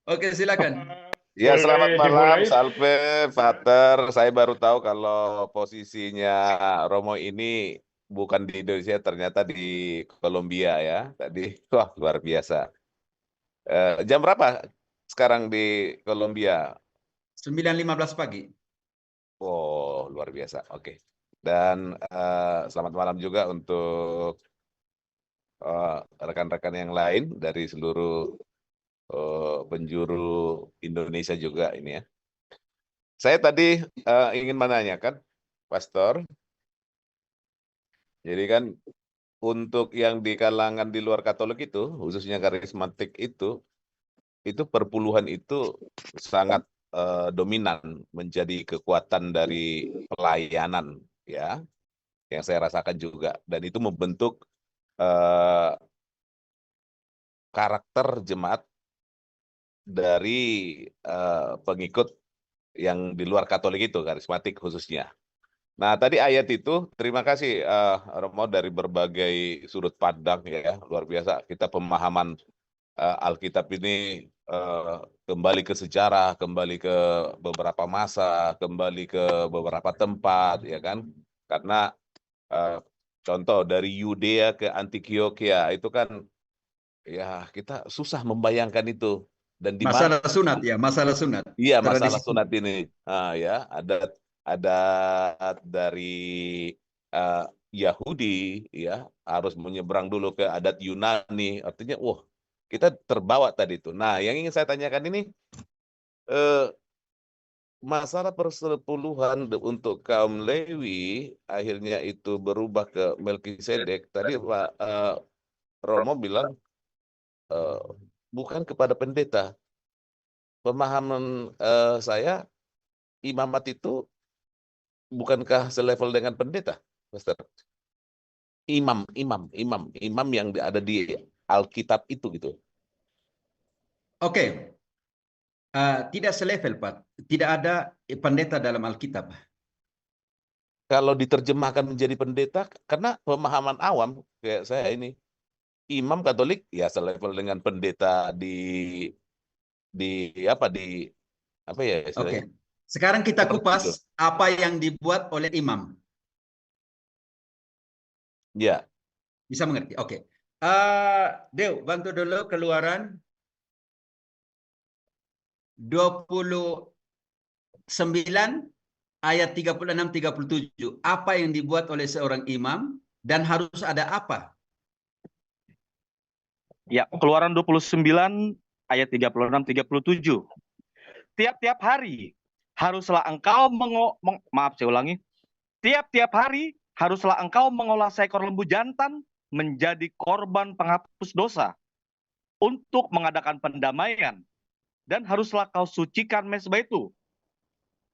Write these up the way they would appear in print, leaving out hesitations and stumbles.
Oke, silakan. Ya, selamat malam, Dimulai. Salve, Pater. Saya baru tahu kalau posisinya Romo ini bukan di Indonesia, ternyata di Kolombia ya. Tadi, wah luar biasa. Jam berapa sekarang di Kolombia? 9.15 pagi. Oh, luar biasa. Oke. Dan selamat malam juga untuk rekan-rekan yang lain dari seluruh penjuru Indonesia juga ini ya. Saya tadi ingin menanyakan, Pastor, jadi kan untuk yang di kalangan di luar Katolik itu, khususnya karismatik itu perpuluhan itu sangat dominan menjadi kekuatan dari pelayanan, ya, yang saya rasakan juga, dan itu membentuk eh, karakter jemaat dari pengikut yang di luar Katolik itu, karismatik khususnya. Nah, tadi ayat itu, terima kasih Romo dari berbagai sudut pandang ya, luar biasa. Kita pemahaman Alkitab ini kembali ke sejarah, kembali ke beberapa masa, kembali ke beberapa tempat, ya kan? Karena eh, contoh dari Yudea ke Antioquia itu kan, ya kita susah membayangkan itu dan di mana. Masalah sunat ya, masalah sunat. Iya, masalah Tradisi sunat sunat. ini. Ya, ada dari eh, Yahudi ya harus menyeberang dulu ke adat Yunani. Artinya, wah, kita terbawa tadi itu. Nah, yang ingin saya tanyakan ini eh, masalah persepuluhan untuk kaum Lewi akhirnya itu berubah ke Melkisedek. Tadi Pak Romo bilang eh, bukan kepada pendeta. Pemahaman saya imamat itu bukankah selevel dengan pendeta, Master? Imam yang ada di Alkitab itu gitu. Oke, tidak selevel, Pak. Tidak ada pendeta dalam Alkitab. Kalau diterjemahkan menjadi pendeta, karena pemahaman awam kayak saya ini, imam Katolik ya selevel dengan pendeta di apa di apa ya Oke. istilahnya? Sekarang kita Seperti itu. kupas apa yang dibuat oleh imam. Ya, Bisa mengerti? Oke. Dew, bantu dulu Keluaran 29 ayat 36-37. Apa yang dibuat oleh seorang imam dan harus ada apa? Ya, Keluaran 29 ayat 36-37. Tiap-tiap hari haruslah engkau maaf saya ulangi. Tiap-tiap hari haruslah engkau mengolah seekor lembu jantan menjadi korban penghapus dosa untuk mengadakan pendamaian, dan haruslah kau sucikan mezbah itu.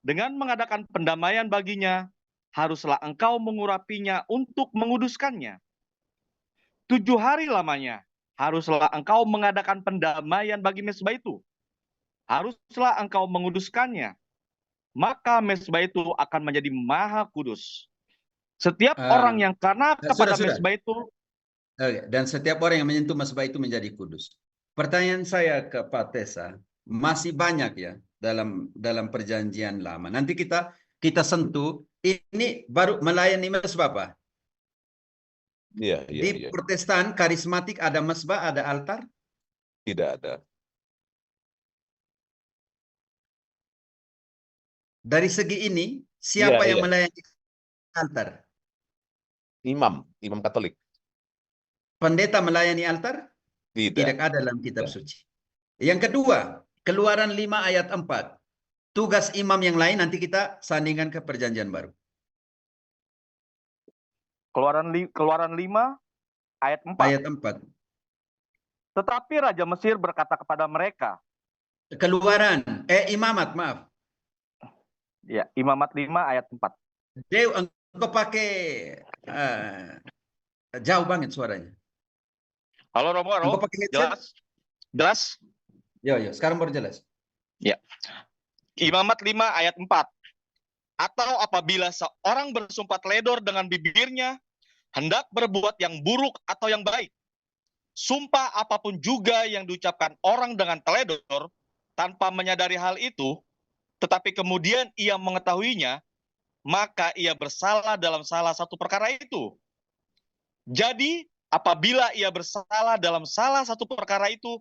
Dengan mengadakan pendamaian baginya, haruslah engkau mengurapinya untuk menguduskannya. 7 hari lamanya haruslah engkau mengadakan pendamaian bagi mezbah itu. Haruslah engkau menguduskannya, maka mezbah itu akan menjadi maha kudus. Setiap Uh, orang yang karena kepada sudah. mezbah itu. Dan setiap orang yang menyentuh mezbah itu menjadi kudus. Pertanyaan saya ke Pak Tessa, masih banyak ya dalam perjanjian lama. Nanti kita sentuh ini baru melayani mezbah, Pak. iya, iya, Di iya. Protestan karismatik ada mezbah, ada altar. Tidak ada. Dari segi ini, Iya, siapa yang iya. melayani altar? Imam Katolik. Pendeta melayani altar? Tidak. Tidak ada dalam kitab Tidak. suci. Yang kedua, Keluaran 5 ayat 4. Tugas imam yang lain nanti kita sandingkan ke perjanjian baru. Keluaran 5 ayat 4. Ayat 4. Tetapi Raja Mesir berkata kepada mereka. Imamat, maaf. Ya, Imamat 5 ayat 4. Dew, engkau pakai jauh banget suaranya. Halo Romo, Engkau pakai headset? jelas? Jelas? Yo, sekarang baru jelas. Ya. Imamat 5 ayat 4. Atau apabila seorang bersumpah teledor dengan bibirnya, hendak berbuat yang buruk atau yang baik, sumpah apapun juga yang diucapkan orang dengan teledor, tanpa menyadari hal itu, tetapi kemudian ia mengetahuinya, maka ia bersalah dalam salah satu perkara itu. Jadi, apabila ia bersalah dalam salah satu perkara itu,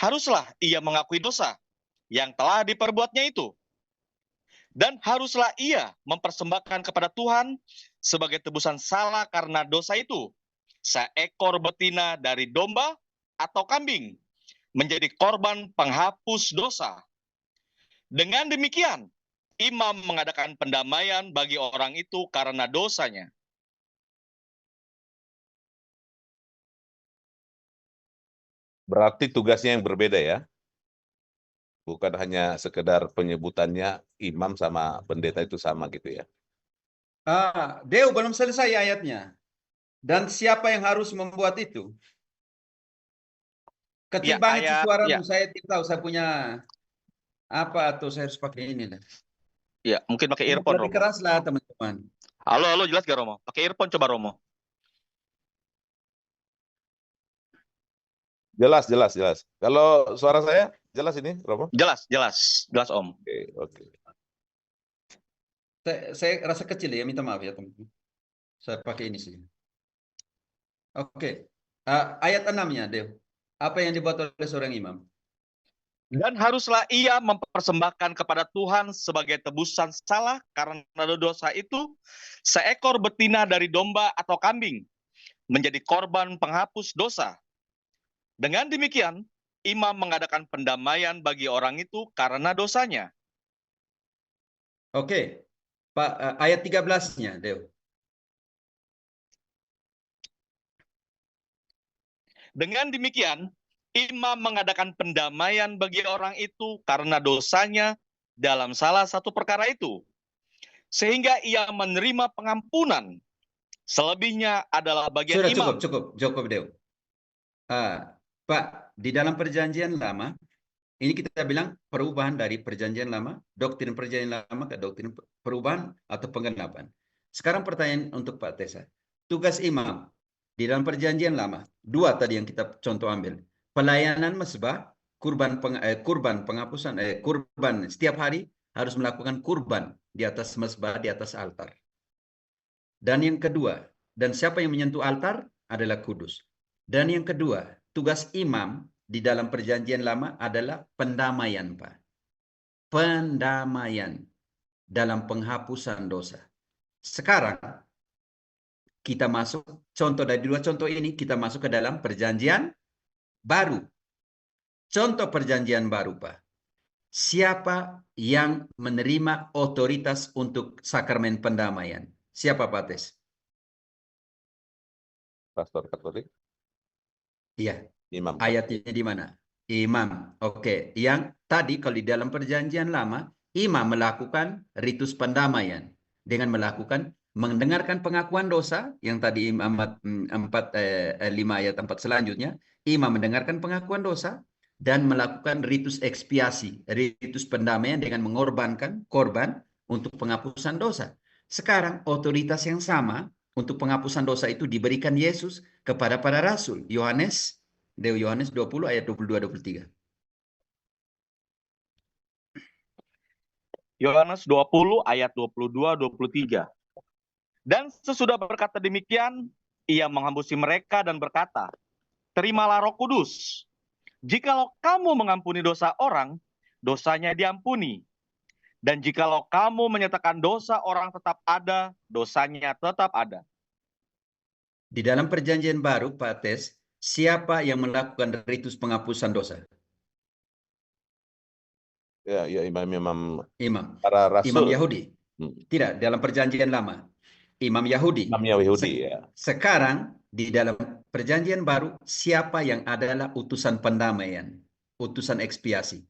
haruslah ia mengakui dosa yang telah diperbuatnya itu. Dan haruslah ia mempersembahkan kepada Tuhan sebagai tebusan salah karena dosa itu seekor betina dari domba atau kambing, menjadi korban penghapus dosa. Dengan demikian, imam mengadakan pendamaian bagi orang itu karena dosanya. Berarti tugasnya yang berbeda ya. Bukan hanya sekedar penyebutannya imam sama pendeta itu sama gitu ya. Deo belum selesai ayatnya. Dan siapa yang harus membuat itu? Ketimbang itu suaramu, saya tidak tahu, saya punya apa atau saya harus pakai ini dah. Ya, mungkin pakai earphone, Lebih Romo. keras lah teman-teman. Halo, jelas gak, Romo? Pakai earphone coba, Romo. Jelas. Kalau suara saya jelas ini, Romo? Jelas, Om. Oke. Saya rasa kecil ya, minta maaf ya teman-teman. Saya pakai ini sih. Oke. Ayat 6-nya, Deo. Apa yang dibuat oleh seorang imam? Dan haruslah ia mempersembahkan kepada Tuhan sebagai tebusan salah karena dosa itu seekor betina dari domba atau kambing, menjadi korban penghapus dosa. Dengan demikian, imam mengadakan pendamaian bagi orang itu karena dosanya. Oke. Pak, ayat 13-nya, Deo. Dengan demikian, imam mengadakan pendamaian bagi orang itu karena dosanya dalam salah satu perkara itu, sehingga ia menerima pengampunan. Selebihnya adalah bagian Sudah imam. cukup, Deo. Pak, di dalam perjanjian lama, ini kita bilang perubahan dari perjanjian lama, doktrin perjanjian lama ke doktrin perubahan atau penggenapan. Sekarang pertanyaan untuk Pak Tessa. Tugas imam di dalam perjanjian lama, dua tadi yang kita contoh ambil. Pelayanan mesbah, kurban penghapusan, kurban setiap hari harus melakukan kurban di atas mesbah, di atas altar. Dan yang kedua, dan siapa yang menyentuh altar adalah kudus. Dan yang kedua, tugas imam di dalam perjanjian lama adalah pendamaian, Pak. Pendamaian dalam penghapusan dosa. Sekarang kita masuk, contoh dari dua contoh ini, kita masuk ke dalam perjanjian baru. Contoh perjanjian baru, Pak. Siapa yang menerima otoritas untuk sakramen pendamaian? Siapa, Pak Tes? Pastor Katolik. Iya. Imam. Ayatnya di mana? Imam. Oke. Yang tadi kalau di dalam perjanjian lama, imam melakukan ritus pendamaian dengan melakukan mendengarkan pengakuan dosa yang tadi 5 ayat 4 selanjutnya, imam mendengarkan pengakuan dosa dan melakukan ritus ekspiasi, ritus pendamaian dengan mengorbankan korban untuk penghapusan dosa. Sekarang otoritas yang sama untuk penghapusan dosa itu diberikan Yesus kepada para rasul. Yohanes 20 ayat 22-23. Yohanes 20 ayat 22-23. Dan sesudah berkata demikian, ia menghambusi mereka dan berkata, terimalah Roh Kudus. Jikalau kamu mengampuni dosa orang, dosanya diampuni. Dan jikalau kamu menyatakan dosa orang tetap ada, dosanya tetap ada. Di dalam perjanjian baru, Pak Tes, siapa yang melakukan ritus penghapusan dosa? Ya, imam. Para rasul. Imam Yahudi. Tidak, dalam perjanjian lama. Imam Yahudi. Imam Yahudi, ya. Sekarang di dalam perjanjian baru, siapa yang adalah utusan pendamaian, utusan ekspiasi?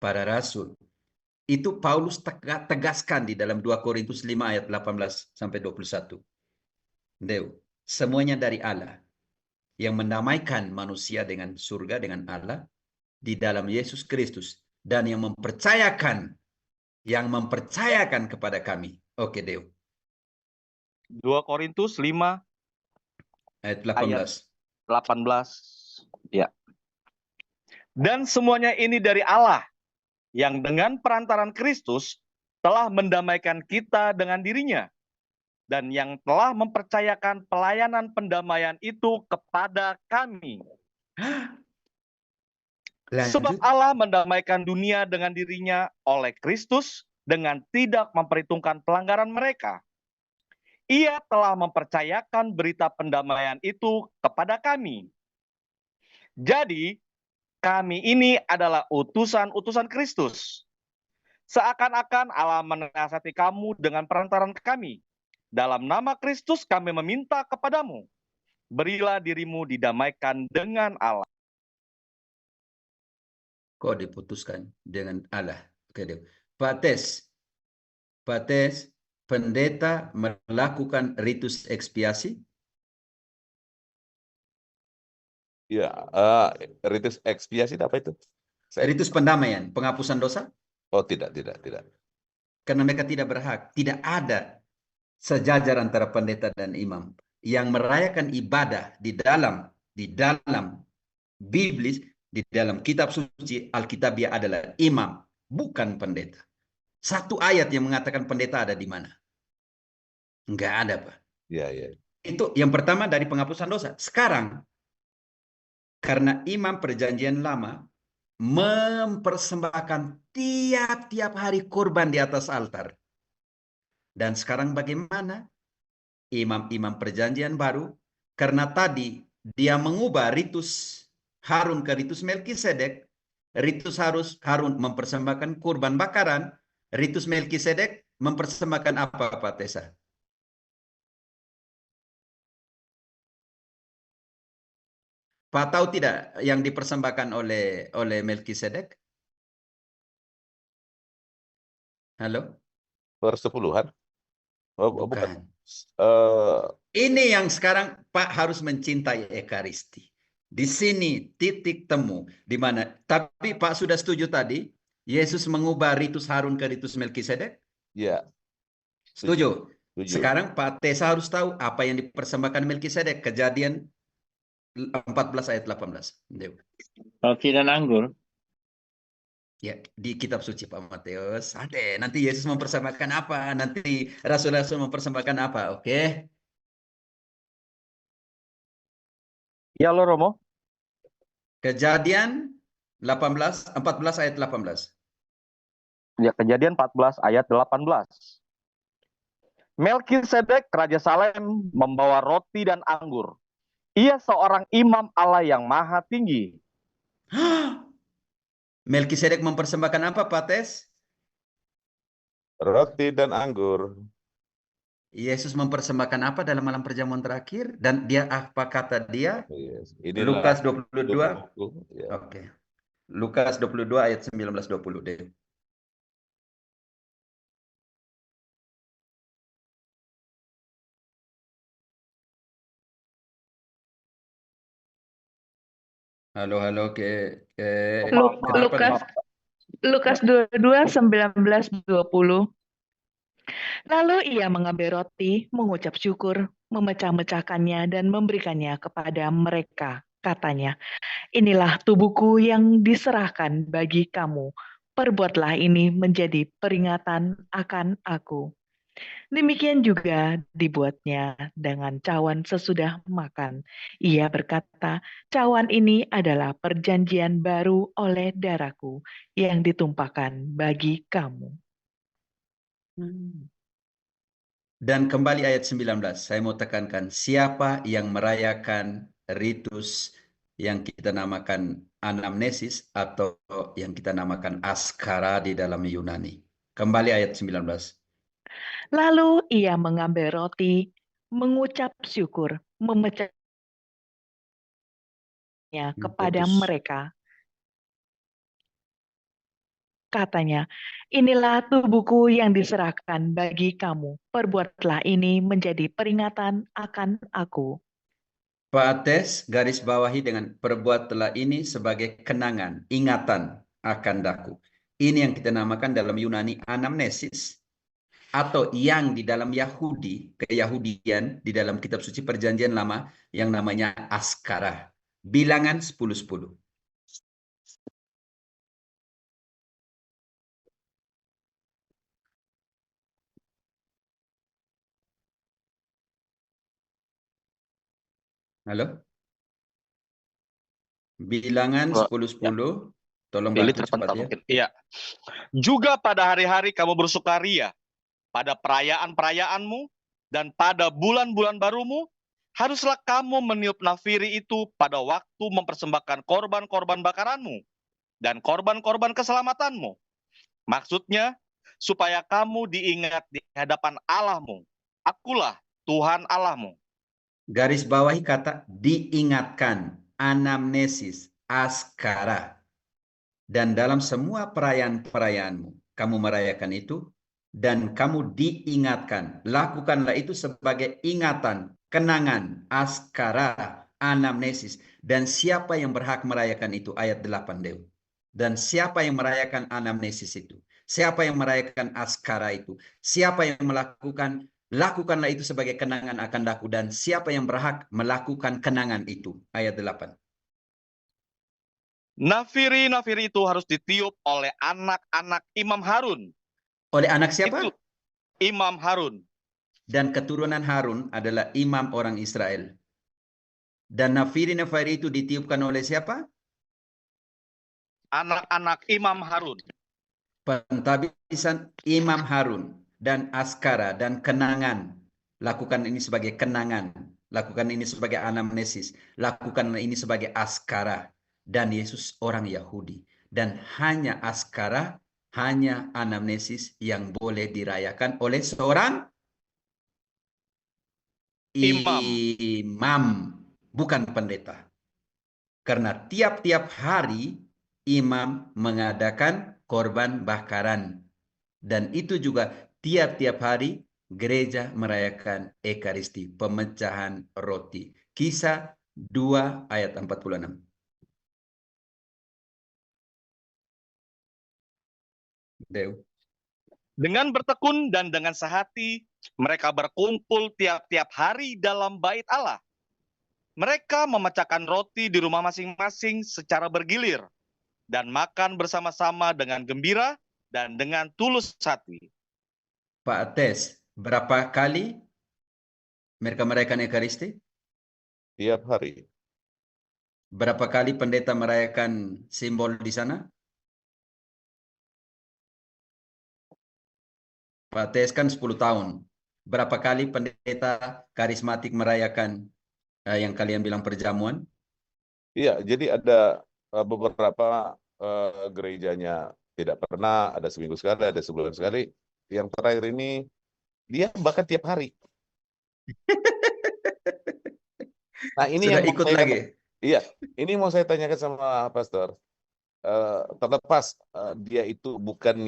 Para rasul. Itu Paulus tegaskan di dalam 2 Korintus 5 ayat 18-21. Deo, semuanya dari Allah yang mendamaikan manusia dengan surga, dengan Allah di dalam Yesus Kristus, dan yang mempercayakan kepada kami. Oke, Deo. 2 Korintus 5 ayat 18. 18. Ya. Dan semuanya ini dari Allah yang dengan perantaran Kristus telah mendamaikan kita dengan dirinya, dan yang telah mempercayakan pelayanan pendamaian itu kepada kami. Sebab Lanjut. Allah mendamaikan dunia dengan dirinya oleh Kristus dengan tidak memperhitungkan pelanggaran mereka. Ia telah mempercayakan berita pendamaian itu kepada kami. Jadi, kami ini adalah utusan-utusan Kristus. Seakan-akan Allah menasihati kamu dengan perantaran kami. Dalam nama Kristus kami meminta kepadamu, berilah dirimu didamaikan dengan Allah. Kok diputuskan dengan Allah? Oke, Deo. Pak Tes, pendeta melakukan ritus ekspiasi? Ya, ritus ekspiasi apa itu? Ritus pendamaian, penghapusan dosa? Oh, tidak. Karena mereka tidak berhak. Tidak ada sejajar antara pendeta dan imam yang merayakan ibadah di dalam Biblis, di dalam kitab suci Alkitabiah adalah imam, bukan pendeta. Satu ayat yang mengatakan pendeta ada di mana? Enggak ada, Pak. Ya. Itu yang pertama dari penghapusan dosa. Sekarang, karena imam perjanjian lama mempersembahkan tiap-tiap hari kurban di atas altar. Dan sekarang bagaimana? Imam-imam perjanjian baru, karena tadi dia mengubah ritus Harun ke ritus Melkisedek, ritus Harun mempersembahkan kurban bakaran, ritus Melkisedek mempersembahkan apa, Pak Tessa? Pak tahu tidak yang dipersembahkan oleh Melkisedek? Halo? Persepuluhan? Oh, bukan. Bukan. Ini yang sekarang Pak harus mencintai Ekaristi. Di sini titik temu di mana. Tapi Pak sudah setuju tadi, Yesus mengubah ritus Harun ke ritus Melkisedek? Ya. Setuju. Setuju. Sekarang Pak Tessa harus tahu apa yang dipersembahkan Melkisedek. Kejadian 14 ayat 18. Roti dan anggur. Ya, di kitab suci Pak Matius. Ada. Nanti Yesus mempersembahkan apa? Nanti Rasul-Rasul mempersembahkan apa? Oke. Ya lo Romo. Kejadian 14 ayat 18. Ya, Kejadian 14 ayat 18. Melkisedek Raja Salem membawa roti dan anggur. Ia seorang imam Allah yang maha tinggi. Melkisedek mempersembahkan apa, Pak Tes? Roti dan anggur. Yesus mempersembahkan apa dalam malam perjamuan terakhir? Dan dia apa kata dia? Yes. Lukas 22. Ya. Oke. Lukas 22 ayat 19-20 deh. Halo, Lukas 22, 19, 20. Lalu ia mengambil roti, mengucap syukur, memecah-mecahkannya dan memberikannya kepada mereka. Katanya, inilah tubuhku yang diserahkan bagi kamu. Perbuatlah ini menjadi peringatan akan aku. Demikian juga dibuatnya dengan cawan sesudah makan. Ia berkata, cawan ini adalah perjanjian baru oleh darahku yang ditumpahkan bagi kamu. Dan kembali ayat 19, saya mau tekankan, siapa yang merayakan ritus yang kita namakan anamnesis atau yang kita namakan askara di dalam Yunani. Kembali ayat 19. Lalu ia mengambil roti, mengucap syukur, memecahnya kepada mereka. Katanya, inilah tubuhku yang diserahkan bagi kamu. Perbuatlah ini menjadi peringatan akan aku. Pak Tes garis bawahi dengan perbuatlah ini sebagai kenangan, ingatan akan daku. Ini yang kita namakan dalam Yunani anamnesis. Atau yang di dalam Yahudi, keyahudian, di dalam kitab suci perjanjian lama yang namanya askara. Bilangan 10-10. Halo? Bilangan Oh, 10-10. Tolong Lili bantu terpental cepat ya. mungkin. Iya. Juga pada hari-hari kamu bersukaria, pada perayaan-perayaanmu, dan pada bulan-bulan barumu, haruslah kamu meniup nafiri itu pada waktu mempersembahkan korban-korban bakaranmu dan korban-korban keselamatanmu. Maksudnya, supaya kamu diingat di hadapan Allahmu. Akulah Tuhan Allahmu. Garis bawahi kata diingatkan, anamnesis, askara. Dan dalam semua perayaan-perayaanmu, kamu merayakan itu, dan kamu diingatkan. Lakukanlah itu sebagai ingatan, kenangan, askara, anamnesis. Dan siapa yang berhak merayakan itu? Ayat 8, Dew. Dan siapa yang merayakan anamnesis itu? Siapa yang merayakan askara itu? Siapa yang melakukan, lakukanlah itu sebagai kenangan akan daku. Dan siapa yang berhak melakukan kenangan itu? Ayat 8. Nafiri-nafiri itu harus ditiup oleh anak-anak Imam Harun. Oleh anak siapa? Itu Imam Harun. Dan keturunan Harun adalah imam orang Israel. Dan nafiri-nafiri itu ditiupkan oleh siapa? Anak-anak Imam Harun. Pentabisan Imam Harun dan askara dan kenangan. Lakukan ini sebagai kenangan. Lakukan ini sebagai anamnesis. Lakukan ini sebagai askara. Dan Yesus orang Yahudi. Dan hanya askara, hanya anamnesis yang boleh dirayakan oleh seorang imam, bukan pendeta. Karena tiap-tiap hari imam mengadakan korban bakaran. Dan itu juga tiap-tiap hari gereja merayakan Ekaristi, pemecahan roti. Kisah 2 ayat 46. Dew. Dengan bertekun dan dengan sehati, mereka berkumpul tiap-tiap hari dalam bait Allah. Mereka memecahkan roti di rumah masing-masing secara bergilir dan makan bersama-sama dengan gembira dan dengan tulus hati. Pak Tes, berapa kali mereka merayakan Ekaristi? Tiap hari. Berapa kali pendeta merayakan simbol di sana? Pak Tes kan 10 tahun. Berapa kali pendeta karismatik merayakan yang kalian bilang perjamuan? Iya, jadi ada beberapa gerejanya tidak pernah, ada seminggu sekali, ada sebulan sekali. Yang terakhir ini, dia bahkan tiap hari. Nah, ini Sudah yang mau ikut saya, lagi? iya, ini mau saya tanyakan sama Pastor. Terlepas dia itu bukan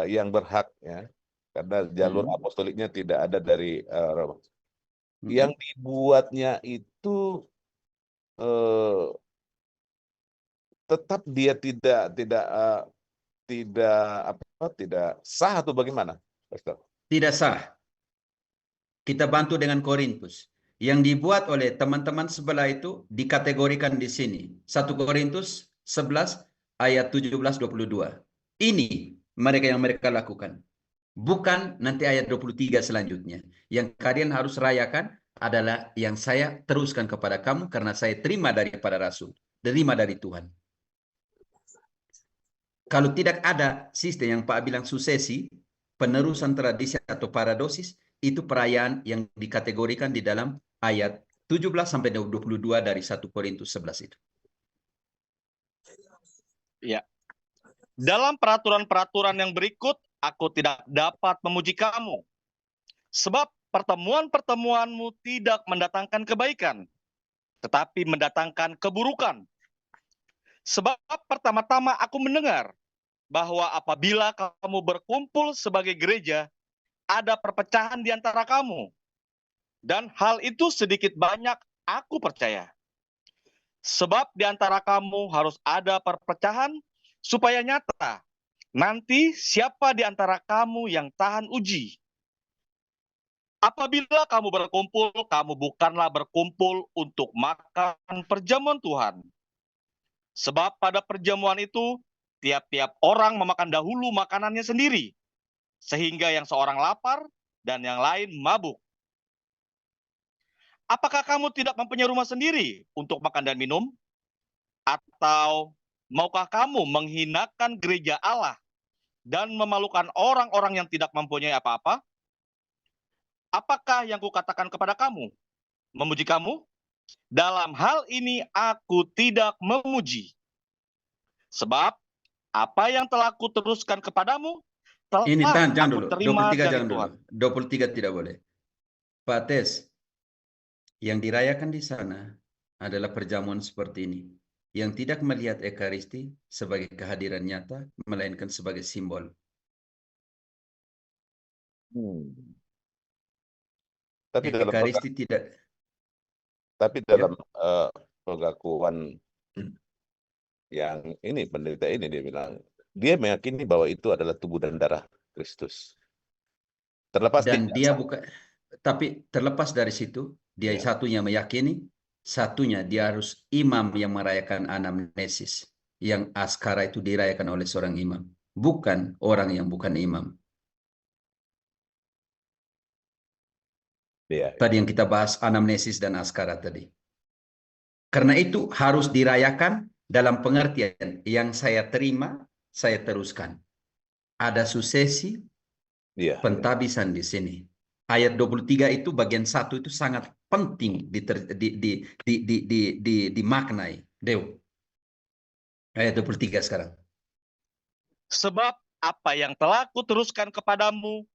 yang berhak, ya, karena jalur apostoliknya tidak ada dari Roma. Yang dibuatnya itu tetap dia tidak sah atau bagaimana, Pastor? Tidak sah. Kita bantu dengan Korintus. Yang dibuat oleh teman-teman sebelah itu dikategorikan di sini. 1 Korintus 11 ayat 17-22. Ini mereka lakukan. Bukan nanti ayat 23 selanjutnya. Yang kalian harus rayakan adalah yang saya teruskan kepada kamu karena saya terima daripada Rasul. Terima dari Tuhan. Kalau tidak ada sistem yang Pak bilang susesi, penerusan tradisi atau paradosis, itu perayaan yang dikategorikan di dalam ayat 17-22 dari 1 Korintus 11 itu. Ya. Dalam peraturan-peraturan yang berikut, aku tidak dapat memuji kamu. Sebab pertemuan-pertemuanmu tidak mendatangkan kebaikan, tetapi mendatangkan keburukan. Sebab pertama-tama aku mendengar bahwa apabila kamu berkumpul sebagai gereja, ada perpecahan di antara kamu. Dan hal itu sedikit banyak aku percaya. Sebab di antara kamu harus ada perpecahan supaya nyata. Nanti siapa di antara kamu yang tahan uji? Apabila kamu berkumpul, kamu bukanlah berkumpul untuk makan perjamuan Tuhan. Sebab pada perjamuan itu, tiap-tiap orang memakan dahulu makanannya sendiri, sehingga yang seorang lapar dan yang lain mabuk. Apakah kamu tidak mempunyai rumah sendiri untuk makan dan minum? Atau maukah kamu menghinakan gereja Allah dan memalukan orang-orang yang tidak mempunyai apa-apa? Apakah yang kukatakan kepada kamu? Memuji kamu? Dalam hal ini aku tidak memuji. Sebab apa yang telah kuteruskan kepadamu telah Ini jangan aku dulu. terima 23 dari jangan Tuhan. dulu. 23 tidak boleh. Pak Tes, yang dirayakan di sana adalah perjamuan seperti ini. Yang tidak melihat Ekaristi sebagai kehadiran nyata, melainkan sebagai simbol. Tapi dalam Ekaristi tidak. dalam pengakuan yang ini pendeta ini dia bilang dia meyakini bahwa itu adalah tubuh dan darah Kristus. Terlepas Dan dia biasa. bukan, tapi terlepas dari situ, dia Ya. satunya meyakini, satunya dia harus imam yang merayakan anamnesis. Yang askara itu dirayakan oleh seorang imam, bukan orang yang bukan imam. Ya. Tadi yang kita bahas anamnesis dan askara tadi. Karena itu harus dirayakan dalam pengertian yang saya terima, saya teruskan. Ada suksesi, Ya. pentabisan di sini. Ayat 23 itu bagian 1 itu sangat penting dimaknai. Dew. Ayat 23 sekarang. Sebab apa yang telah kuteruskan kepadamu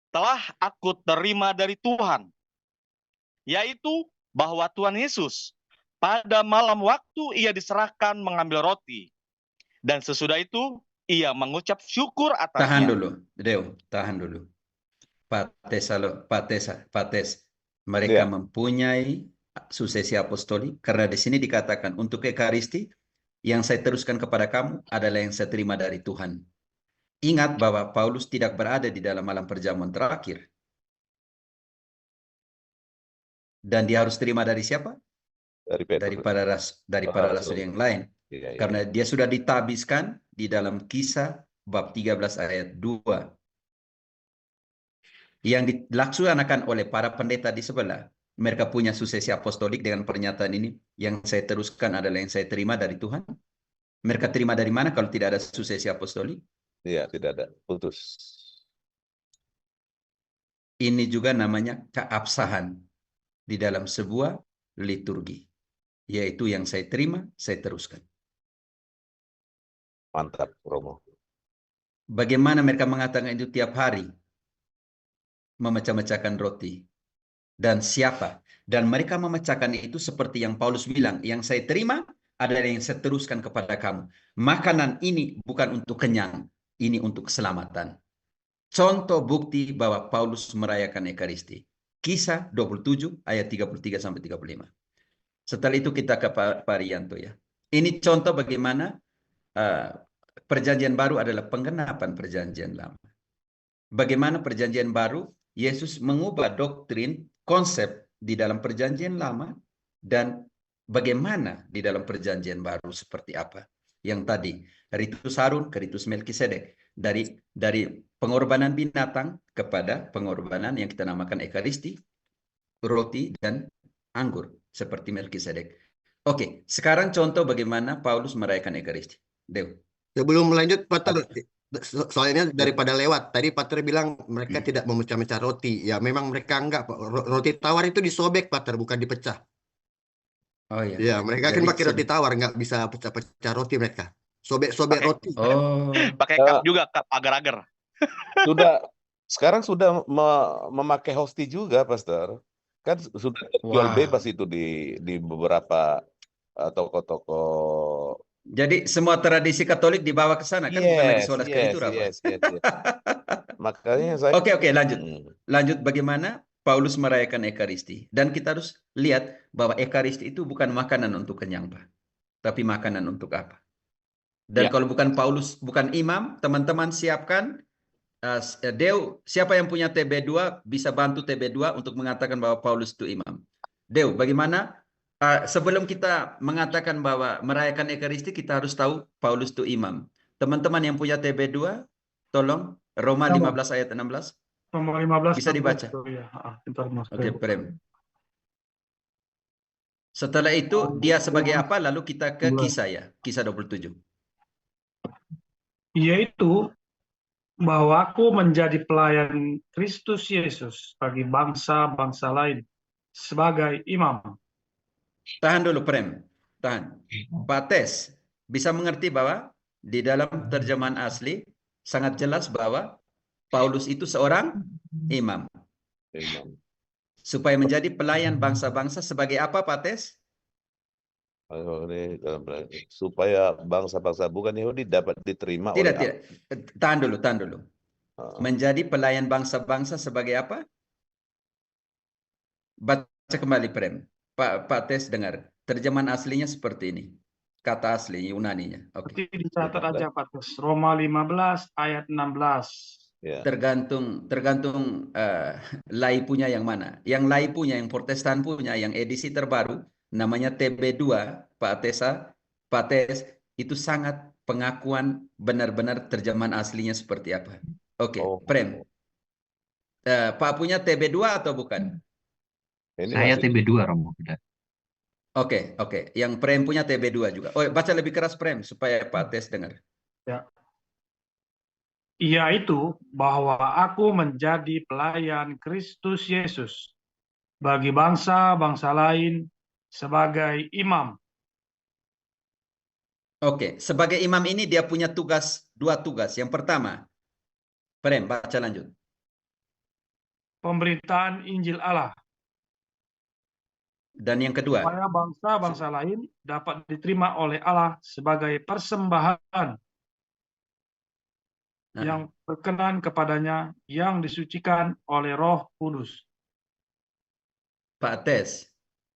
telah aku terima dari Tuhan, yaitu bahwa Tuhan Yesus pada malam waktu ia diserahkan mengambil roti, dan sesudah itu ia mengucap syukur atasnya. Tahan dulu, Dew, tahan dulu. Pates, mereka mempunyai suksesi apostolik karena di sini dikatakan untuk Ekaristi yang saya teruskan kepada kamu adalah yang saya terima dari Tuhan. Ingat bahwa Paulus tidak berada di dalam malam perjamuan terakhir. Dan dia harus terima dari siapa? Dari Petrus. Daripada rasul yang lain. Ya. Karena dia sudah ditabiskan di dalam Kisah bab 13 ayat 2. Yang dilaksanakan oleh para pendeta di sebelah. Mereka punya suksesi apostolik dengan pernyataan ini. Yang saya teruskan adalah yang saya terima dari Tuhan. Mereka terima dari mana kalau tidak ada suksesi apostolik? Iya, tidak ada. Putus. Ini juga namanya keabsahan di dalam sebuah liturgi. Yaitu yang saya terima, saya teruskan. Mantap, Romo. Bagaimana mereka mengatakan itu tiap hari? Memecah-mecahkan roti. Dan siapa? Dan mereka memecahkan itu seperti yang Paulus bilang. Yang saya terima adalah yang saya teruskan kepada kamu. Makanan ini bukan untuk kenyang. Ini untuk keselamatan. Contoh bukti bahwa Paulus merayakan Ekaristi. Kisah 27 ayat 33-35. Setelah itu kita ke Pak Rianto ya. Ini contoh bagaimana perjanjian baru adalah penggenapan perjanjian lama. Bagaimana perjanjian baru, Yesus mengubah doktrin, konsep di dalam perjanjian lama, dan bagaimana di dalam perjanjian baru seperti apa. Yang tadi, ritus Harun ke ritus Melkisedek. Dari pengorbanan binatang kepada pengorbanan yang kita namakan Ekaristi, roti dan anggur seperti Melkisedek. Oke, sekarang contoh bagaimana Paulus merayakan Ekaristi. Dew. Sebelum lanjut, Pater, soalnya daripada lewat. Tadi Pater bilang mereka tidak memecah-mecah roti. Ya memang mereka enggak. Roti tawar itu disobek, Pater, bukan dipecah. Oh iya. Ya, mereka kan pakai roti tawar, nggak bisa pecah-pecah roti mereka. Sobek-sobek roti. Oh. Pakai cup juga, cup agar-agar. Sekarang sudah memakai hosti juga, Pastor. Kan sudah jual bebas itu di beberapa toko-toko. Jadi semua tradisi Katolik dibawa ke sana kan, bukan lagi sholat kelitur apa? Yes. Makanya saya. Oke, lanjut. Lanjut bagaimana Paulus merayakan Ekaristi. Dan kita harus lihat bahwa Ekaristi itu bukan makanan untuk kenyang, Pak. Tapi makanan untuk apa? Dan kalau bukan Paulus, bukan imam, teman-teman siapkan. Dew, siapa yang punya TB2 bisa bantu TB2 untuk mengatakan bahwa Paulus itu imam. Dew, bagaimana? Sebelum kita mengatakan bahwa merayakan Ekaristi, kita harus tahu Paulus itu imam. Teman-teman yang punya TB2, tolong Roma 15 ayat 16. Roma 15 bisa dibaca. Ya. Oke, Prem. Setelah itu dia sebagai apa? Lalu kita ke kisah ya. Kisah 27. Yaitu bahwa aku menjadi pelayan Kristus Yesus bagi bangsa-bangsa lain sebagai imam. Tahan dulu, Prem. Tahan. Pak Tes, bisa mengerti bahwa di dalam terjemahan asli sangat jelas bahwa Paulus itu seorang imam. Imam. Supaya menjadi pelayan bangsa-bangsa sebagai apa, Pak Tes? Supaya bangsa-bangsa bukan Yahudi dapat diterima Tidak, oleh tidak. Tahan dulu, tahan dulu. Allah. Menjadi pelayan bangsa-bangsa sebagai apa? Baca kembali, Prem. Pak Tes dengar. Terjemahan aslinya seperti ini. Kata asli Yunaninya. Oke. Nanti dicatat aja Pak Tes. Roma 15 ayat 16. Ya. Tergantung Lai punya yang mana. Yang Lai punya, yang Protestan punya, yang edisi terbaru namanya TB2, Pak Tes, itu sangat pengakuan benar-benar terjemahan aslinya seperti apa. Oke, Oh. Prem. Pak punya TB2 atau bukan? Ini Saya masih TB2 Romo. Udah. Oke. Yang Prem punya TB2 juga. Oh, baca lebih keras, Prem, supaya Pak Tes dengar. Ya. Yaitu bahwa aku menjadi pelayan Kristus Yesus bagi bangsa-bangsa lain sebagai imam. Oke, sebagai imam ini dia punya dua tugas. Yang pertama, Prem, baca lanjut. Pemberitaan Injil Allah Dan yang kedua, supaya bangsa-bangsa lain dapat diterima oleh Allah sebagai persembahan yang berkenan kepadanya, yang disucikan oleh Roh Kudus. Pak Tes,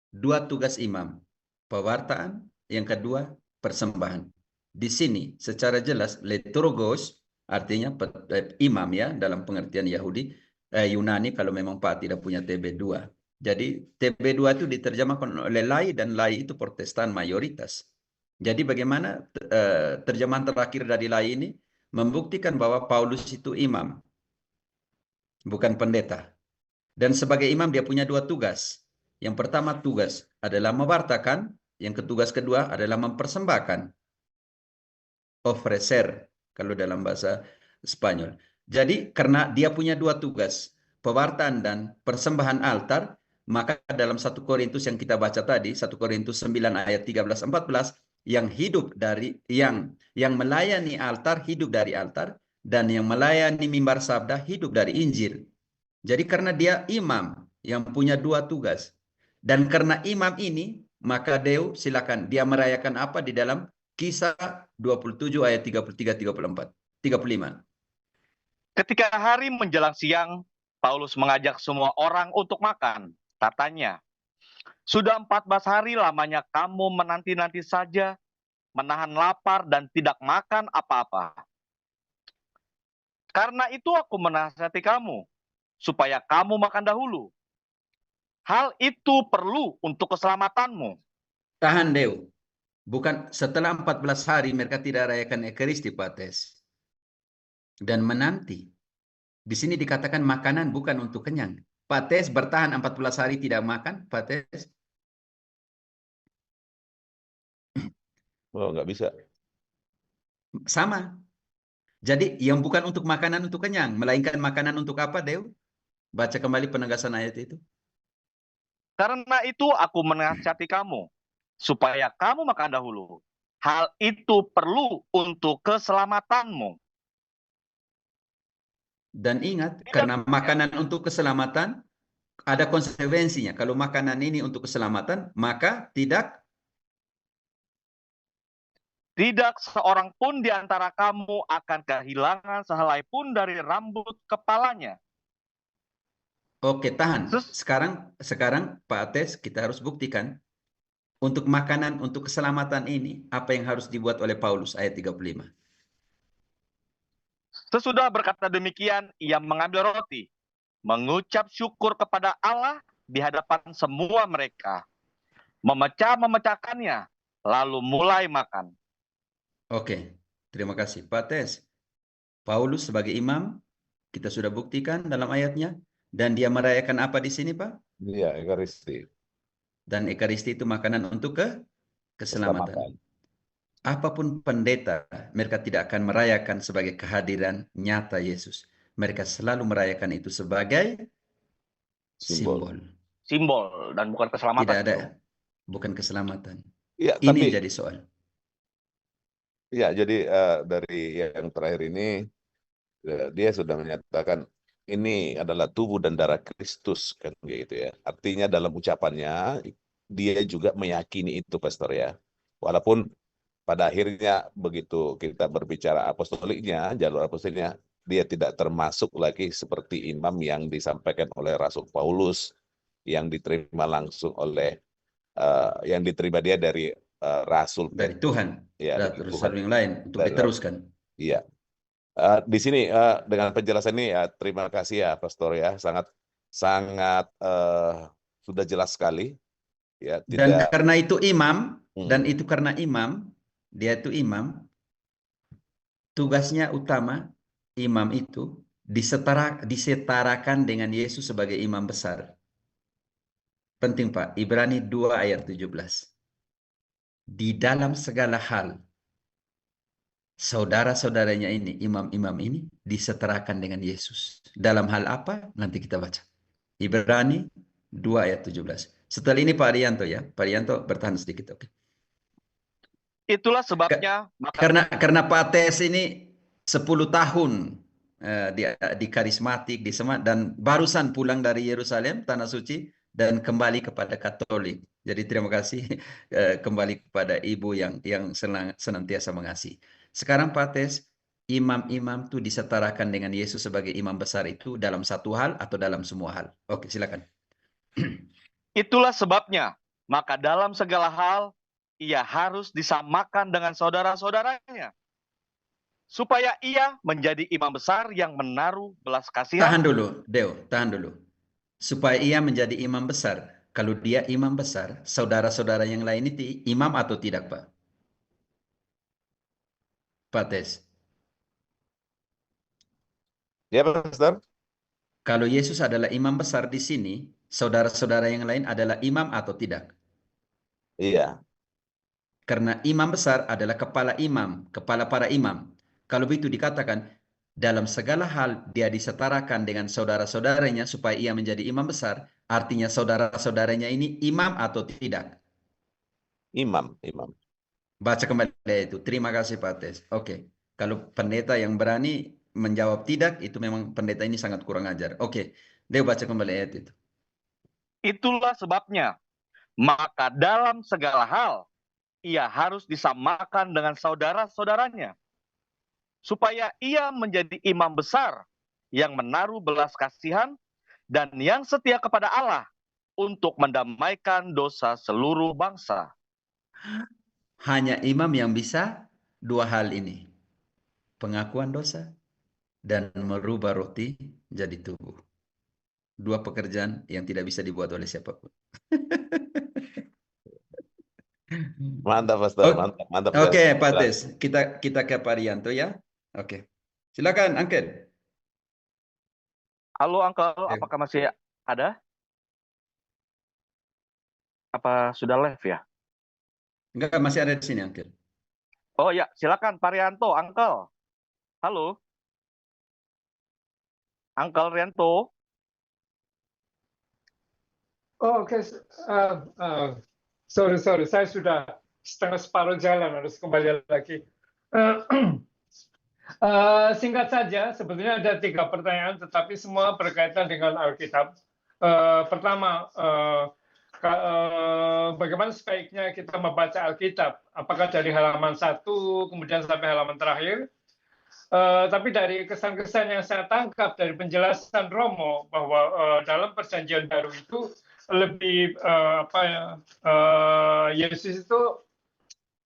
dua tugas imam. Pewartaan, yang kedua persembahan. Di sini secara jelas liturgos artinya imam ya dalam pengertian Yahudi, Yunani kalau memang Pak tidak punya TB2. Jadi TB2 itu diterjemahkan oleh Lai dan Lai itu Protestan mayoritas. Jadi bagaimana terjemahan terakhir dari Lai ini membuktikan bahwa Paulus itu imam, bukan pendeta. Dan sebagai imam dia punya dua tugas. Yang pertama tugas adalah mewartakan, yang tugas kedua adalah mempersembahkan. Ofrecer kalau dalam bahasa Spanyol. Jadi karena dia punya dua tugas, pewartaan dan persembahan altar, maka dalam 1 Korintus yang kita baca tadi, 1 Korintus 9 ayat 13-14, yang hidup dari yang melayani altar hidup dari altar, dan yang melayani mimbar sabda hidup dari Injil. Jadi karena dia imam yang punya dua tugas, dan karena imam ini, maka Deo silakan dia merayakan apa di dalam Kisah 27 ayat 33-35. Ketika hari menjelang siang, Paulus mengajak semua orang untuk makan. Katanya, sudah 14 hari lamanya kamu menanti-nanti saja, menahan lapar dan tidak makan apa-apa. Karena itu aku menasihati kamu, supaya kamu makan dahulu. Hal itu perlu untuk keselamatanmu. Tahan Deo. Bukan setelah 14 hari mereka tidak rayakan Ekaristi, Pak Tes. Dan menanti. Di sini dikatakan makanan bukan untuk kenyang. Pak Tes bertahan 14 hari tidak makan, Pak Tes. Oh, nggak bisa. Sama. Jadi yang bukan untuk makanan untuk kenyang, melainkan makanan untuk apa, Deo? Baca kembali penegasan ayat itu. Karena itu aku menasihati kamu, supaya kamu makan dahulu. Hal itu perlu untuk keselamatanmu. Dan ingat, karena makanan untuk keselamatan, ada konsekuensinya. Kalau makanan ini untuk keselamatan, maka tidak seorang pun di antara kamu akan kehilangan sehelai pun dari rambut kepalanya. Oke, tahan. Sekarang Pak Tes, kita harus buktikan untuk makanan untuk keselamatan ini apa yang harus dibuat oleh Paulus ayat 35. Sesudah berkata demikian, ia mengambil roti, mengucap syukur kepada Allah di hadapan semua mereka, memecahkannya, lalu mulai makan. Oke, terima kasih Pak Tes. Paulus sebagai imam, kita sudah buktikan dalam ayatnya, dan dia merayakan apa di sini, Pak? Iya, Ekaristi. Dan Ekaristi itu makanan untuk keselamatan. Keselamatan. Apapun pendeta, mereka tidak akan merayakan sebagai kehadiran nyata Yesus. Mereka selalu merayakan itu sebagai Simbol. simbol. Simbol dan bukan keselamatan. Tidak ada, Bro. bukan keselamatan. Ya, Ini tapi jadi soal. ya jadi dari yang terakhir ini dia sudah menyatakan ini adalah tubuh dan darah Kristus kan gitu ya. Artinya dalam ucapannya dia juga meyakini itu, Pastor ya. Walaupun pada akhirnya begitu kita berbicara apostoliknya, jalur apostoliknya, dia tidak termasuk lagi seperti imam yang disampaikan oleh Rasul Paulus, yang diterima langsung oleh yang diterima dia dari Rasul Dari Tuhan. ya, Dan dari terus Tuhan. yang lain untuk Dari- diteruskan. Iya. Di sini dengan penjelasan ini ya terima kasih ya Pastor ya, sangat sudah jelas sekali ya, Dan tidak karena itu imam, Hmm. dan itu karena imam, dia itu imam, tugasnya utama imam itu disetarakan dengan Yesus sebagai imam besar. Penting Pak, Ibrani 2 ayat 17. Di dalam segala hal, saudara-saudaranya ini, imam-imam ini disetarakan dengan Yesus. Dalam hal apa? Nanti kita baca. Ibrani 2 ayat 17. Setelah ini Pak Arianto ya. Pak Arianto bertahan sedikit, oke. Itulah sebabnya Karena Pak Tes ini 10 tahun di karismatik, di semat, dan barusan pulang dari Yerusalem, Tanah Suci, dan kembali kepada Katolik. Jadi terima kasih kembali kepada Ibu yang senantiasa mengasihi. Sekarang Pak Tes, imam-imam itu disetarakan dengan Yesus sebagai imam besar itu dalam satu hal atau dalam semua hal? Oke, silakan. itulah sebabnya, maka dalam segala hal ia harus disamakan dengan saudara-saudaranya, supaya ia menjadi imam besar yang menaruh belas kasihan. Tahan dulu, Deo, tahan dulu. Supaya ia menjadi imam besar. Kalau dia imam besar, saudara-saudara yang lain itu imam atau tidak, Pak? Pak Tes. ya Pastor. Kalau Yesus adalah imam besar di sini, saudara-saudara yang lain adalah imam atau tidak? Iya, Karena imam besar adalah kepala imam, kepala para imam. Kalau begitu dikatakan, dalam segala hal dia disetarakan dengan saudara-saudaranya supaya ia menjadi imam besar, artinya saudara-saudaranya ini imam atau tidak? imam. Baca kembali itu. Terima kasih Pak Tes. Oke. Kalau pendeta yang berani menjawab tidak, itu memang pendeta ini sangat kurang ajar. Oke. Dia baca kembali ayat itu. Itulah sebabnya, maka dalam segala hal ia harus disamakan dengan saudara-saudaranya, supaya ia menjadi imam besar yang menaruh belas kasihan dan yang setia kepada Allah untuk mendamaikan dosa seluruh bangsa. Hanya imam yang bisa dua hal ini. Pengakuan dosa dan merubah roti jadi tubuh. Dua pekerjaan yang tidak bisa dibuat oleh siapapun. Mantap Pastor, mantap. Oke, Pak Tes. Kita ke Pak Rianto ya. Oke. Silakan, Angkel. Halo Uncle, Ya. apakah masih ada? Apa sudah live ya? Enggak, masih ada di sini, Angkel. Oh ya, silakan Pak Rianto, Uncle. Halo. Uncle Rianto. Oh, oke. Sorry. Saya sudah setengah separuh jalan, harus kembali lagi. Singkat saja, sebetulnya ada 3 pertanyaan, tetapi semua berkaitan dengan Alkitab. Pertama, bagaimana sebaiknya kita membaca Alkitab? Apakah dari halaman 1, kemudian sampai halaman terakhir? Tapi dari kesan-kesan yang saya tangkap dari penjelasan Romo, bahwa dalam Perjanjian Baru itu lebih Yesus itu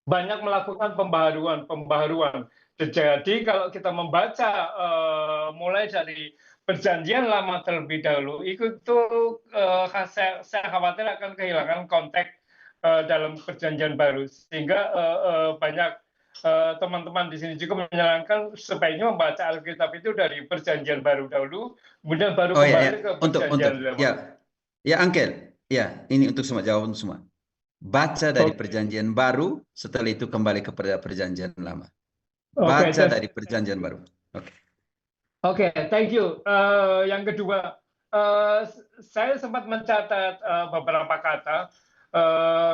banyak melakukan pembaharuan. Jadi kalau kita membaca mulai dari Perjanjian Lama terlebih dahulu, itu saya khawatir akan kehilangan konteks dalam Perjanjian Baru, sehingga banyak teman-teman di sini juga menyarankan sebaiknya membaca Alkitab itu dari Perjanjian Baru dahulu, kemudian baru kembali ke Perjanjian Lama. Ya, Angkel, Ya, ini untuk semua, jawaban semua. Baca dari Oke. perjanjian baru, setelah itu kembali kepada perjanjian lama. Oke, Baca dari perjanjian baru. Oke. Oke, thank you. Yang kedua, saya sempat mencatat beberapa kata.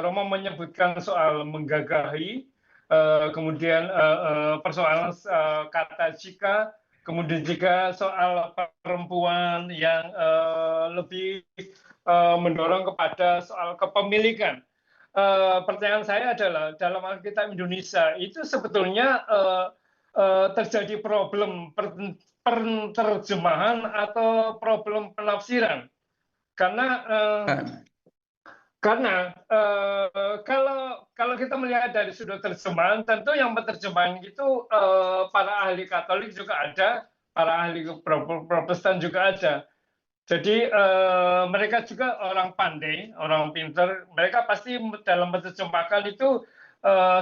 Romo menyebutkan soal menggagahi, kemudian persoalan kata jika, kemudian juga soal perempuan yang lebih mendorong kepada soal kepemilikan. Pertanyaan saya adalah dalam Alkitab Indonesia itu sebetulnya terjadi problem penerjemahan atau problem penafsiran karena kalau kita melihat dari sudut terjemahan, tentu yang penerjemahan itu para ahli Katolik juga ada, para ahli Protestan juga ada. Jadi mereka juga orang pandai, orang pintar. Mereka pasti dalam menerjemahkan itu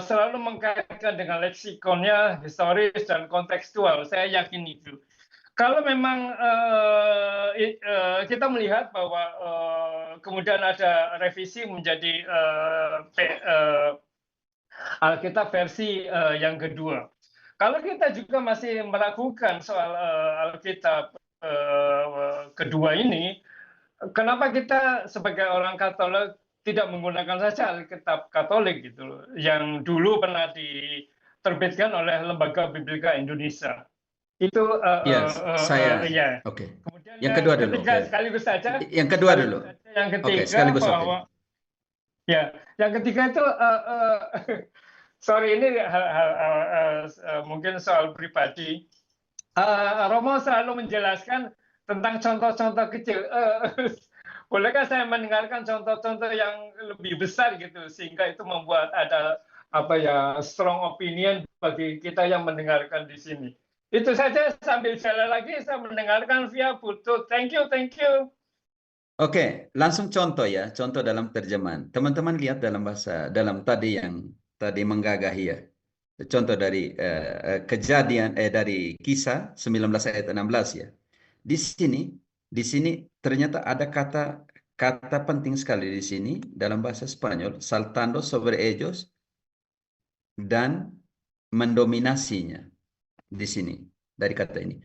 selalu mengkaitkan dengan leksikonnya, historis dan kontekstual. Saya yakin itu. Kalau memang kita melihat bahwa kemudian ada revisi menjadi Alkitab versi yang kedua. Kalau kita juga masih meragukan soal Alkitab kedua ini, kenapa kita sebagai orang Katolik tidak menggunakan saja Alkitab Katolik gitu loh, yang dulu pernah diterbitkan oleh Lembaga Biblika Indonesia. Itu ya. Oke. Kemudian Yang kedua dulu. ketiga, Oke. sekaligus saja. Yang kedua dulu. Yang ketiga Oke, sekaligus bahwa ya, yang ketiga itu sorry ini mungkin soal pribadi. Romo selalu menjelaskan tentang contoh-contoh kecil. Bolehkah saya mendengarkan contoh-contoh yang lebih besar gitu sehingga itu membuat ada strong opinion bagi kita yang mendengarkan di sini. Itu saja, sambil jalan lagi saya mendengarkan via Bluetooth. Thank you. Oke, langsung contoh ya, contoh dalam terjemahan. Teman-teman lihat dalam tadi yang tadi menggagahi ya. Contoh dari kejadian dari Kisah 19 ayat 16 ya. Di sini ternyata ada kata penting sekali di sini dalam bahasa Spanyol, saltando sobre ellos dan mendominasinya di sini dari kata ini.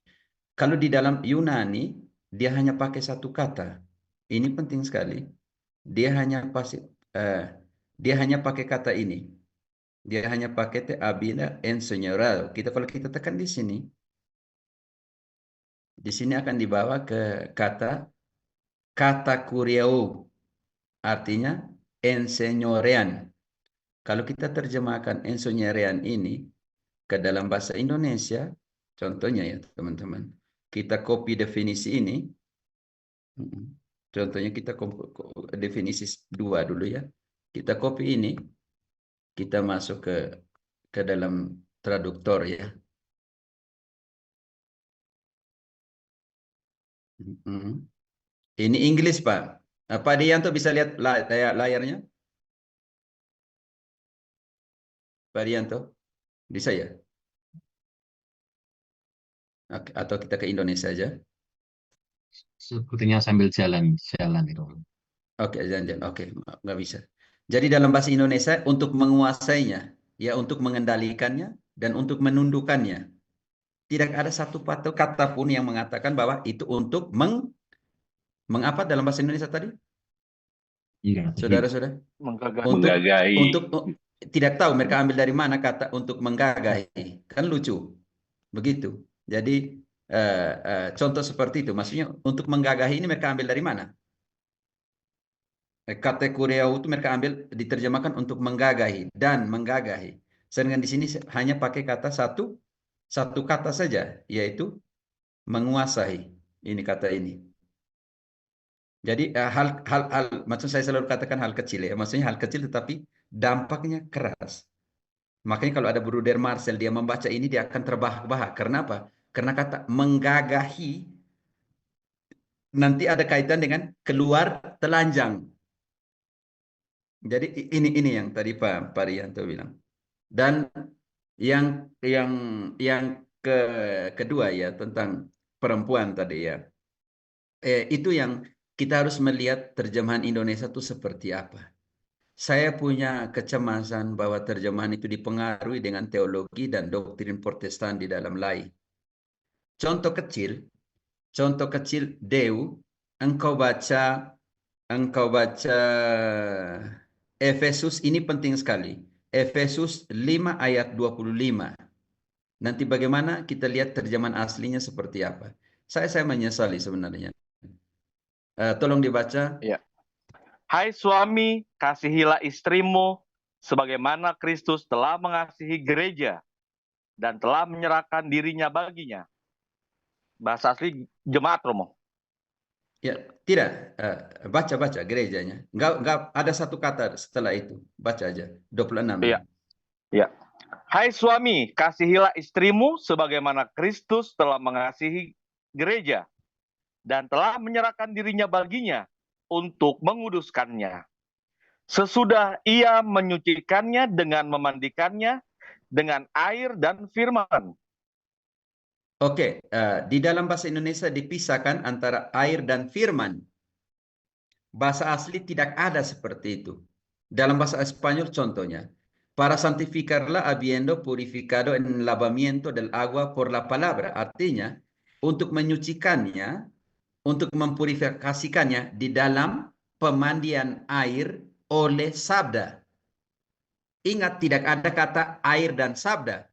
Kalau di dalam Yunani dia hanya pakai satu kata. Ini penting sekali. Dia hanya pakai kata ini. Dia hanya pakai te había enseñado. Kalau kita tekan di sini akan dibawa ke kata kuriau, artinya enseñorean. Kalau kita terjemahkan enseñorean ini ke dalam bahasa Indonesia, contohnya ya teman-teman, kita copy definisi ini. Contohnya kita definisi 2 dulu ya. Kita copy ini, kita masuk ke dalam traduktor ya. Ini Inggris Pak. Pak Dianto bisa lihat layarnya? Pak Dianto, bisa ya? Atau kita ke Indonesia aja? Sepertinya sambil jalan itu. Oke, jalan-jalan. Oke, nggak bisa. Jadi dalam bahasa Indonesia untuk menguasainya, ya untuk mengendalikannya dan untuk menundukkannya. Tidak ada satu kata pun yang mengatakan bahwa itu untuk mengapa dalam bahasa Indonesia tadi? Iya. Saudara-saudara? Menggagahi. Untuk tidak tahu mereka ambil dari mana kata untuk menggagahi. Kan lucu. Begitu. Jadi contoh seperti itu. Maksudnya untuk menggagahi ini mereka ambil dari mana? Kata kuriau itu mereka ambil diterjemahkan untuk menggagahi dan menggagahi. Sedangkan di sini hanya pakai kata satu kata saja, yaitu menguasai. Ini kata ini. Jadi hal maksud saya selalu katakan hal kecil ya. Maksudnya hal kecil tetapi dampaknya keras. Makanya kalau ada Bruder Marcel dia membaca ini dia akan terbahak-bahak. Karena apa? Karena kata menggagahi nanti ada kaitan dengan keluar telanjang. Jadi ini yang tadi Pak Rianto bilang. Dan yang kedua ya tentang perempuan tadi ya. Itu yang kita harus melihat terjemahan Indonesia itu seperti apa. Saya punya kecemasan bahwa terjemahan itu dipengaruhi dengan teologi dan doktrin Protestan di dalam lai. Contoh kecil, Deu, engkau baca Efesus, ini penting sekali. Efesus 5 ayat 25. Nanti bagaimana kita lihat terjemahan aslinya seperti apa. Saya menyesali sebenarnya. Tolong dibaca. Ya. Hai suami, kasihilah istrimu sebagaimana Kristus telah mengasihi gereja dan telah menyerahkan dirinya baginya. Bahasa asli jemaat, Romo. Ya, tidak. Baca gerejanya. Enggak ada satu kata setelah itu. Baca aja. 26. Iya. Ya. Hai suami, kasihilah istrimu sebagaimana Kristus telah mengasihi gereja dan telah menyerahkan dirinya baginya untuk menguduskannya. Sesudah ia menyucikannya dengan memandikannya dengan air dan firman. Oke, di dalam bahasa Indonesia dipisahkan antara air dan firman. Bahasa asli tidak ada seperti itu. Dalam bahasa Spanyol contohnya, para santificarla habiendo purificado en el lavamiento del agua por la palabra. Artinya, untuk menyucikannya, untuk mempurifikasikannya di dalam pemandian air oleh sabda. Ingat, tidak ada kata air dan sabda.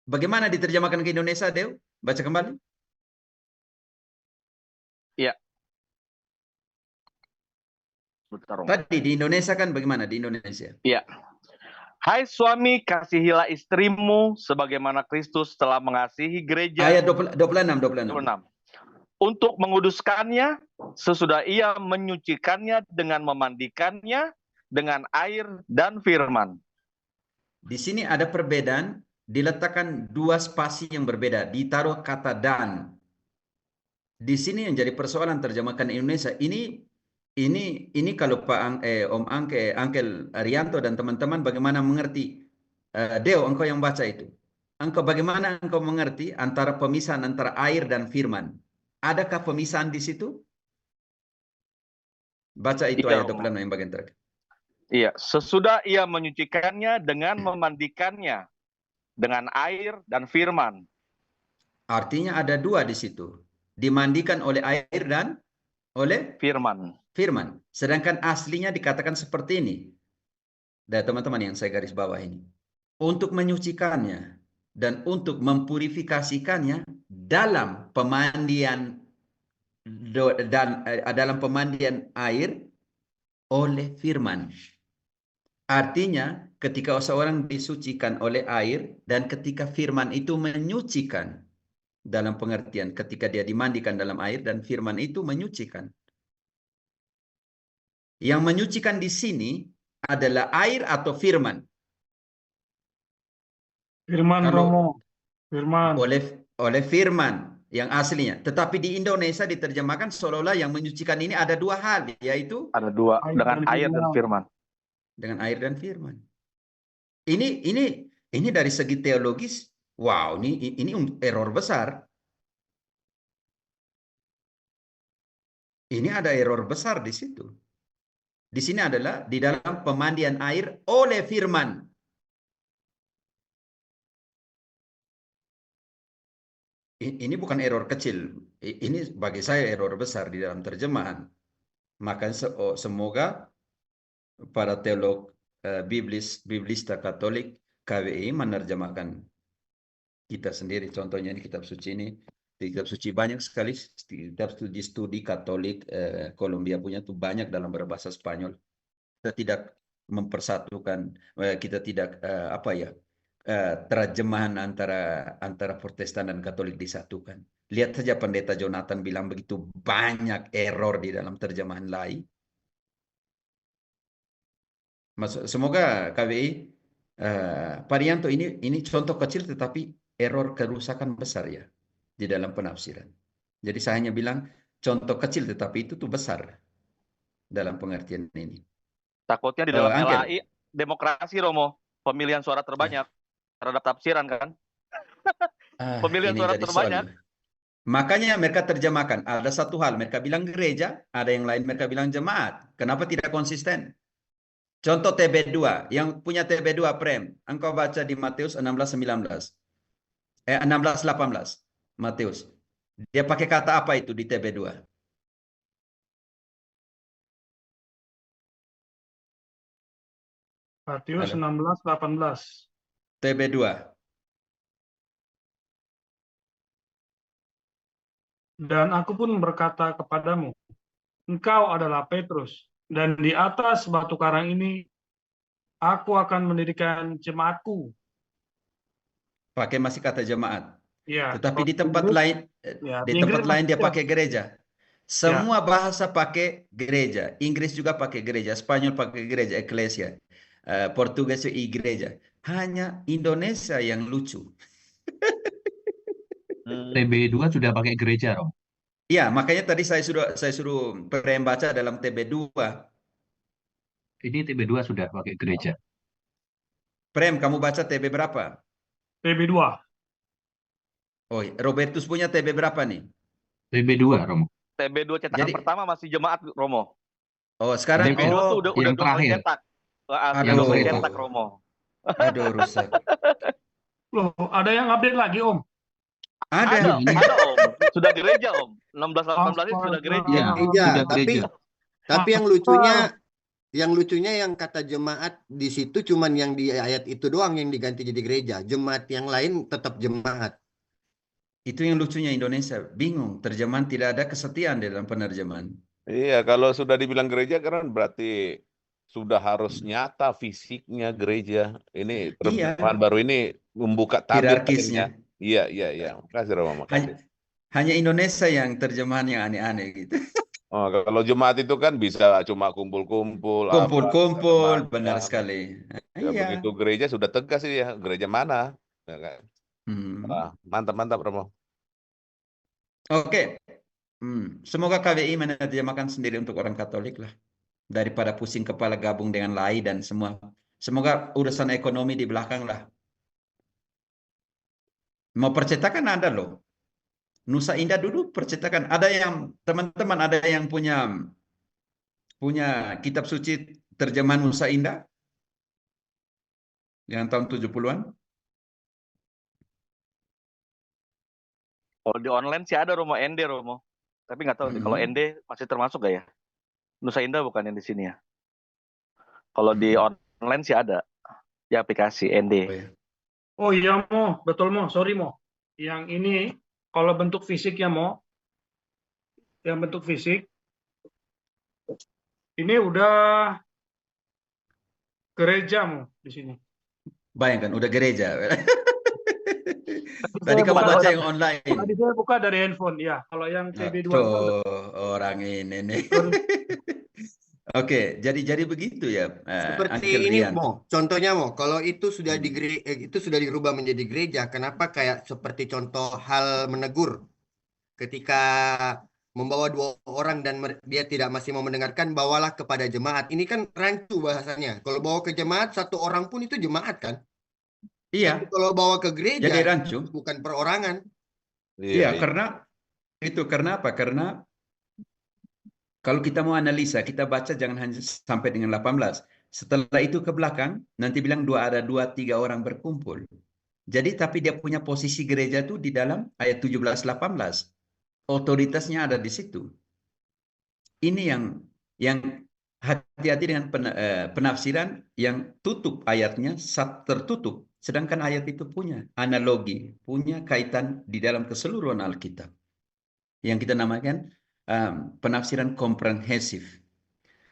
Bagaimana diterjemahkan ke Indonesia, Deo? Baca kembali. Iya. Bentar, Romo. Tadi di Indonesia kan bagaimana di Indonesia? Iya. Hai suami, kasihilah istrimu sebagaimana Kristus telah mengasihi gereja. Ayat 26. Untuk menguduskannya, sesudah ia menyucikannya dengan memandikannya dengan air dan firman. Di sini ada perbedaan, diletakkan dua spasi yang berbeda, ditaruh kata dan. Di sini yang jadi persoalan terjemahkan Indonesia. Ini kalau Om Angkel Arianto dan teman-teman bagaimana mengerti? Deo, engkau yang baca itu. Bagaimana engkau mengerti antara pemisahan antara air dan firman? Adakah pemisahan di situ? Baca itu Iya, ayat 26 yang bagian terakhir. Iya, sesudah ia menyucikannya dengan memandikannya dengan air dan firman. Artinya ada dua di situ. Dimandikan oleh air dan oleh Firman. Sedangkan aslinya dikatakan seperti ini. Dan teman-teman yang saya garis bawah ini. Untuk menyucikannya dan untuk mempurifikasikannya dalam pemandian air oleh firman. Artinya ketika seorang disucikan oleh air dan ketika firman itu menyucikan, dalam pengertian ketika dia dimandikan dalam air dan firman itu menyucikan. Yang menyucikan di sini adalah air atau firman. Firman, Romo. Firman. Oleh firman yang aslinya. Tetapi di Indonesia diterjemahkan seolah-olah yang menyucikan ini ada dua hal, yaitu ada dua dengan air dan firman. Dengan air dan firman. Ini dari segi teologis, wow, ini error besar. Ini ada error besar di situ. Di sini adalah di dalam pemandian air oleh firman. Ini bukan error kecil. Ini bagi saya error besar di dalam terjemahan. Maka semoga para teolog biblista Katolik KWI menerjemahkan kita sendiri. Contohnya ini kitab suci ini. Kitab suci banyak sekali. Kitab studi Katolik Kolombia punya tuh banyak dalam berbahasa Spanyol. Kita tidak mempersatukan, kita tidak terjemahan antara Protestan dan Katolik disatukan. Lihat saja Pendeta Jonathan bilang begitu banyak error di dalam terjemahan lain. Semoga KWI Parianto ini contoh kecil tetapi error kerusakan besar ya di dalam penafsiran. Jadi saya hanya bilang contoh kecil tetapi itu tuh besar dalam pengertian ini. Takutnya di dalam LAI demokrasi, Romo, pemilihan suara terbanyak terhadap tafsiran kan? Pemilihan suara terbanyak. Makanya mereka terjemahkan. Ada satu hal, mereka bilang gereja, ada yang lain mereka bilang jemaat. Kenapa tidak konsisten? Contoh TB2, yang punya TB2 Prem, engkau baca di Matius 16:19. 16:18. Matius. Dia pakai kata apa itu di TB2? Matius Halo. 16:18. TB2. Dan aku pun berkata kepadamu, engkau adalah Petrus, dan di atas batu karang ini aku akan mendirikan jemaatku. Pakai masih kata jemaat. Ya, Tetapi kalau di tempat Inggris, lain, ya, di di tempat Inggris lain dia maksudnya, pakai gereja. Semua bahasa pakai gereja. Inggris juga pakai gereja. Spanyol pakai gereja, eklesia. Portugis itu igreja. Hanya Indonesia yang lucu. TB2 sudah pakai gereja, Rom. Ya, makanya tadi saya suruh Prem baca dalam TB2. Ini TB2 sudah pakai gereja. Prem, kamu baca TB berapa? TB2. Oh, Robertus punya TB berapa nih? TB2, Rom. TB2 cetakan Jadi- pertama masih jemaat, Romo. Oh, sekarang TB2 TB2 tuh udah yang dua kali terakhir. cetak. Yang Aduh. dua kali cetak, Romo. Aduh, rusak. Loh, ada yang update lagi, Om? Ada. Ada, Om. Sudah gereja, Om. 16-18 itu sudah gereja. Ya, Iya, sudah tapi gereja. yang lucunya yang kata jemaat di situ cuman yang di ayat itu doang yang diganti jadi gereja. Jemaat yang lain tetap jemaat. Itu yang lucunya Indonesia. Bingung. Terjemahan tidak ada kesetiaan di dalam penerjemahan. Iya, kalau sudah dibilang gereja kan berarti sudah harus nyata fisiknya gereja. Ini terjemahan baru ini membuka tabir Hierarkisnya. Iya. Makasih, Romo. Makasih. Hanya Indonesia yang terjemahan yang aneh-aneh gitu. Oh, kalau jemaat itu kan bisa cuma kumpul-kumpul. Kumpul-kumpul, apa, benar ya. sekali. Ya, Iya. begitu gereja sudah tegas sih ya, gereja mana? Ya kan? Hmm. Mantap, Romo. Oke. Semoga KBI menerjemahkan sendiri untuk orang Katolik lah. Daripada pusing kepala gabung dengan LAI dan semua. Semoga urusan ekonomi di belakang lah. Mau percetakan ada loh. Nusa Indah dulu percetakan. Ada yang, teman-teman ada yang punya kitab suci terjemahan Nusa Indah? Yang tahun 70-an? Kalau di online sih ada, Romo. ND, Romo. Tapi nggak tahu deh, kalau ND masih termasuk gak ya? Nusa Indah bukan yang di sini ya. Kalau di online sih ada. Di aplikasi ND. Oh, ya. Oh iya, Mo. Betul, Mo. Sorry, Mo. Yang ini, kalau bentuk fisik ya, Mo. Yang bentuk fisik. Ini udah gereja, Mo, di sini. Bayangkan, udah gereja. Tadi kamu baca yang online. Tadi saya buka dari handphone, ya. Kalau yang TB2 itu Tuh, orang ini nih. Oke, jadi begitu ya. Seperti Uncle ini, Rian. Mo. Contohnya, Mo, kalau itu sudah itu sudah dirubah menjadi gereja, kenapa kayak seperti contoh hal menegur ketika membawa 2 orang dan dia tidak masih mau mendengarkan, bawalah kepada jemaat. Ini kan rancu bahasanya. Kalau bawa ke jemaat 1 orang pun itu jemaat kan? Iya, Tapi kalau bawa ke gereja jadi rancu. bukan perorangan. Iya, karena apa? Karena kalau kita mau analisa, kita baca jangan hanya sampai dengan 18. Setelah itu ke belakang, nanti bilang ada 2-3 orang berkumpul. Jadi tapi dia punya posisi gereja itu di dalam ayat 17-18. Otoritasnya ada di situ. Ini yang hati-hati dengan penafsiran yang tutup ayatnya tertutup. Sedangkan ayat itu punya analogi, punya kaitan di dalam keseluruhan Alkitab. Yang kita namakan penafsiran komprehensif.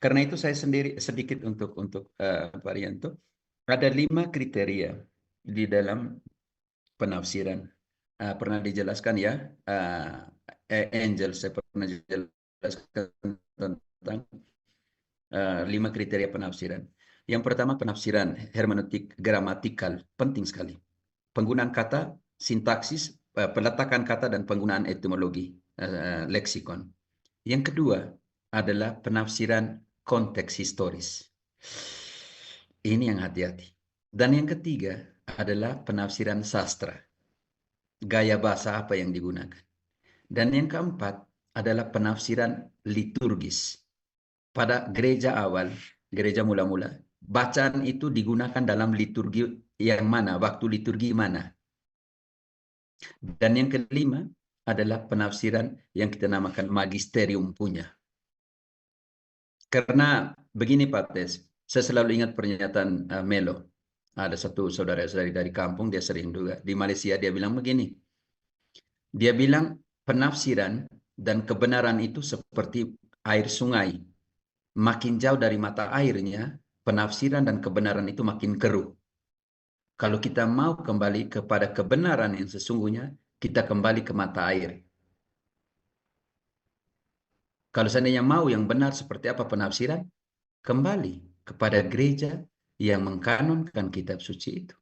Karena itu saya sendiri sedikit untuk Pak Rianto, ada 5 kriteria di dalam penafsiran. Pernah dijelaskan ya, Angel, saya pernah jelaskan tentang 5 kriteria penafsiran. Yang pertama penafsiran hermeneutik gramatikal, penting sekali. Penggunaan kata, sintaksis, peletakan kata dan penggunaan etimologi, leksikon. Yang kedua adalah penafsiran konteks historis. Ini yang hati-hati. Dan yang ketiga adalah penafsiran sastra. Gaya bahasa apa yang digunakan. Dan yang keempat adalah penafsiran liturgis. Pada gereja awal, gereja mula-mula, bacaan itu digunakan dalam liturgi yang mana, waktu liturgi mana. Dan yang kelima adalah penafsiran yang kita namakan magisterium punya. Karena begini Pak Tes, saya selalu ingat pernyataan Melo. Ada satu saudara-saudari dari kampung, dia sering juga. Di Malaysia dia bilang begini. Dia bilang penafsiran dan kebenaran itu seperti air sungai. Makin jauh dari mata airnya, penafsiran dan kebenaran itu makin keruh. Kalau kita mau kembali kepada kebenaran yang sesungguhnya, kita kembali ke mata air. Kalau seandainya mau yang benar seperti apa penafsiran, kembali kepada gereja yang mengkanonkan kitab suci itu.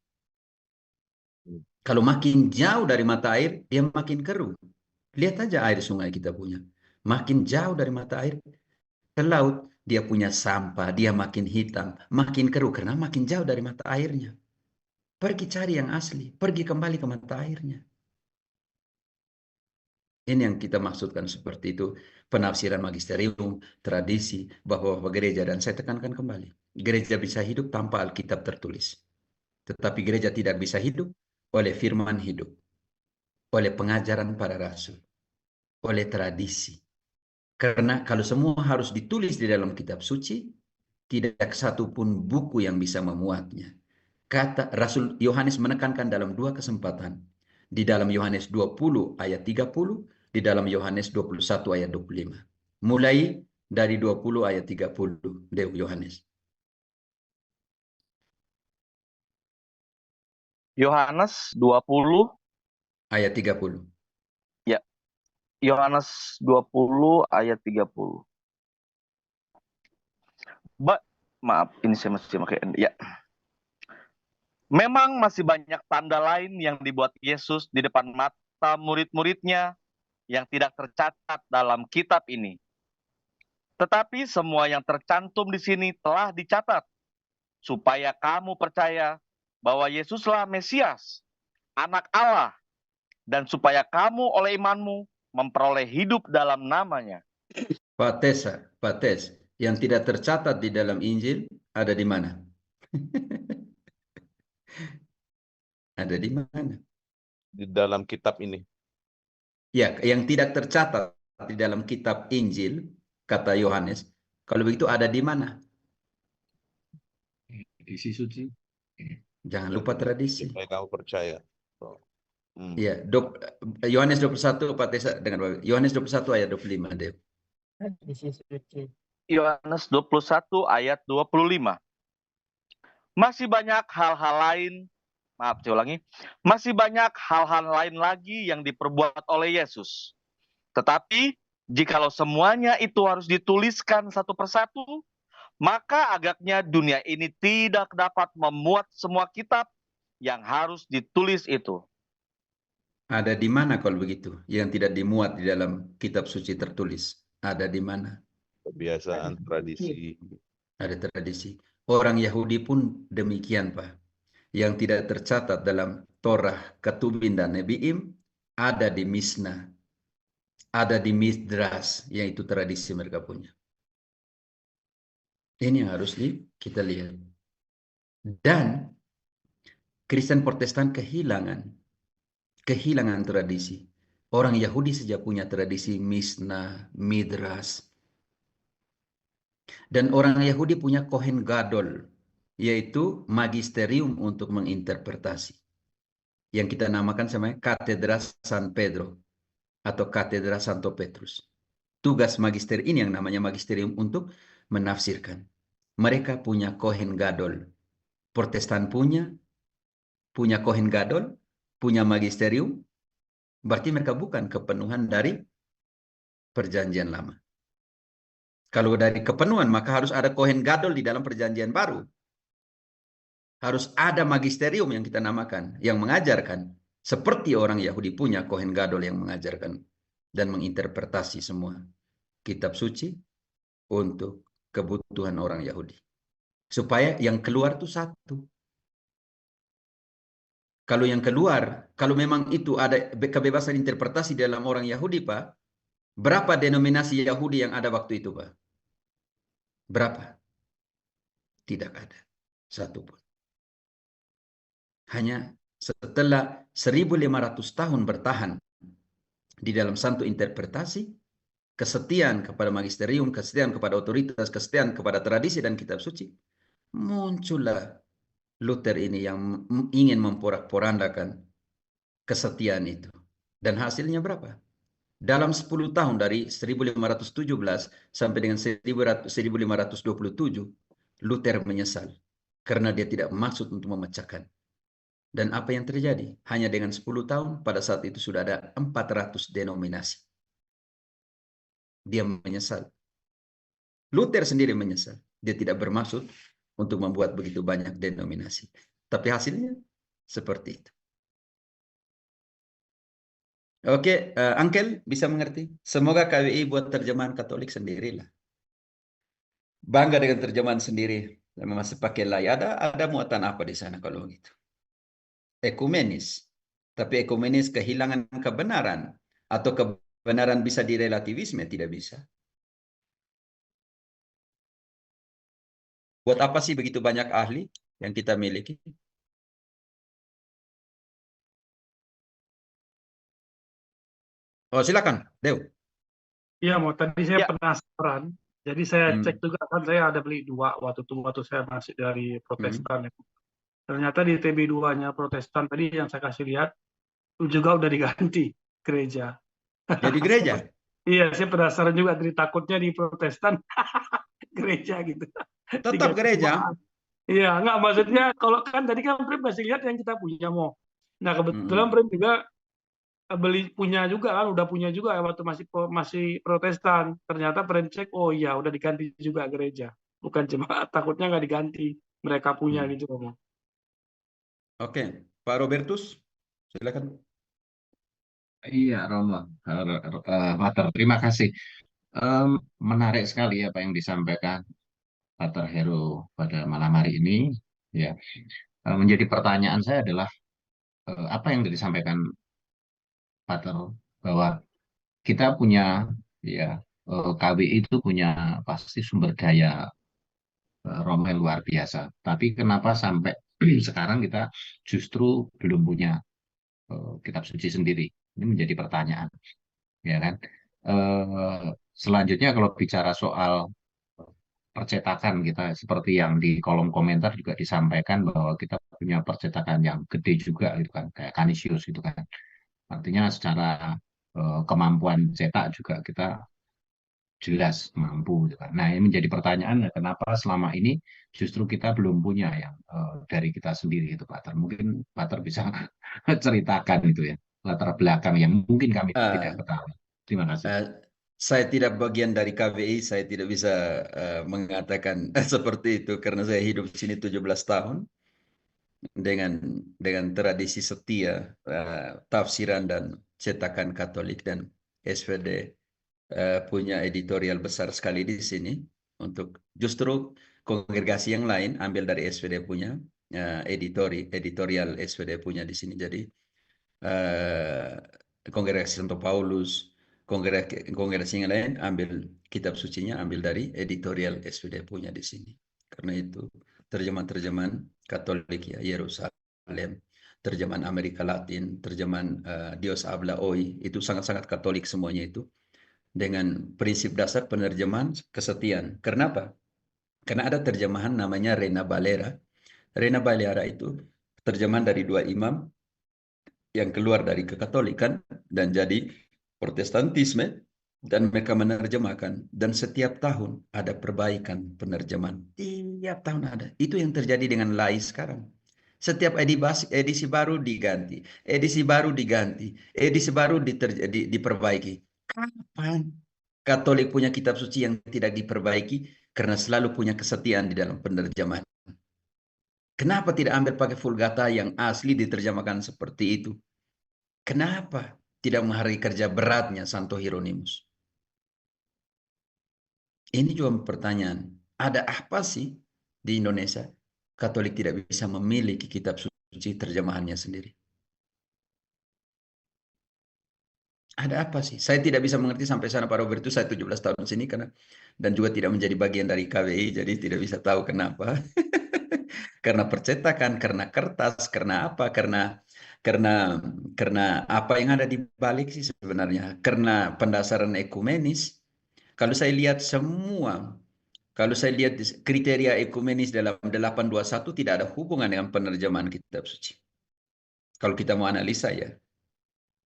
Kalau makin jauh dari mata air, dia makin keruh. Lihat aja air sungai kita punya. Makin jauh dari mata air, ke laut, dia punya sampah, dia makin hitam, makin keruh karena makin jauh dari mata airnya. Pergi cari yang asli, pergi kembali ke mata airnya. Ini yang kita maksudkan seperti itu, penafsiran magisterium, tradisi, bahwa gereja, dan saya tekankan kembali, gereja bisa hidup tanpa Alkitab tertulis. Tetapi gereja tidak bisa hidup oleh firman hidup, oleh pengajaran para rasul, oleh tradisi. Karena kalau semua harus ditulis di dalam kitab suci, tidak satu pun buku yang bisa memuatnya. Kata Rasul Yohanes menekankan dalam dua kesempatan. Di dalam Yohanes 20 ayat 30, di dalam Yohanes 21 ayat 25. Mulai dari 20 ayat 30, Dew Yohanes. Yohanes 20 ayat 30. ya. Yohanes 20 ayat 30. Maaf, ini saya masih pakai ya. Memang masih banyak tanda lain yang dibuat Yesus di depan mata murid-muridnya yang tidak tercatat dalam kitab ini. Tetapi semua yang tercantum di sini telah dicatat, supaya kamu percaya bahwa Yesuslah Mesias, Anak Allah, dan supaya kamu oleh imanmu memperoleh hidup dalam namanya. Pak Tes, yang tidak tercatat di dalam Injil ada di mana? Ada di mana? Di dalam kitab ini. Ya, yang tidak tercatat di dalam kitab Injil, kata Yohanes, kalau begitu ada di mana? Isi suci. Jangan lupa tradisi. Supaya kamu percaya. Ya, Yohanes 21 Pak Tesa dengan Yohanes 21 ayat 25 deh. Yohanes 21 ayat 25. Masih banyak hal-hal lain, saya ulangi, masih banyak hal-hal lain lagi yang diperbuat oleh Yesus. Tetapi jikalau semuanya itu harus dituliskan satu persatu, maka agaknya dunia ini tidak dapat memuat semua kitab yang harus ditulis itu. Ada di mana kalau begitu? Yang tidak dimuat di dalam kitab suci tertulis. Ada di mana? Kebiasaan, tradisi. Ada tradisi. Orang Yahudi pun demikian, Pak. Yang tidak tercatat dalam Torah, Ketubin, dan Nebiim, ada di Misna. Ada di Midrash, yaitu tradisi mereka punya. Ini yang harus kita lihat. Dan Kristen Protestan kehilangan tradisi. Orang Yahudi saja punya tradisi Misna, Midrash. Dan orang Yahudi punya Kohen Gadol, yaitu magisterium untuk menginterpretasi. Yang kita namakan sama Katedra San Pedro atau Katedra Santo Petrus. Tugas magister ini yang namanya magisterium untuk menafsirkan. Mereka punya Kohen Gadol. Protestan punya Kohen Gadol, punya magisterium, berarti mereka bukan kepenuhan dari perjanjian lama. Kalau dari kepenuhan, maka harus ada Kohen Gadol di dalam perjanjian baru. Harus ada magisterium yang kita namakan, yang mengajarkan. Seperti orang Yahudi punya Kohen Gadol yang mengajarkan dan menginterpretasi semua kitab suci untuk kebutuhan orang Yahudi. Supaya yang keluar itu satu. Kalau yang keluar, kalau memang itu ada kebebasan interpretasi dalam orang Yahudi, Pak, berapa denominasi Yahudi yang ada waktu itu, Pak? Berapa? Tidak ada satupun. Hanya setelah 1500 tahun bertahan di dalam satu interpretasi, kesetiaan kepada magisterium, kesetiaan kepada otoritas, kesetiaan kepada tradisi dan kitab suci, muncullah Luther ini yang ingin memporak-porandakan kesetiaan itu. Dan hasilnya berapa? Dalam 10 tahun dari 1517 sampai dengan 1527, Luther menyesal karena dia tidak maksud untuk memecahkan. Dan apa yang terjadi? Hanya dengan 10 tahun, pada saat itu sudah ada 400 denominasi. Dia menyesal. Luther sendiri menyesal. Dia tidak bermaksud untuk membuat begitu banyak denominasi. Tapi hasilnya seperti itu. Oke, Angkel bisa mengerti? Semoga KWI buat terjemahan Katolik sendirilah. Bangga dengan terjemahan sendiri. Masih pakai lay. Ada muatan apa di sana kalau gitu? Ekumenis. Tapi ekumenis kehilangan kebenaran. Atau kebenaran bisa direlativisme? Tidak bisa. Buat apa sih begitu banyak ahli yang kita miliki? Oh, silakan, Dew. Iya, mau tadi saya Ya. penasaran. Jadi saya cek juga kan, saya ada beli 2 waktu saya masih dari Protestan. Ternyata di TB2-nya Protestan tadi yang saya kasih lihat itu juga udah diganti gereja. Jadi gereja? Iya, saya penasaran juga, dari takutnya di Protestan gereja gitu. Tetap gereja. Iya, enggak, maksudnya kalau kan tadi kan Prim masih lihat yang kita punya mau. Nah, kebetulan Prim juga punya juga kan, udah punya juga waktu masih Protestan. Ternyata Prim cek, oh iya udah diganti juga gereja. Bukan jemaat, takutnya nggak diganti. Mereka punya gitu Romo. Oke, Pak Robertus, silakan. Iya, Romo. Pater, terima kasih. Menarik sekali apa yang disampaikan Pater Heru pada malam hari ini. Ya, menjadi pertanyaan saya adalah apa yang disampaikan Pater, bahwa kita punya, ya, KWI itu punya pasti sumber daya Romo yang luar biasa. Tapi kenapa sampai sekarang kita justru belum punya kitab suci sendiri? Ini menjadi pertanyaan, ya kan? Selanjutnya kalau bicara soal percetakan, kita seperti yang di kolom komentar juga disampaikan bahwa kita punya percetakan yang gede juga gitu kan, kayak Canisius gitu kan. Artinya secara kemampuan cetak juga kita jelas mampu gitu kan. Nah, ini menjadi pertanyaan, kenapa selama ini justru kita belum punya yang dari kita sendiri itu, Pater. Mungkin Pater bisa ceritakan itu ya, latar belakang yang mungkin kami tidak ketahui. Terima kasih. Saya tidak bagian dari KWI, saya tidak bisa mengatakan seperti itu karena saya hidup di sini 17 tahun dengan tradisi setia tafsiran dan cetakan Katolik, dan SVD punya editorial besar sekali di sini. Untuk justru kongregasi yang lain ambil dari SVD punya editorial SVD punya di sini. Jadi kongregasi Santo Paulus, kongregasi yang lain ambil kitab sucinya, ambil dari editorial SVD punya di sini. Karena itu terjemahan-terjemahan Katolik ya, Yerusalem, terjemahan Amerika Latin, terjemahan Dios Habla Hoy, itu sangat-sangat Katolik semuanya itu, dengan prinsip dasar penerjemahan kesetiaan. Kenapa? Karena ada terjemahan namanya Reina Valera. Reina Valera itu terjemahan dari 2 imam yang keluar dari kekatolikan dan jadi Protestantisme, dan mereka menerjemahkan, dan setiap tahun ada perbaikan penerjemahan. Tiap tahun ada. Itu yang terjadi dengan lay sekarang. Setiap edisi baru diganti, edisi baru diganti, edisi baru diperbaiki. Kapan Katolik punya kitab suci yang tidak diperbaiki? Karena selalu punya kesetiaan di dalam penerjemahan. Kenapa tidak ambil pakai Vulgata yang asli diterjemahkan seperti itu? Kenapa tidak menghargai kerja beratnya Santo Hieronymus? Ini juga pertanyaan. Ada apa sih di Indonesia Katolik tidak bisa memiliki kitab suci terjemahannya sendiri? Ada apa sih? Saya tidak bisa mengerti sampai sana Pak Robert, itu saya 17 tahun sini karena dan juga tidak menjadi bagian dari KWI, jadi tidak bisa tahu kenapa. Karena percetakan, karena kertas, karena apa? Karena apa yang ada di balik sih sebenarnya? Karena pendasaran ekumenis. Kalau saya lihat kriteria ekumenis dalam 821 tidak ada hubungan dengan penerjemahan kitab suci. Kalau kita mau analisa ya,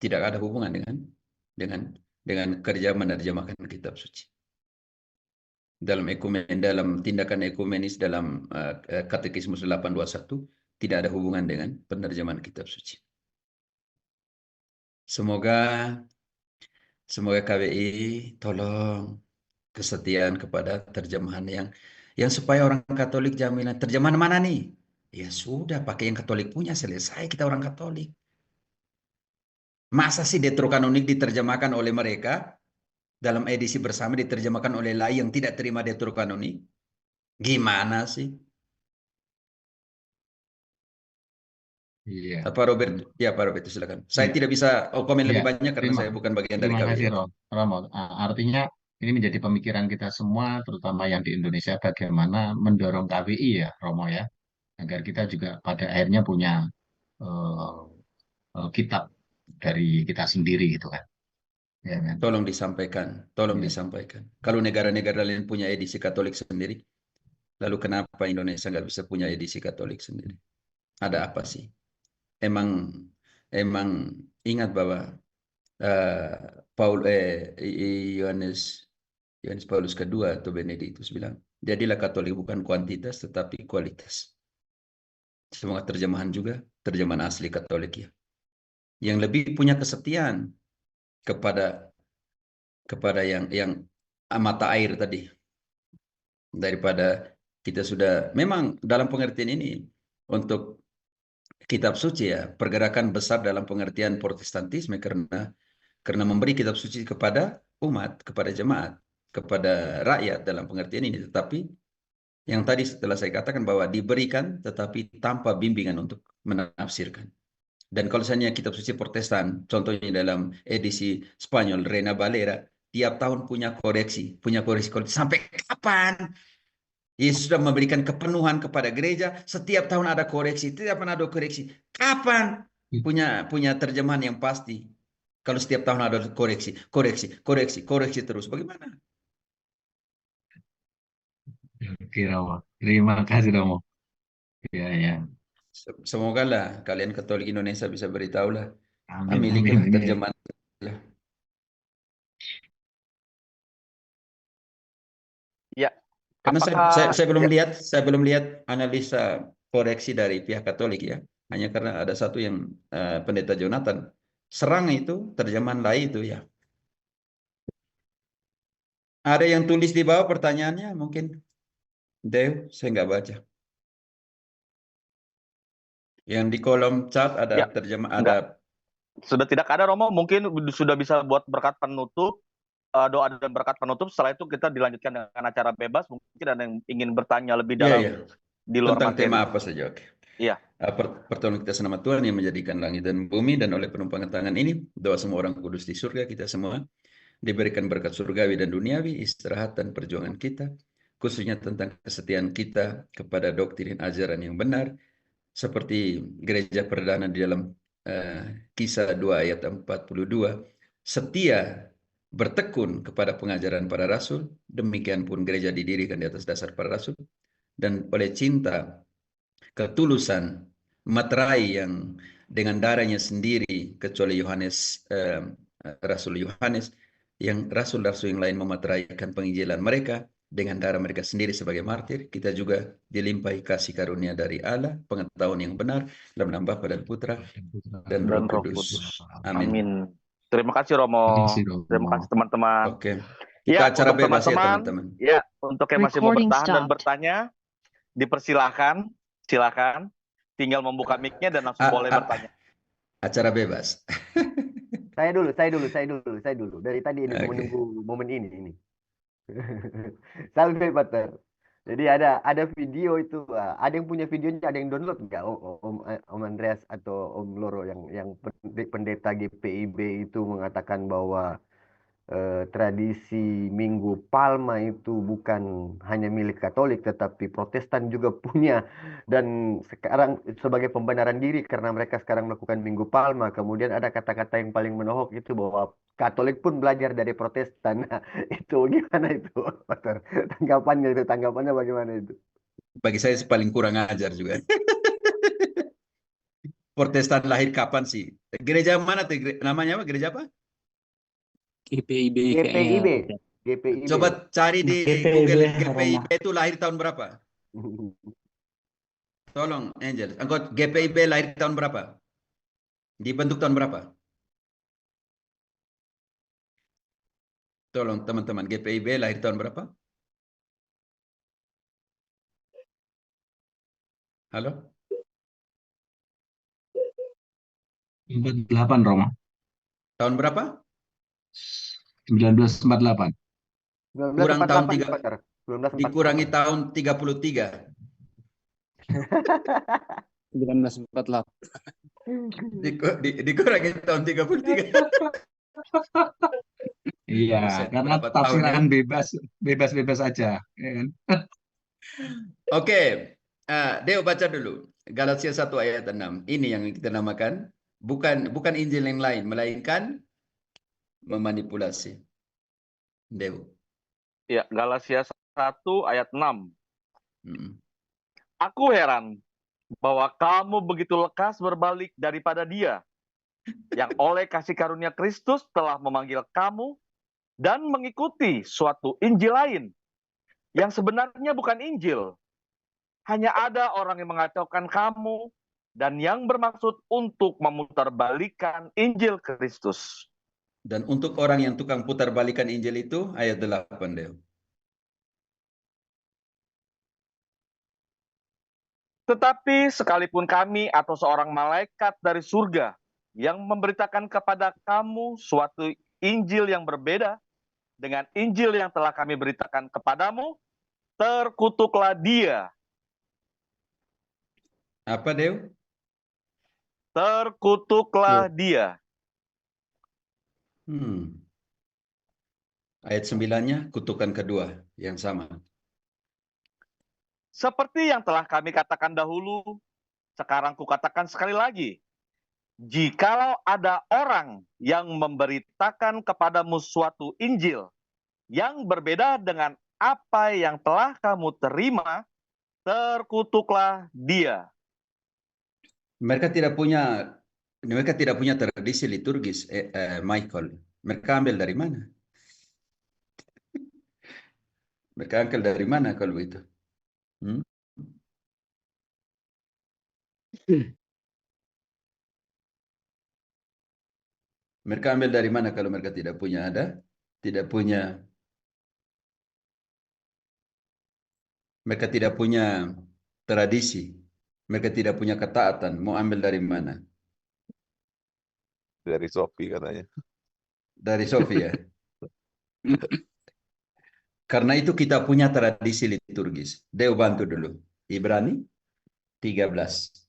tidak ada hubungan dengan kerja menerjemahkan kitab suci. Dalam tindakan ekumenis dalam Katekismus 821 tidak ada hubungan dengan penerjemahan kitab suci. Semoga KWI tolong kesetiaan kepada terjemahan yang supaya orang Katolik jaminan terjemahan mana nih? Ya sudah pakai yang Katolik punya, selesai kita orang Katolik. Masa sih Deuterokanonik diterjemahkan oleh mereka dalam edisi bersama diterjemahkan oleh lain yang tidak terima Deuterokanonik? Gimana sih? Iya. Pak Robert, ya Pak Robert silakan. Saya Iya. tidak bisa komen lebih Iya. banyak karena saya bukan bagian dari Terima KWI. kasih Romo. Artinya ini menjadi pemikiran kita semua, terutama yang di Indonesia, bagaimana mendorong KWI ya Romo ya, agar kita juga pada akhirnya punya kitab dari kita sendiri gitu kan. Ya, kan? Tolong disampaikan, tolong Iya. disampaikan. Kalau negara-negara lain punya edisi Katolik sendiri, lalu kenapa Indonesia nggak bisa punya edisi Katolik sendiri? Ada apa sih? Emang ingat bahwa Yohanes Paulus kedua atau Benediktus bilang, jadilah Katolik bukan kuantitas tetapi kualitas. Semoga terjemahan juga terjemahan asli Katolik ya, yang lebih punya kesetiaan kepada yang mata air tadi, daripada kita sudah memang dalam pengertian ini untuk kitab suci ya, pergerakan besar dalam pengertian Protestantisme karena memberi kitab suci kepada umat, kepada jemaat, kepada rakyat dalam pengertian ini. Tetapi yang tadi setelah saya katakan bahwa diberikan tetapi tanpa bimbingan untuk menafsirkan. Dan kalau misalnya kitab suci Protestan, contohnya dalam edisi Spanyol Reina Valera, tiap tahun punya koreksi. Sampai kapan? Yesus sudah memberikan kepenuhan kepada gereja, setiap tahun ada koreksi, Kapan punya terjemahan yang pasti? Kalau setiap tahun ada koreksi terus, bagaimana? Oke Romo, terima kasih Romo. Ya. Semoga lah kalian Katolik Indonesia bisa beritahu lah. Amin. Milikilah terjemahan. Ya. Karena saya belum lihat analisa koreksi dari pihak Katolik ya. Hanya karena ada satu yang Pendeta Jonathan serang itu terjemahan lain itu ya. Ada yang tulis di bawah pertanyaannya mungkin. Dew, saya nggak baca. Yang di kolom chat ada Ya, terjemah enggak. Sudah tidak ada Romo, mungkin sudah bisa buat berkat penutup, doa dan berkat penutup. Setelah itu kita dilanjutkan dengan acara bebas. Mungkin ada yang ingin bertanya lebih dalam di luar tentang materi. tema apa saja. Oke. Iya. Pertolongan kita sama Tuhan yang menjadikan langit dan bumi, dan oleh penumpangan tangan ini doa semua orang kudus di surga, kita semua diberikan berkat surgawi dan duniawi, istirahat dan perjuangan kita, khususnya tentang kesetiaan kita kepada doktrin ajaran yang benar, seperti gereja perdana di dalam Kisah 2 ayat 42, setia bertekun kepada pengajaran para rasul, demikian pun gereja didirikan di atas dasar para rasul, dan oleh cinta, ketulusan, materai yang dengan darahnya sendiri, kecuali Rasul Yohanes, yang rasul-rasul yang lain memateraikan penginjilan mereka dengan darah mereka sendiri sebagai martir, kita juga dilimpahi kasih karunia dari Allah, pengetahuan yang benar dalam nama Bapa dan Putra dan Roh Kudus. Amin. Terima kasih Romo. Terima kasih teman-teman. Oke. Ya, acara untuk bebas teman-teman, ya teman-teman. Ya, untuk yang masih mau bertahan dan bertanya, dipersilahkan, silakan. Tinggal membuka mic-nya dan langsung boleh bertanya. Acara bebas. Saya dulu. Dari tadi ini menunggu momen ini. Salve Pater. Jadi ada video itu, ada yang punya videonya, ada yang download nggak, Om Andreas atau Om Loro, yang pendeta GPIB itu mengatakan bahwa tradisi Minggu Palma itu bukan hanya milik Katolik, tetapi Protestan juga punya. Dan sekarang sebagai pembenaran diri karena mereka sekarang melakukan Minggu Palma, kemudian ada kata-kata yang paling menohok itu bahwa Katolik pun belajar dari Protestan. Nah, itu gimana itu, Pastor? Tanggapannya bagaimana itu? Bagi saya paling kurang ajar juga. Protestan lahir kapan sih? Gereja mana tuh? Namanya apa? Gereja apa? GPIB GPIB. kayaknya. GPIB. Coba cari di GPIB Google Roma. GPIB itu lahir tahun berapa? Tolong, Angel. Angkot GPIB lahir tahun berapa? Dibentuk tahun berapa? Tolong teman-teman, GPIB lahir tahun berapa? Halo? 48 Roma. Tahun berapa? 1948. Kurang tahun 1948, 3, Pastor. 1948. dikurangi tahun 33. 1948. Dikurangi tahun 33. Iya, Buset, karena berapa tahun ya? tafsiran bebas aja, ya kan? Oke, Deo baca dulu. Galatia 1 ayat 6. Ini yang kita namakan bukan Injil yang lain, melainkan memanipulasi. Deo. Ya, Galatia 1 ayat 6. Mm. Aku heran bahwa kamu begitu lekas berbalik daripada Dia yang oleh kasih karunia Kristus telah memanggil kamu dan mengikuti suatu Injil lain yang sebenarnya bukan Injil. Hanya ada orang yang mengacaukan kamu dan yang bermaksud untuk memutarbalikkan Injil Kristus. Dan untuk orang yang tukang putar balikan Injil itu, ayat 8, Deo. Tetapi sekalipun kami atau seorang malaikat dari surga yang memberitakan kepada kamu suatu Injil yang berbeda dengan Injil yang telah kami beritakan kepadamu, terkutuklah dia. Apa, Deo? Terkutuklah dia. Ayat 9-nya, kutukan kedua, yang sama. Seperti yang telah kami katakan dahulu, sekarang kukatakan sekali lagi. Jikalau ada orang yang memberitakan kepadamu suatu Injil yang berbeda dengan apa yang telah kamu terima, terkutuklah dia. Mereka tidak punya tradisi liturgis, Michael. Mereka ambil dari mana? Mereka ambil dari mana kalau itu? Mereka ambil dari mana kalau mereka tidak punya mereka tidak punya tradisi, mereka tidak punya ketaatan, mau ambil dari mana? Dari Sophie katanya. Dari Sophie ya. Karena itu kita punya tradisi liturgis. Deo bantu dulu. Ibrani 13.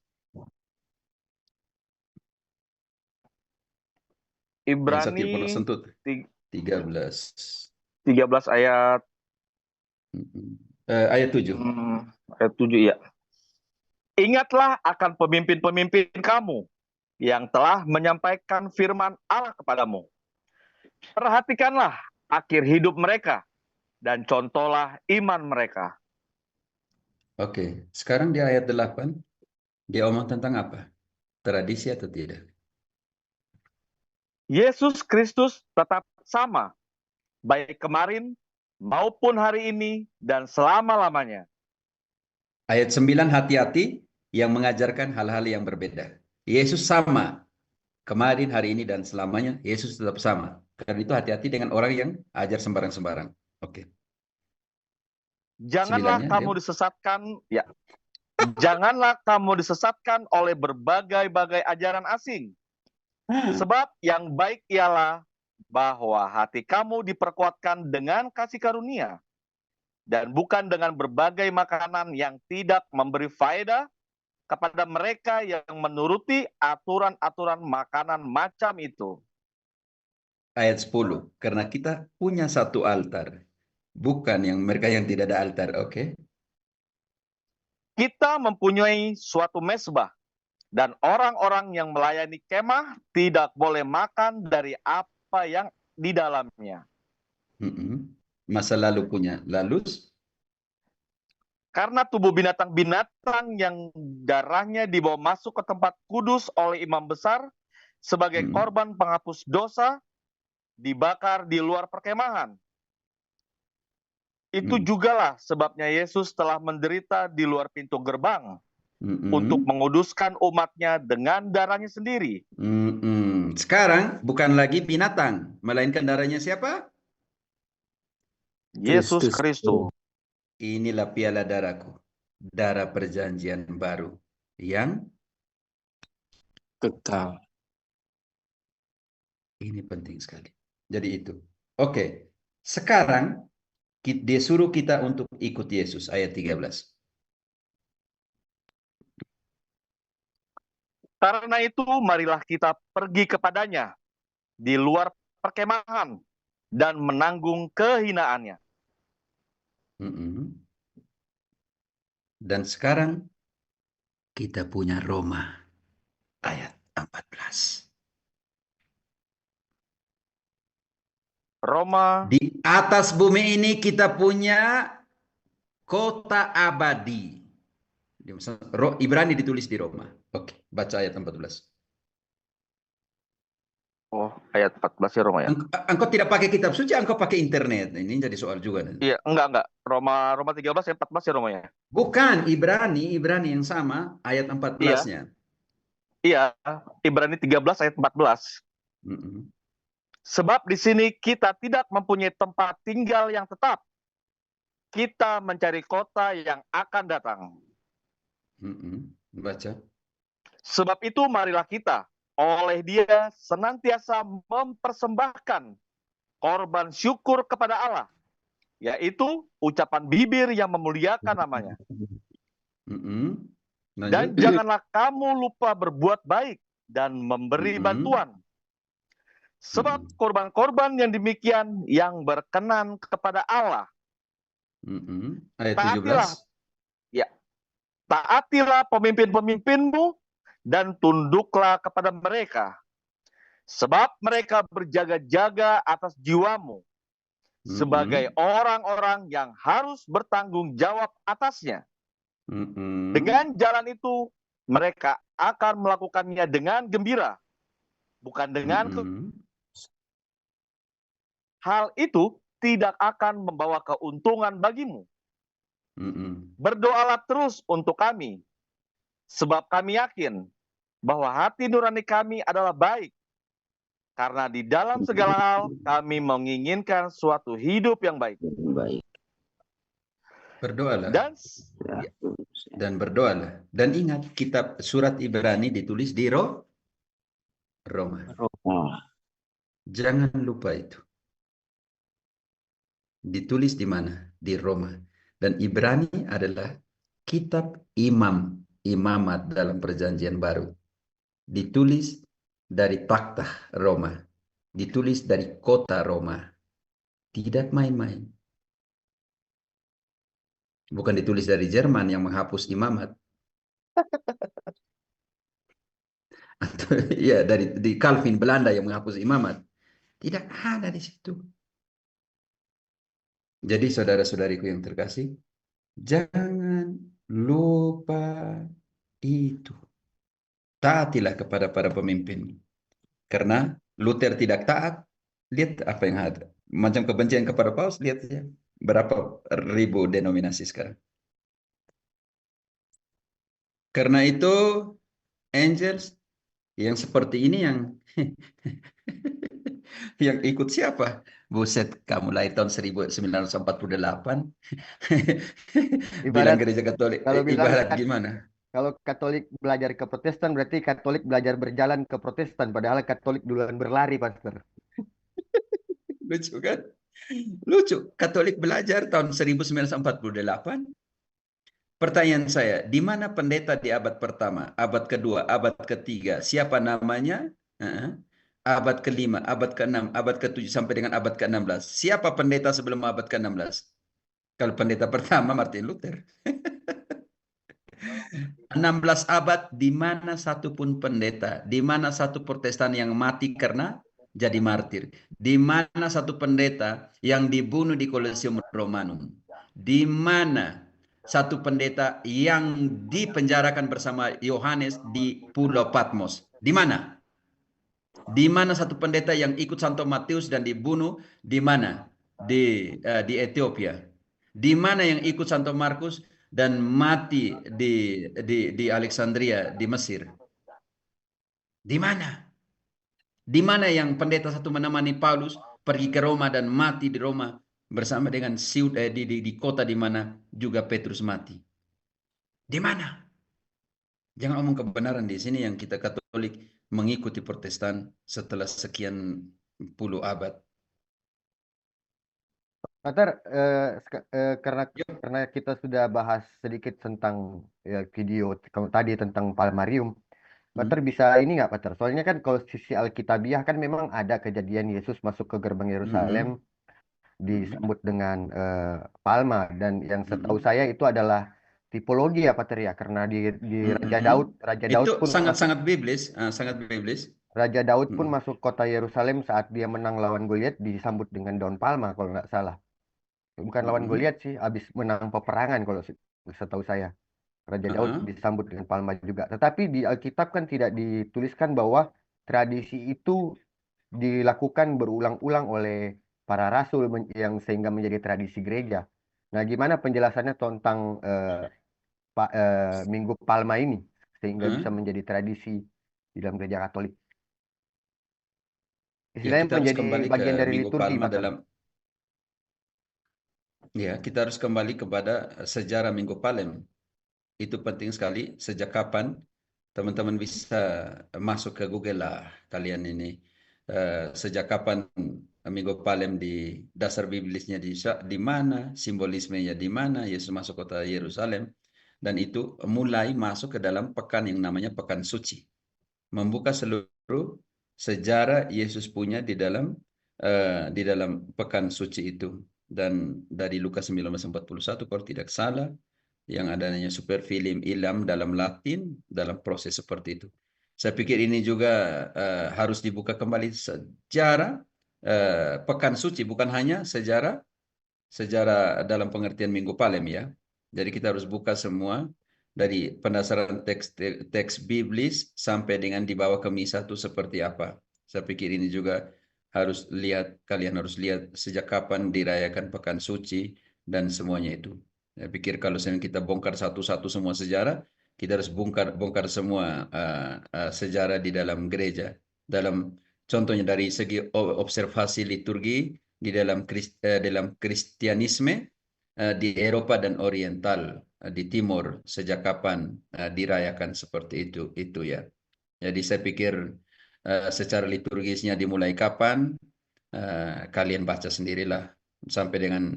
Ibrani 13. 13 ayat ayat 7. Ayat 7 ya. Ingatlah akan pemimpin-pemimpin kamu yang telah menyampaikan firman Allah kepadamu. Perhatikanlah akhir hidup mereka dan contohlah iman mereka. Oke, sekarang di ayat 8 dia omong tentang apa? Tradisi atau tidak? Yesus Kristus tetap sama, baik kemarin maupun hari ini dan selama-lamanya. Ayat 9, hati-hati yang mengajarkan hal-hal yang berbeda. Yesus sama, kemarin, hari ini, dan selamanya. Yesus tetap sama. Karena itu hati-hati dengan orang yang ajar sembarang-sembarang. Oke. Janganlah kamu disesatkan, ya. Janganlah kamu disesatkan oleh berbagai-bagai ajaran asing. Sebab yang baik ialah bahwa hati kamu diperkuatkan dengan kasih karunia dan bukan dengan berbagai makanan yang tidak memberi faedah kepada mereka yang menuruti aturan-aturan makanan macam itu. Ayat 10. Karena kita punya satu altar. Bukan yang mereka yang tidak ada altar. Oke. Kita mempunyai suatu mesbah, dan orang-orang yang melayani kemah tidak boleh makan dari apa yang di dalamnya. Masa lalu punya. Lalu Karena tubuh binatang-binatang yang darahnya dibawa masuk ke tempat kudus oleh imam besar sebagai korban penghapus dosa dibakar di luar perkemahan. Itu jugalah sebabnya Yesus telah menderita di luar pintu gerbang untuk menguduskan umatnya dengan darahnya sendiri. Sekarang bukan lagi binatang, melainkan darahnya siapa? Yesus Kristus. Inilah piala darahku, darah perjanjian baru yang Kekal. ini penting sekali. Jadi itu. Oke. Sekarang dia suruh kita untuk ikut Yesus, ayat 13. Karena itu marilah kita pergi kepadanya di luar perkemahan dan menanggung kehinaannya. Dan sekarang kita punya Roma, ayat 14. Roma. Di atas bumi ini kita punya kota abadi. Ibrani ditulis di Roma. Oke, baca ayat 14. Oh, ayat 14 ya Roma ya. Engkau tidak pakai kitab suci, engkau pakai internet. Ini jadi soal juga. Iya, enggak. Roma 13 ayat 14 ya Roma ya. Bukan, Ibrani yang sama ayat 14-nya. Iya, Ibrani 13 ayat 14. Sebab di sini kita tidak mempunyai tempat tinggal yang tetap. Kita mencari kota yang akan datang. Baca. Sebab itu marilah kita oleh Dia senantiasa mempersembahkan korban syukur kepada Allah, yaitu ucapan bibir yang memuliakan namanya. Dan janganlah kamu lupa berbuat baik dan memberi bantuan. Sebab korban-korban yang demikian yang berkenan kepada Allah. Ayat 17. Taatilah pemimpin-pemimpinmu dan tunduklah kepada mereka. Sebab mereka berjaga-jaga atas jiwamu sebagai orang-orang yang harus bertanggung jawab atasnya. Dengan jalan itu mereka akan melakukannya dengan gembira, bukan dengan hal itu tidak akan membawa keuntungan bagimu. Berdoalah terus untuk kami, sebab kami yakin bahwa hati nurani kami adalah baik, karena di dalam segala hal kami menginginkan suatu hidup yang baik. Berdoalah. Dan berdoalah. Dan ingat, kitab surat Ibrani ditulis di Roma. Jangan lupa itu. Ditulis di mana? Di Roma. Dan Ibrani adalah kitab imamat dalam perjanjian baru. Ditulis dari takhta Roma. Ditulis dari kota Roma. Tidak main-main. Bukan ditulis dari Jerman yang menghapus imamat. Ya, di Calvin Belanda yang menghapus imamat. Tidak ada di situ. Jadi saudara-saudariku yang terkasih, jangan lupa itu. Taatilah kepada para pemimpin. Karena Luther tidak taat, lihat apa yang ada. Macam kebencian kepada Paus, lihat ya. Berapa ribu denominasi sekarang. Karena itu, Angels, yang seperti ini yang yang ikut siapa? Buset, kamu lahir tahun 1948. Bilang gereja Katolik. Ibarat gimana? Kalau Katolik belajar ke Protestan, berarti Katolik belajar berjalan ke Protestan. Padahal Katolik duluan berlari, Pastor. Lucu kan? Lucu, Katolik belajar tahun 1948. Pertanyaan saya, di mana pendeta di abad pertama, abad kedua, abad ketiga? Siapa namanya? Abad kelima, abad keenam, abad ketujuh sampai dengan abad ke-16. Siapa pendeta sebelum abad ke-16? Kalau pendeta pertama Martin Luther. 16 abad, di mana satupun pendeta, di mana satu Protestan yang mati karena jadi martir, di mana satu pendeta yang dibunuh di Colosseum Romanum, di mana satu pendeta yang dipenjarakan bersama Yohanes di Pulau Patmos. Di mana? Di mana satu pendeta yang ikut Santo Matius dan dibunuh? Di mana? Di Ethiopia. Di mana yang ikut Santo Markus dan mati di Alexandria di Mesir? Di mana? Di mana yang pendeta satu menemani Paulus pergi ke Roma dan mati di Roma bersama dengan di kota di mana juga Petrus mati? Di mana? Jangan omong kebenaran di sini yang kita Katolik mengikuti Protestan setelah sekian puluh abad. Pater, karena kita sudah bahas sedikit tentang video tadi tentang Palmarium, Pater bisa ini nggak Pater? Soalnya kan kalau sisi Alkitabiah kan memang ada kejadian Yesus masuk ke gerbang Yerusalem disambut dengan palma, dan yang setahu saya itu adalah tipologi ya Pater ya, karena di Raja Daud Itu pun sangat biblis, sangat biblis. Raja Daud pun masuk kota Yerusalem saat dia menang lawan Goliat disambut dengan daun palma kalau nggak salah. Bukan lawan Goliat sih, habis menang peperangan kalau setahu saya. Raja Daud disambut dengan palma juga. Tetapi di Alkitab kan tidak dituliskan bahwa tradisi itu dilakukan berulang-ulang oleh para rasul yang sehingga menjadi tradisi gereja. Nah, gimana penjelasannya tentang Minggu Palma ini sehingga bisa menjadi tradisi di dalam gereja Katolik? Istilahnya Kita harus menjadi kembali ke bagian dari Minggu liturgi, Palma Pak. dalam. Ya, kita harus kembali kepada sejarah Minggu Palem. Itu penting sekali. Sejak kapan? Teman-teman bisa masuk ke Google lah kalian ini. Sejak kapan Minggu Palem di dasar biblisnya di mana, simbolismenya di mana, Yesus masuk kota Yerusalem, dan itu mulai masuk ke dalam pekan yang namanya Pekan Suci. Membuka seluruh sejarah Yesus punya di dalam Pekan Suci itu. Dan dari Lukas 19:41 kalau tidak salah, yang adanya super film ilam dalam Latin dalam proses seperti itu. Saya pikir ini juga harus dibuka kembali sejarah Pekan Suci, bukan hanya sejarah dalam pengertian Minggu Palem ya. Jadi kita harus buka semua dari pendasaran teks biblis sampai dengan dibawa ke misa itu seperti apa. Saya pikir ini juga kalian harus lihat sejak kapan dirayakan Pekan Suci dan semuanya itu. Saya pikir kalau kita bongkar satu-satu semua sejarah, kita harus bongkar semua sejarah di dalam gereja. Contohnya dari segi observasi liturgi di dalam Kristianisme di Eropa dan Oriental, di Timur, sejak kapan dirayakan seperti itu ya. Jadi saya pikir secara liturgisnya dimulai kapan, kalian baca sendirilah sampai dengan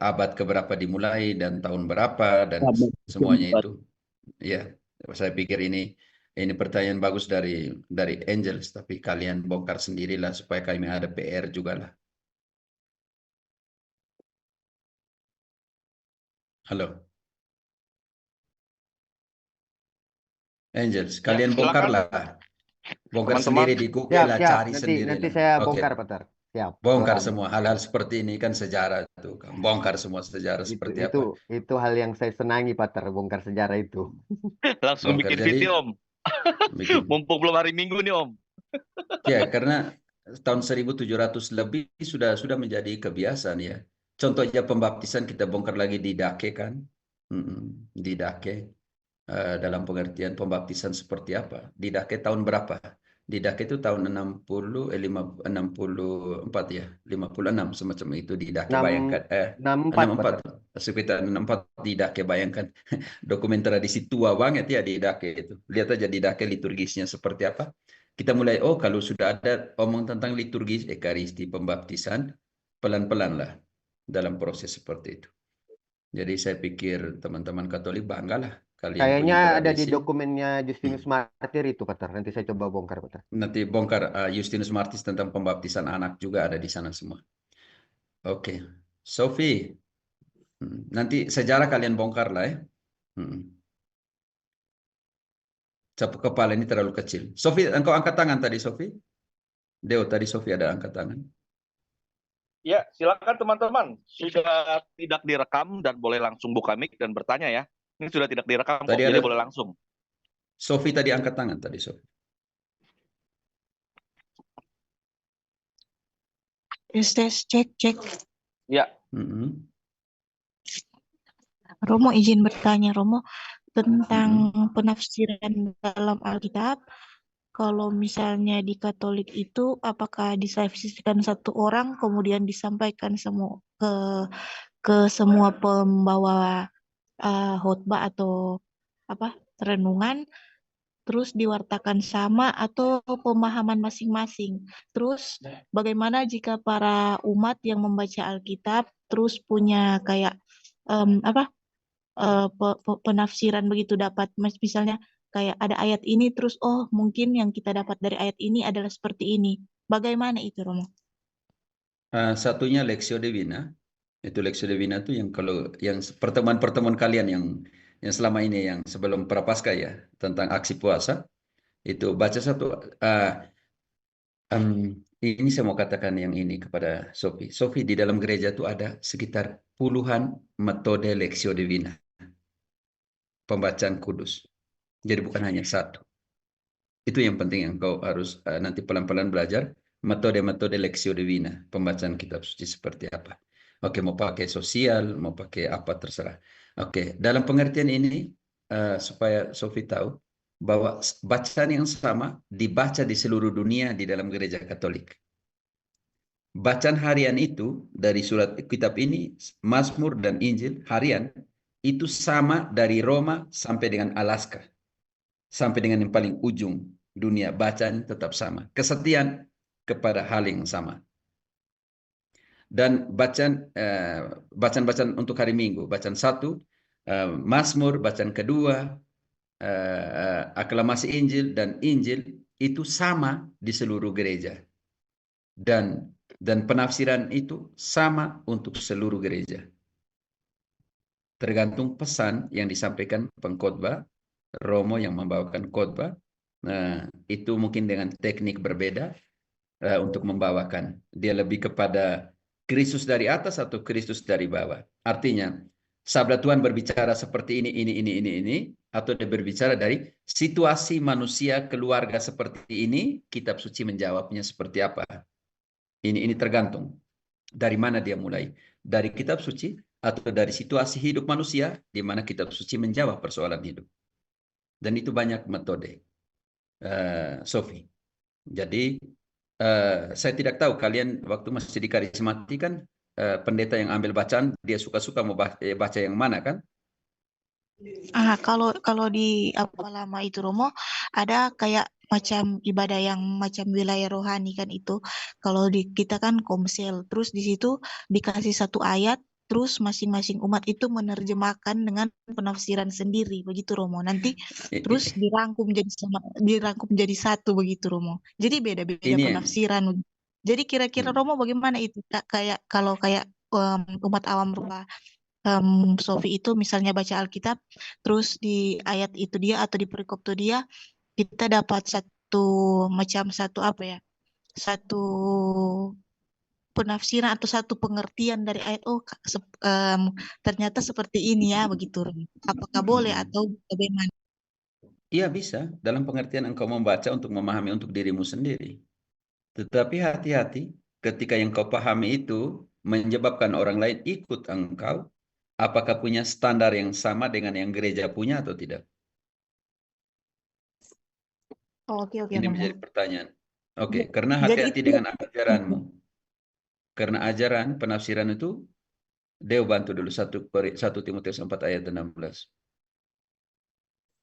abad keberapa dimulai dan tahun berapa dan semuanya itu. Ya, saya pikir ini pertanyaan bagus dari Angels, tapi kalian bongkar sendirilah supaya kami ada PR juga lah. Halo. Angels, kalian bongkarlah. Bongkar sendiri di Google lah, cari sendiri. Nanti saya bongkar, Pater. Siap. Bongkar semua hal-hal seperti ini kan sejarah itu. Bongkar semua sejarah seperti apa. Itu hal yang saya senangi, Pater, bongkar sejarah itu. Langsung Bongkar, bikin jadi, video, Om. Mumpung belum hari Minggu nih, Om. Ya, karena tahun 1700 lebih sudah menjadi kebiasaan ya. Contohnya pembaptisan kita bongkar lagi di Dake kan. Di Dake. Dalam pengertian pembaptisan seperti apa? Di Dake tahun berapa? Di Dake itu tahun 64 ya, 56 semacam itu di Dake, bayangkan 64 sekitar 64 di Dake, bayangkan dokumen tradisi tua banget ya di Dake itu. Lihat aja di Dake liturgisnya seperti apa. Kita mulai kalau sudah ada omong tentang liturgis Ekaristi pembaptisan, pelan-pelan lah dalam proses seperti itu. Jadi saya pikir teman-teman Katolik banggalah kalian punya Kayaknya ada di tradisi. dokumennya Justinus Martyr itu, Pater. Nanti saya coba bongkar, Pater. Nanti bongkar Justinus Martyr tentang pembaptisan anak juga ada di sana semua. Oke, Sophie, nanti sejarah kalian bongkar lah ya. Sapu kepala ini terlalu kecil. Sophie, engkau angkat tangan tadi, Sophie? Deo, tadi Sophie ada angkat tangan. Ya, silakan teman-teman. Sudah tidak direkam dan boleh langsung buka mic dan bertanya ya. Ini sudah tidak direkam kok, Tadi jadi ada boleh langsung. Sophie tadi angkat tangan tadi, Sophie. Tes cek. Ya. Romo izin bertanya, Romo, tentang penafsiran dalam Alkitab. Kalau misalnya di Katolik itu, apakah disafisirkan satu orang kemudian disampaikan semua ke semua pembawa khotbah atau renungan, terus diwartakan sama atau pemahaman masing-masing. Terus bagaimana jika para umat yang membaca Alkitab terus punya kayak penafsiran begitu, dapat misalnya kayak ada ayat ini terus mungkin yang kita dapat dari ayat ini adalah seperti ini. Bagaimana itu, Romo? Satunya Lectio Divina. Itu Lectio Divina itu yang kalau yang pertemuan-pertemuan kalian yang selama ini yang sebelum Prapaskah ya tentang aksi puasa itu baca satu. Ini saya mau katakan yang ini kepada Sophie. Sophie, di dalam gereja itu ada sekitar puluhan metode Lectio Divina, pembacaan kudus. Jadi bukan hanya satu. Itu yang penting yang kau harus nanti pelan-pelan belajar metode-metode Lectio Divina, pembacaan kitab suci seperti apa. Oke, mau pakai sosial, mau pakai apa terserah. Oke, dalam pengertian ini supaya Sophie tahu bahwa bacaan yang sama dibaca di seluruh dunia di dalam gereja Katolik. Bacaan harian itu dari surat kitab ini, Mazmur dan Injil harian itu sama dari Roma sampai dengan Alaska. Sampai dengan yang paling ujung dunia, bacaan tetap sama. Kesetiaan kepada hal yang sama. Dan bacaan untuk hari Minggu, bacaan satu, Mazmur, bacaan kedua, aklamasi Injil dan Injil itu sama di seluruh gereja. Dan penafsiran itu sama untuk seluruh gereja. Tergantung pesan yang disampaikan pengkhotbah, Romo yang membawakan khotbah, itu mungkin dengan teknik berbeda untuk membawakan. Dia lebih kepada Kristus dari atas atau Kristus dari bawah. Artinya, sabda Tuhan berbicara seperti ini, atau dia berbicara dari situasi manusia keluarga seperti ini, kitab suci menjawabnya seperti apa. Ini tergantung dari mana dia mulai. Dari kitab suci atau dari situasi hidup manusia, di mana kitab suci menjawab persoalan hidup. Dan itu banyak metode, Sophie. Jadi, saya tidak tahu kalian waktu masih di karismatik kan, pendeta yang ambil bacaan, dia suka-suka mau baca yang mana kan? Kalau di lama itu, Romo, ada kayak macam ibadah yang macam wilayah rohani kan itu. Kalau di kita kan komsel, terus di situ dikasih satu ayat, terus masing-masing umat itu menerjemahkan dengan penafsiran sendiri, begitu, Romo. Nanti terus dirangkum jadi satu, begitu, Romo. Jadi beda-beda penafsiran. Jadi kira-kira Romo bagaimana itu? Kayak kalau umat awam rumah Sophie itu misalnya baca Alkitab, terus di ayat itu dia atau di perikop itu dia, kita dapat satu penafsiran atau satu pengertian dari ayat, ternyata seperti ini ya, begitu. Apakah boleh atau bagaimana? Iya bisa, dalam pengertian engkau membaca untuk memahami untuk dirimu sendiri. Tetapi hati-hati ketika yang kau pahami itu menyebabkan orang lain ikut engkau, apakah punya standar yang sama dengan yang gereja punya atau tidak? Oke. Ini menjadi pertanyaan. Oke, karena hati-hati dengan ajaranmu. Karena ajaran penafsiran itu, Deo bantu dulu 1 Timotius 4 ayat 16.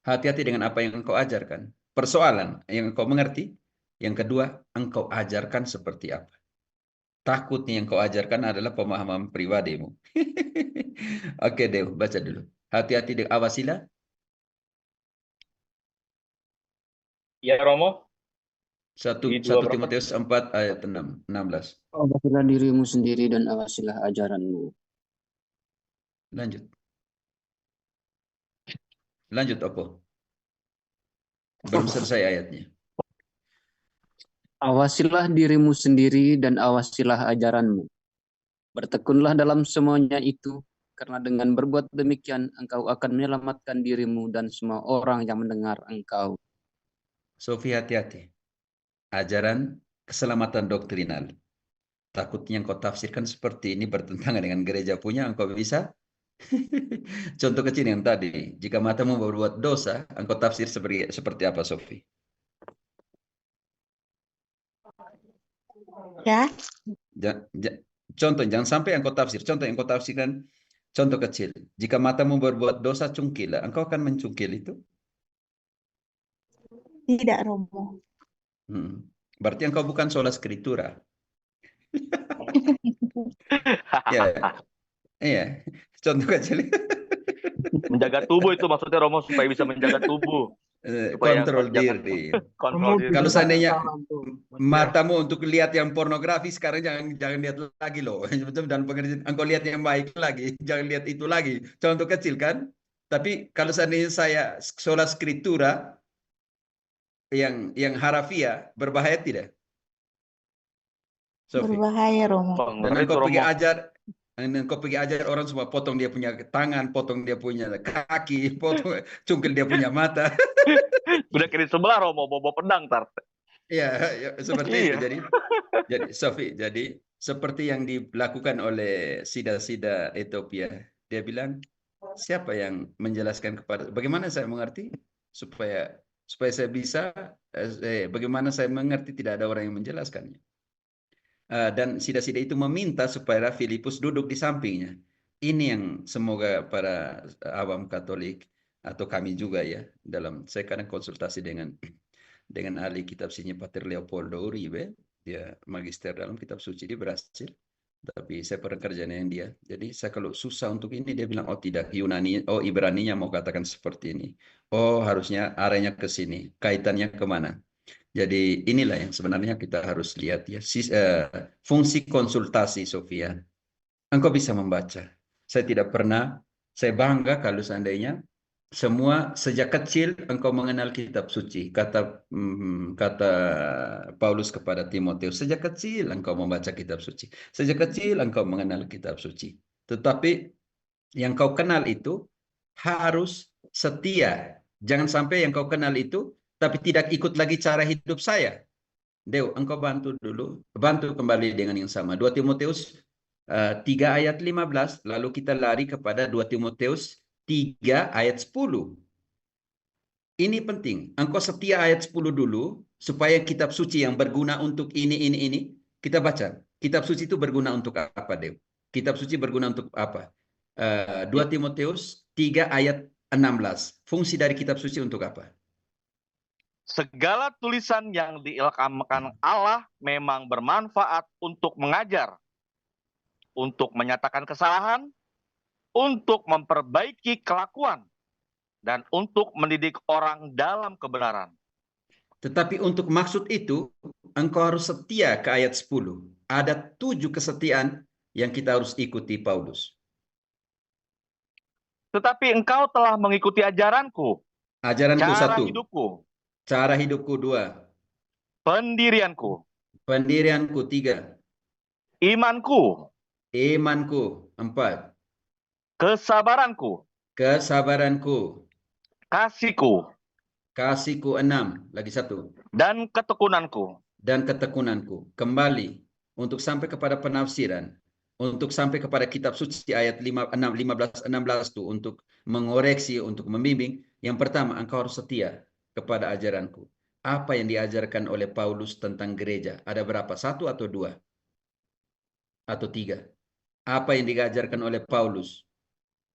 Hati-hati dengan apa yang engkau ajarkan. Persoalan yang engkau mengerti. Yang kedua, engkau ajarkan seperti apa. Takut nih yang kau ajarkan adalah pemahaman pribadimu. Oke, Dew, baca dulu. Hati-hati, Dew. Awasilah. Ya Romo, 1 di 2 berapa? Timotius 4 ayat 16. Awasilah dirimu sendiri dan awasilah ajaranmu. Lanjut. Lanjut, Opo. Belum selesai ayatnya. Awasilah dirimu sendiri dan awasilah ajaranmu. Bertekunlah dalam semuanya itu, karena dengan berbuat demikian engkau akan menyelamatkan dirimu dan semua orang yang mendengar engkau. Sofi, hati-hati. Ajaran keselamatan doktrinal. Takutnya engkau tafsirkan seperti ini bertentangan dengan gereja punya, engkau bisa. Contoh kecil yang tadi, jika matamu berbuat dosa, engkau tafsir seperti apa, Sofi? Ya, Contoh, jangan sampai engkau tafsir. Contoh yang kau tafsirkan, contoh kecil. Jika matamu berbuat dosa, cungkil. Engkau akan mencungkil itu? tidak Romo. Berarti engkau bukan sola scriptura. Ya, iya. Contoh kecil. Menjaga tubuh itu maksudnya Romo, supaya bisa menjaga tubuh. Supaya Kontrol jangan- diri. Kontrol diri. Kalau seandainya matamu untuk lihat yang pornografi, sekarang jangan lihat lagi loh. Dalam pengertian engkau lihat yang baik lagi, jangan lihat itu lagi. Contoh kecil kan? Tapi kalau seandainya saya sola scriptura yang harafiah, berbahaya tidak? Sofi. Berbahaya Romo. Dan engkau pergi ajar orang semua, potong dia punya tangan, potong dia punya kaki, potong cungkil dia punya mata. Udah kiri sebelah Romo, bawa pedang tar. Ya, seperti itu. Jadi Sofi, jadi seperti yang dilakukan oleh Sida-Sida Ethiopia. Dia bilang, siapa yang menjelaskan kepada, bagaimana saya mengerti supaya saya bisa, bagaimana saya mengerti, tidak ada orang yang menjelaskannya. Dan Sida-Sida itu meminta supaya Filipus duduk di sampingnya. Ini yang semoga para awam Katolik atau kami juga ya, saya kadang konsultasi dengan ahli kitab suci Pater Leopoldo Uribe, dia magister dalam kitab suci, dia berhasil. Tapi saya pernah kerja dengan dia. Jadi saya kalau susah untuk ini, dia bilang, oh tidak, Yunani, oh Ibraninya mau katakan seperti ini. Oh harusnya arahnya ke sini, kaitannya kemana. Jadi inilah yang sebenarnya kita harus lihat ya, fungsi konsultasi, Sofia. Engkau bisa membaca. Saya bangga kalau seandainya semua sejak kecil engkau mengenal kitab suci. Kata Paulus kepada Timotius, sejak kecil engkau membaca kitab suci. Sejak kecil engkau mengenal kitab suci. Tetapi yang kau kenal itu harus setia. Jangan sampai yang kau kenal itu tapi tidak ikut lagi cara hidup saya. Dew, engkau bantu kembali dengan yang sama. 2 Timotius 3 ayat 15, lalu kita lari kepada 2 Timotius 3 ayat 10. Ini penting. Engkau setia ayat 10 dulu, supaya kitab suci yang berguna untuk ini. Kita baca. Kitab suci itu berguna untuk apa, Dew? Kitab suci berguna untuk apa? 2 Timotius 3 ayat 16. Fungsi dari kitab suci untuk apa? Segala tulisan yang diilhamkan Allah memang bermanfaat untuk mengajar, untuk menyatakan kesalahan, untuk memperbaiki kelakuan, dan untuk mendidik orang dalam kebenaran. Tetapi untuk maksud itu, engkau harus setia ke ayat 10. Ada 7 kesetiaan yang kita harus ikuti Paulus. Tetapi engkau telah mengikuti ajaranku, Ajaranku cara 1. hidupku, Cara hidupku 2. pendirianku, 3. imanku, 4. kesabaranku, kasihku, 6. Lagi 1. dan ketekunanku. Kembali untuk sampai kepada penafsiran, untuk sampai kepada kitab suci ayat 15-16 itu, untuk mengoreksi, untuk membimbing. Yang pertama, engkau harus setia kepada ajaranku. Apa yang diajarkan oleh Paulus tentang gereja? Ada berapa? 1 atau 2? Atau 3? Apa yang diajarkan oleh Paulus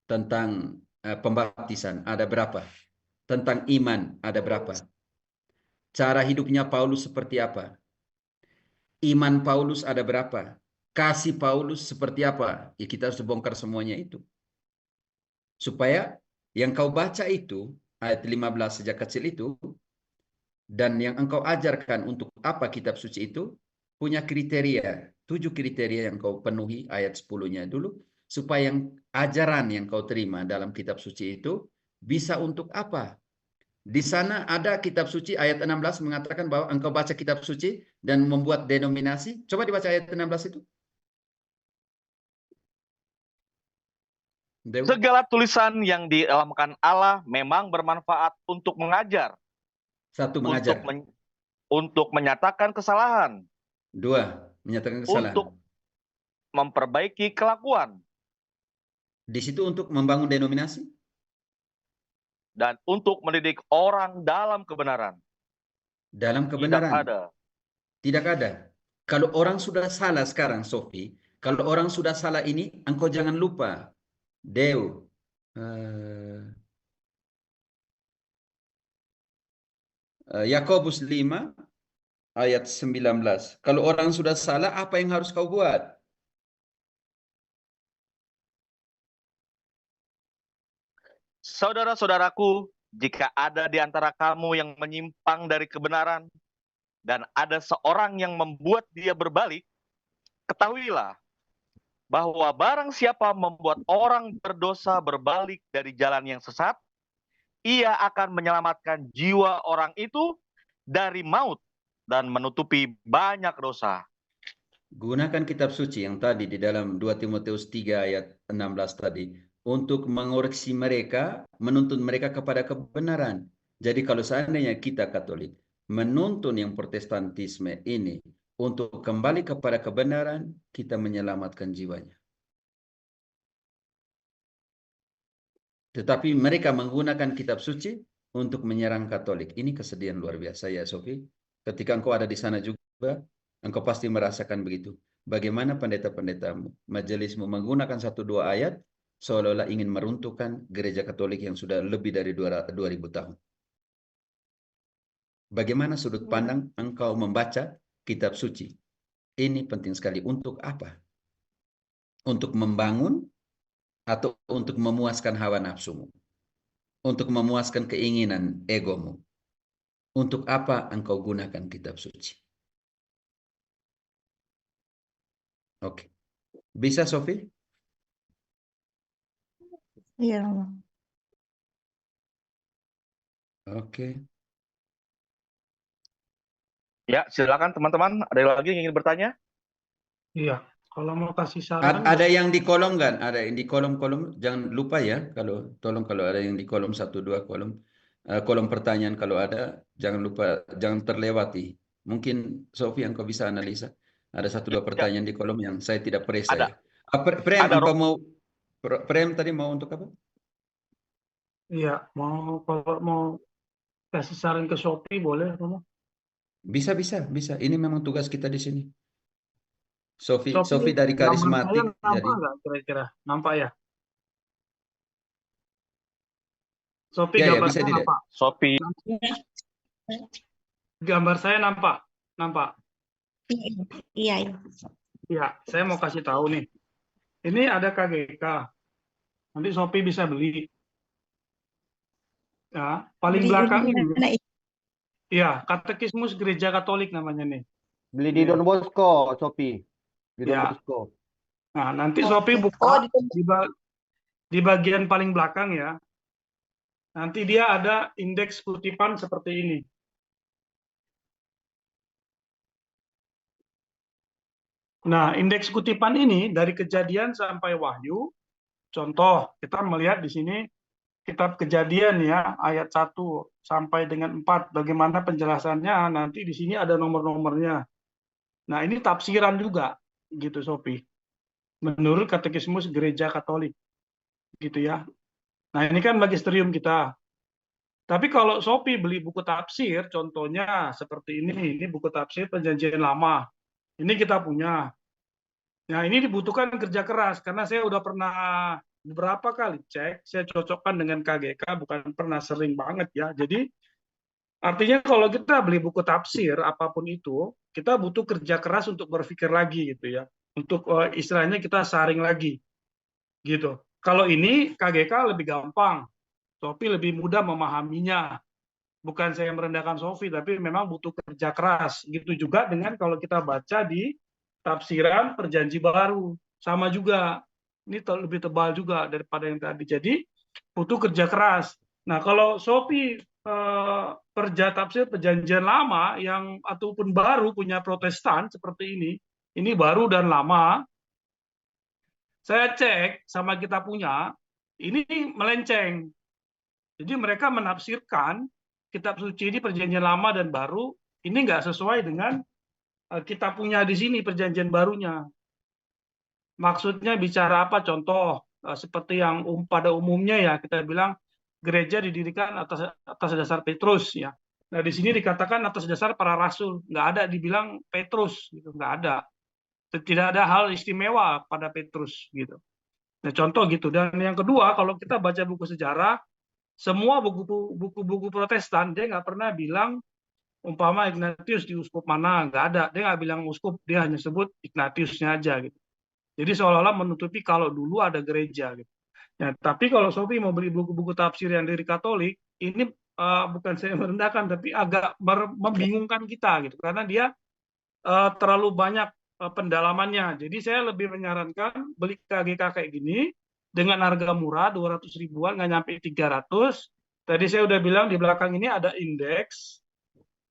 tentang pembaptisan? Ada berapa? Tentang iman? Ada berapa? Cara hidupnya Paulus seperti apa? Iman Paulus ada berapa? kasih Paulus seperti apa? Ya kita harus bongkar semuanya itu. Supaya yang kau baca itu, ayat 15 sejak kecil itu, dan yang engkau ajarkan untuk apa kitab suci itu, punya kriteria. 7 kriteria yang kau penuhi, ayat 10-nya dulu, supaya yang ajaran yang kau terima dalam kitab suci itu, bisa untuk apa? Di sana ada kitab suci, ayat 16 mengatakan bahwa engkau baca kitab suci dan membuat denominasi. Coba dibaca ayat 16 itu. Dew. Segala tulisan yang diilhamkan Allah memang bermanfaat untuk mengajar, Satu, mengajar. untuk menyatakan kesalahan, 2, menyatakan kesalahan. untuk memperbaiki kelakuan, Di situ untuk membangun denominasi. dan untuk mendidik orang dalam kebenaran. Dalam kebenaran. Tidak ada. Tidak ada. Kalau orang sudah salah sekarang, Sofi, kalau orang sudah salah ini, engkau jangan lupa. Dew. Yakobus 5 ayat 19. Kalau orang sudah salah, apa yang harus kau buat? Saudara-saudaraku, jika ada di antara kamu yang menyimpang dari kebenaran, dan ada seorang yang membuat dia berbalik, ketahuilah bahwa barang siapa membuat orang berdosa berbalik dari jalan yang sesat, ia akan menyelamatkan jiwa orang itu dari maut dan menutupi banyak dosa. Gunakan kitab suci yang tadi di dalam 2 Timotius 3 ayat 16 tadi untuk mengoreksi mereka, menuntun mereka kepada kebenaran. Jadi kalau seandainya kita Katolik menuntun yang Protestantisme ini untuk kembali kepada kebenaran, kita menyelamatkan jiwanya. Tetapi mereka menggunakan kitab suci untuk menyerang Katolik. Ini kesedihan luar biasa ya, Sofi. Ketika engkau ada di sana juga, engkau pasti merasakan begitu. Bagaimana pendeta-pendetamu, majelismu menggunakan 1-2 ayat seolah-olah ingin meruntuhkan gereja Katolik yang sudah lebih dari 2000 tahun. Bagaimana sudut pandang engkau membaca kitab suci? Ini penting sekali. Untuk apa? Untuk membangun atau untuk memuaskan hawa nafsumu? Untuk memuaskan keinginan egomu? Untuk apa engkau gunakan kitab suci? Oke. Bisa, Sofi? Iya. Oke. Ya, silakan teman-teman. Ada lagi yang ingin bertanya? Iya, kalau mau kasih saran, Ada yang di kolom kan? Ada yang di kolom-kolom. Jangan lupa ya, tolong kalau ada yang di kolom 1-2 kolom. Kolom pertanyaan kalau ada, jangan lupa, jangan terlewati. Mungkin Sofi yang kau bisa analisa. Ada 1-2 pertanyaan di kolom yang saya tidak periksa ya. Prem, engkau mau Prem tadi mau untuk apa? iya, kalau mau kasih saran ke Shopee boleh, Romo? Bisa. Ini memang tugas kita di sini. Sofi Shopee, dari karismatik. Nampak Jadi nggak kira-kira? Nampak ya? Shopee ya, gambar bisa saya dilihat. nampak. Shopee. Gambar saya nampak. Iya. Iya, saya mau kasih tahu nih. Ini ada KGK. Nanti Shopee bisa beli. Ya, paling Beli belakang ini ini. mana? Iya, Katekismus Gereja Katolik namanya nih. Beli di Don Bosco, Shopee. Di Don Ya. Bosco. Nah, nanti Shopee buka di bagian paling belakang ya. Nanti dia ada indeks kutipan seperti ini. Nah, indeks kutipan ini dari Kejadian sampai Wahyu. Contoh, kita melihat di sini kitab Kejadian ya, ayat 1 sampai dengan 4. Bagaimana penjelasannya? Nanti di sini ada nomor-nomornya. Nah, ini tafsiran juga, gitu Sophie. Menurut Katekismus Gereja Katolik. Gitu ya. Nah, ini kan magisterium kita. Tapi kalau Sophie beli buku tafsir, contohnya seperti ini buku tafsir Perjanjian Lama. Ini kita punya. Nah, ini dibutuhkan kerja keras, karena saya udah pernah beberapa kali cek, saya cocokkan dengan KGK, bukan pernah, sering banget ya. Jadi, artinya kalau kita beli buku tafsir, apapun itu, kita butuh kerja keras untuk berpikir lagi gitu ya. untuk istilahnya kita saring lagi gitu. Kalau ini KGK lebih gampang, Shopee lebih mudah memahaminya. Bukan saya merendahkan Shopee, tapi memang butuh kerja keras. Gitu juga dengan kalau kita baca di tafsiran Perjanji Baru, sama juga. Ini lebih tebal juga daripada yang tadi. Jadi butuh kerja keras. Nah, kalau Shopee tafsir Perjanjian Lama yang ataupun baru punya Protestan seperti ini baru dan lama. Saya cek sama kita punya, ini melenceng. Jadi mereka menafsirkan kitab suci ini Perjanjian Lama dan Baru, ini nggak sesuai dengan kita punya di sini Perjanjian Barunya. Maksudnya bicara apa? Contoh seperti yang pada umumnya ya kita bilang gereja didirikan atas dasar Petrus ya. Nah di sini dikatakan atas dasar para rasul, nggak ada dibilang Petrus, gitu, nggak ada. Tidak ada hal istimewa pada Petrus gitu. Nah contoh gitu. Dan yang kedua kalau kita baca buku sejarah, semua buku-buku Protestan dia nggak pernah bilang umpama Ignatius di uskup mana, nggak ada. Dia nggak bilang uskup, dia hanya sebut Ignatiusnya aja gitu. Jadi seolah-olah menutupi kalau dulu ada gereja gitu. Ya, tapi kalau Shopee mau beli buku-buku tafsir yang dari Katolik, ini bukan saya merendahkan, tapi agak membingungkan kita gitu, karena dia terlalu banyak pendalamannya. Jadi saya lebih menyarankan beli KGK kayak gini dengan harga murah 200 ribuan, nggak nyampe 300. Tadi saya udah bilang di belakang ini ada indeks.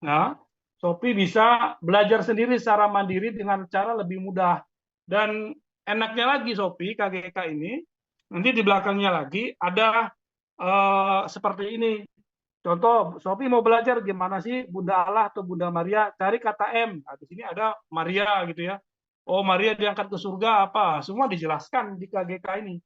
Nah, Shopee bisa belajar sendiri secara mandiri dengan cara lebih mudah. Dan enaknya lagi Shopee KGK ini, nanti di belakangnya lagi ada seperti ini. Contoh, Shopee mau belajar gimana sih Bunda Allah atau Bunda Maria, cari kata M. Nah, di sini ada Maria gitu ya. Oh, Maria diangkat ke surga apa? Semua dijelaskan di KGK ini.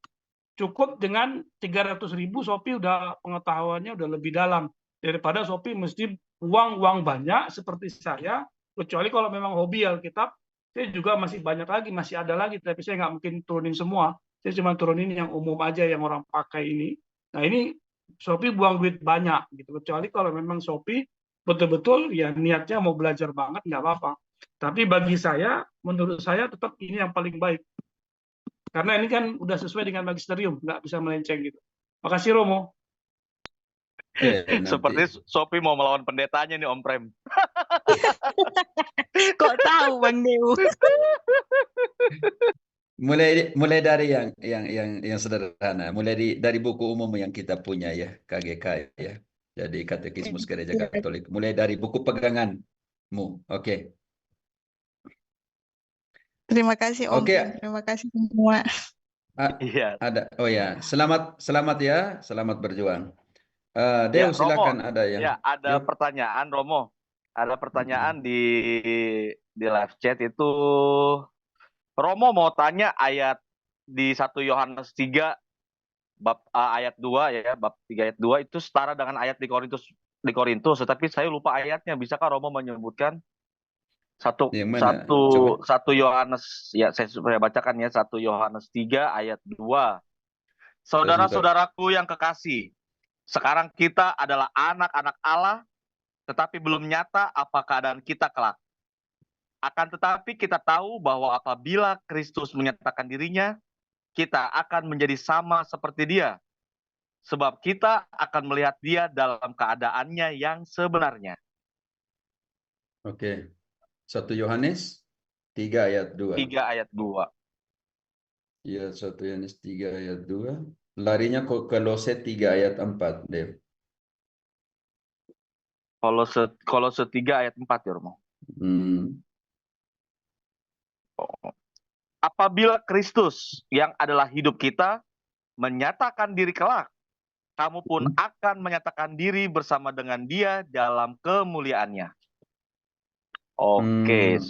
Cukup dengan 300 ribu Shopee udah pengetahuannya udah lebih dalam. Daripada Shopee mesti uang banyak seperti saya, kecuali kalau memang hobi Alkitab, saya juga masih banyak lagi, masih ada lagi, tapi saya nggak mungkin turunin semua. Saya cuma turunin yang umum aja yang orang pakai ini. Nah ini Shopee buang duit banyak gitu, kecuali kalau memang Shopee betul-betul ya niatnya mau belajar banget nggak apa-apa. Tapi bagi saya, menurut saya tetap ini yang paling baik. Karena ini kan udah sesuai dengan magisterium, nggak bisa melenceng gitu. Makasih Romo. Seperti Shopee mau melawan pendetanya nih Om Prem. Kok tahu Bang Dew? Mulai dari yang sederhana, mulai dari buku umum yang kita punya ya, KGK ya. Jadi Katekismus Gereja Katolik, mulai dari buku peganganmu. Oke. Terima kasih Om. Oke. Terima kasih semua. Iya. Ada. Oh ya, selamat ya, selamat berjuang. Ya, Dew silakan Romo. ada yang. Ya, ada Yuk. pertanyaan Romo. Ada pertanyaan di live chat itu Romo mau tanya ayat di 1 Yohanes 3 bab ayat 2 ya, bab 3 ayat 2 itu setara dengan ayat di Korintus, tetapi saya lupa ayatnya. Bisakah Romo menyebutkan satu Yohanes ya, saya bacakan ya, 1 Yohanes 3 ayat 2. Saudara-saudaraku yang kekasih, sekarang kita adalah anak-anak Allah, tetapi belum nyata apa keadaan kita kelak. Akan tetapi kita tahu bahwa apabila Kristus menyatakan dirinya, kita akan menjadi sama seperti Dia, sebab kita akan melihat Dia dalam keadaannya yang sebenarnya. Oke. 1 Yohanes 3 ayat 2. 3 ayat 2. Ya, 1 Yohanes 3 ayat 2. Larinya ke Kolose 3 ayat 4, Dew. Kolose 3 ayat 4 ya, Romo. Apabila Kristus yang adalah hidup kita menyatakan diri kelak, kamu pun akan menyatakan diri bersama dengan Dia dalam kemuliaannya. Oke.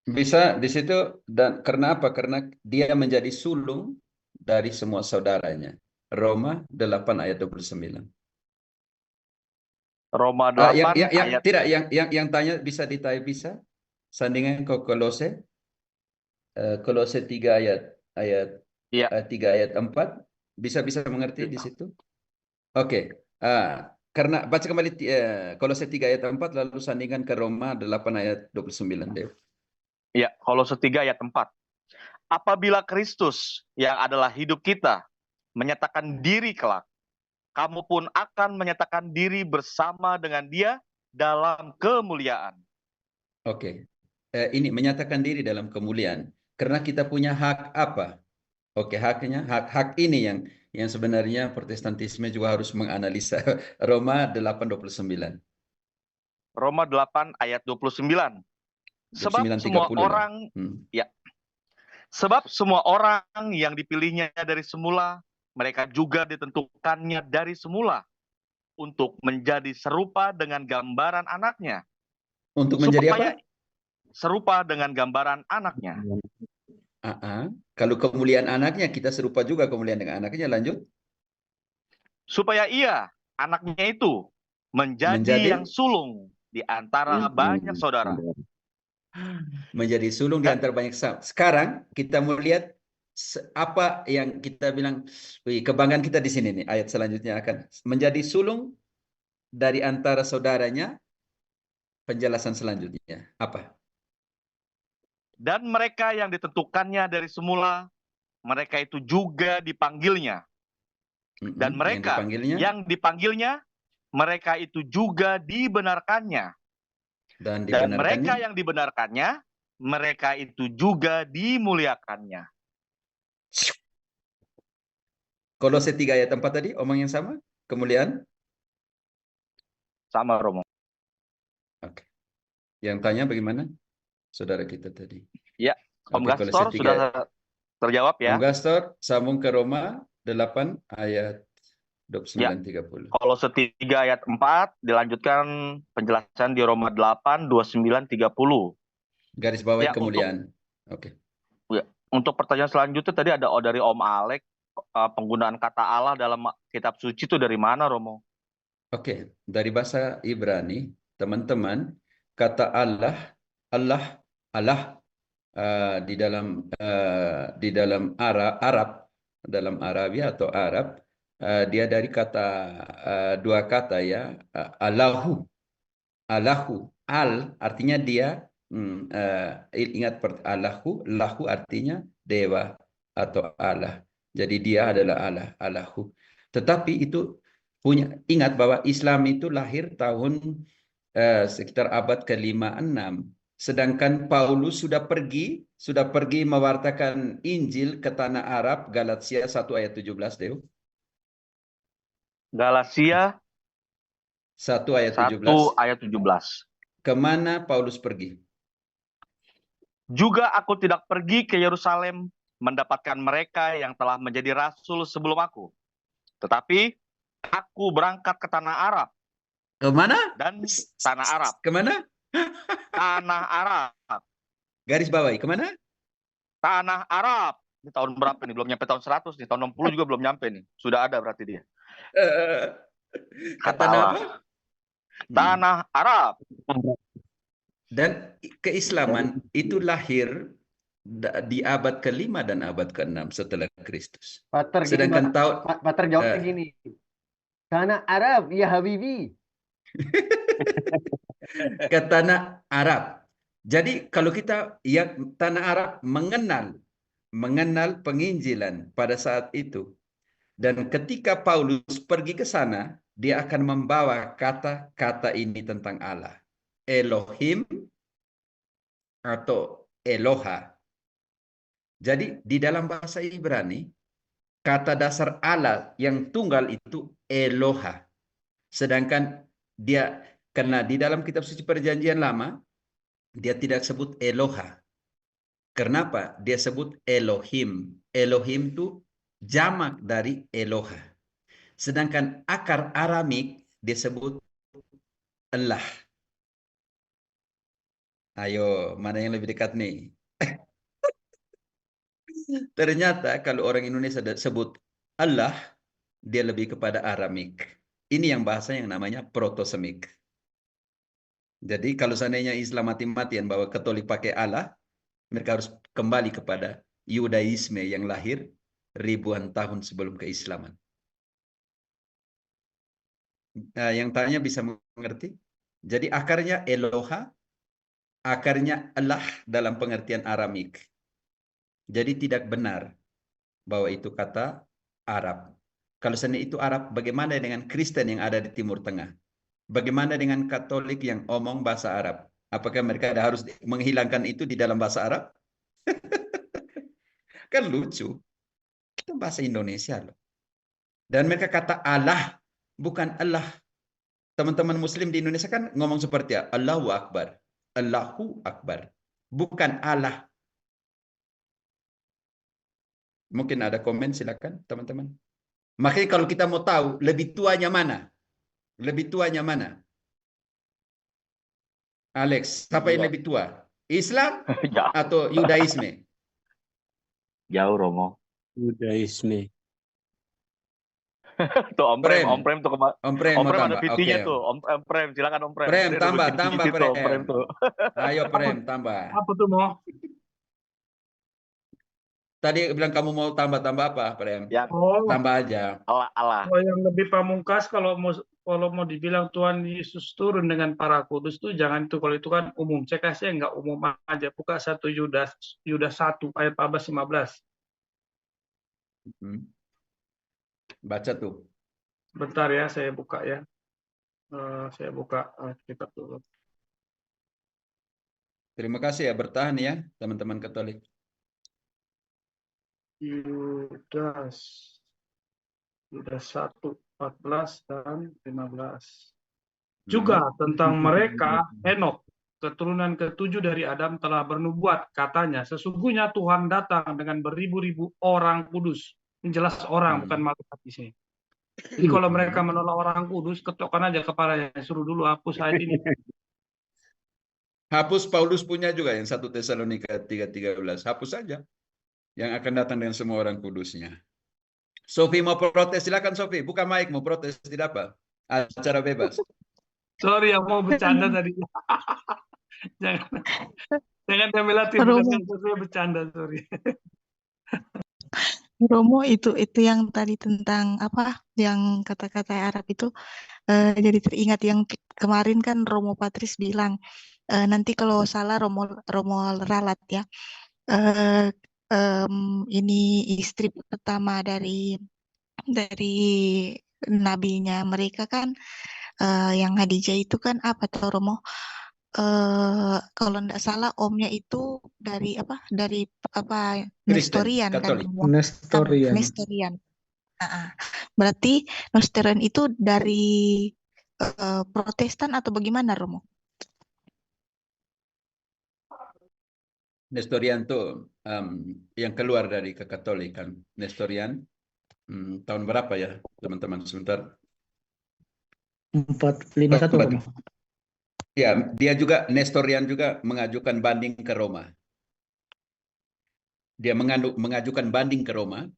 Bisa di situ, dan karena apa? Karena Dia menjadi sulung dari semua saudaranya. Roma 8 ayat 29. Roma 8 ayat. Tidak, yang tanya bisa ditanya bisa sandingan ke Kolose. Kolose 3 ayat 3 ayat 4 bisa mengerti di situ. Oke. Karena baca kembali Kolose 3 ayat 4 lalu sandingkan ke Roma 8 ayat 29, Dew. Ya, Kolose 3 ayat 4. apabila Kristus yang adalah hidup kita menyatakan diri kelak, kamu pun akan menyatakan diri bersama dengan Dia dalam kemuliaan. Oke. Ini menyatakan diri dalam kemuliaan. Karena kita punya hak apa? Oke, haknya, hak ini yang sebenarnya Protestantisme juga harus menganalisa. Roma 8:29. Roma 8 ayat 29. Sebab 29:30 semua ya. orang ya. Sebab semua orang yang dipilihnya dari semula, mereka juga ditentukannya dari semula untuk menjadi serupa dengan gambaran anaknya. Untuk menjadi supaya apa? Serupa dengan gambaran anaknya. Kalau kemuliaan anaknya, kita serupa juga kemuliaan dengan anaknya. Lanjut. Supaya ia, anaknya itu, menjadi yang sulung di antara banyak saudara. Menjadi sulung di antara banyak saudara. Sekarang kita mau lihat apa yang kita bilang, kebanggaan kita di sini nih. Ayat selanjutnya akan menjadi sulung dari antara saudaranya. Penjelasan selanjutnya apa? Dan mereka yang ditentukannya dari semula, mereka itu juga dipanggilnya. Dan mereka yang dipanggilnya, mereka itu juga dibenarkannya. Dan mereka yang dibenarkannya, mereka itu juga dimuliakannya. Kolose 3 ayat 4 tadi, omong yang sama? Kemuliaan? Sama, Romo. Oke. Yang tanya bagaimana? Saudara kita tadi. Ya, Om Gastor sudah terjawab ya. Om Gastor, sambung ke Roma 8 ayat 29-30. Kolose 3 ayat 4, dilanjutkan penjelasan di Roma 8, 29-30. Garis bawahi kemuliaan. Oke. Untuk pertanyaan selanjutnya tadi ada dari Om Alek, penggunaan kata Allah dalam kitab suci itu dari mana, Romo? Oke, dari bahasa Ibrani, teman-teman, kata Allah di dalam Arab, dalam Arabia atau Arab, dia dari kata dua kata ya, Allahu, al artinya dia, ingat Allahu, lahu artinya dewa atau Allah. Jadi dia adalah Allah, Allahu. Tetapi itu ingat bahwa Islam itu lahir tahun sekitar abad ke-5-6. Sedangkan Paulus sudah pergi mewartakan Injil ke tanah Arab, Galatia 1 ayat 17, Deo. Galatia 1 ayat 17. Kemana Paulus pergi? Juga aku tidak pergi ke Yerusalem mendapatkan mereka yang telah menjadi rasul sebelum aku. Tetapi aku berangkat ke tanah Arab. Kemana? Dan tanah Arab. Kemana? Tanah Arab. Garis bawahi, kemana? Tanah Arab. Ini tahun berapa nih? Belum nyampe tahun 100 nih. Tahun 60 juga belum nyampe nih. Sudah ada berarti dia. Tanah apa? Tanah Arab. Dan keislaman itu lahir di abad ke-5 dan abad ke-6 setelah Kristus. Sedangkan Pater jawabnya gini. Tanah Arab, ya Habibi. Ke tanah Arab. Jadi kalau kita tanah Arab mengenal penginjilan pada saat itu. Dan ketika Paulus pergi ke sana, dia akan membawa kata-kata ini tentang Allah. Elohim atau Eloha. Jadi di dalam bahasa Ibrani, kata dasar Allah yang tunggal itu Eloha. Sedangkan dia, karena di dalam kitab suci perjanjian lama, dia tidak sebut Eloha. Kenapa? Dia sebut Elohim. Elohim itu jamak dari Eloha. Sedangkan akar Aramik dia sebut Allah. Ayo, mana yang lebih dekat nih? Ternyata kalau orang Indonesia sebut Allah, dia lebih kepada Aramik. Ini yang bahasa yang namanya Proto-Semik. Jadi kalau seandainya Islam mati-matian bahwa Katolik pakai Allah, mereka harus kembali kepada Yudaisme yang lahir ribuan tahun sebelum keislaman. Yang tanya bisa mengerti? Jadi akarnya Eloha, akarnya Allah dalam pengertian Aramik. Jadi tidak benar bahwa itu kata Arab. Kalau seandainya itu Arab, bagaimana dengan Kristen yang ada di Timur Tengah? Bagaimana dengan Katolik yang omong bahasa Arab? Apakah mereka harus menghilangkan itu di dalam bahasa Arab? Kan lucu. Itu bahasa Indonesia loh. Dan mereka kata Allah, bukan Allah. Teman-teman Muslim di Indonesia kan ngomong seperti Allahu Akbar. Allahu Akbar. Bukan Allah. Mungkin ada komen, silakan teman-teman. Makanya kalau kita mau tahu lebih tuanya mana? Lebih tuanya mana? Alex, siapa yang lebih tua? Islam atau Yudaisme? Jauh Romo. Yudaisme. Tuh Om Prem tuh Om Prem mau ada tambah. VT-nya Oke. tuh. Om Prem, silakan Om Prem. Prem, Dia tambah, udah tambah di situ, Om Prem. Prem tuh. Ayo Prem, tambah. Apa tuh mau? Tadi bilang kamu mau tambah-tambah apa, Prem? Yang Oh, Tambah aja. Allah. kalau yang lebih pamungkas kalau mau dibilang Tuhan Yesus turun dengan para kudus tuh jangan itu, kalau itu kan umum. Saya kasih yang nggak umum aja. Buka 1 Yudas 1 ayat 14-15. Baca tuh. Bentar ya, saya buka ya. Saya buka kitab dulu. Terima kasih ya, bertahan ya, teman-teman Katolik. Yudas 1:14 dan 15. Juga tentang mereka, Henok, keturunan ke-7 dari Adam telah bernubuat, katanya, sesungguhnya Tuhan datang dengan beribu-ribu orang kudus. Ini jelas orang, bukan malaikat di sini. Jadi kalau mereka menolak orang kudus, ketokkan aja kepalanya, suruh dulu hapus ayat ini. Hapus Paulus punya juga yang 1 Tesalonika 3:13. Hapus saja. Yang akan datang dengan semua orang kudusnya. Sofi mau protes, silakan Sofi. Buka mic, mau protes, tidak apa. Acara bebas. Sorry, yang mau bercanda tadi. Jangan ambil hati, saya bercanda, sorry. Romo, itu yang tadi tentang apa, yang kata-kata Arab itu, jadi teringat yang kemarin kan Romo Patris bilang, nanti kalau salah Romo ralat ya. Ini istri pertama dari nabinya mereka kan, yang Khadijah itu kan apa tuh Romo? Kalau tidak salah omnya itu dari apa? Nestorian kan Romo? Nestorian. Berarti Nestorian itu dari Protestan atau bagaimana Romo? Nestorian tuh yang keluar dari kekatolikan. Nestorian tahun berapa ya teman-teman? Sebentar. 451. Ya, dia juga Nestorian juga mengajukan banding ke Roma. Dia mengajukan banding ke Roma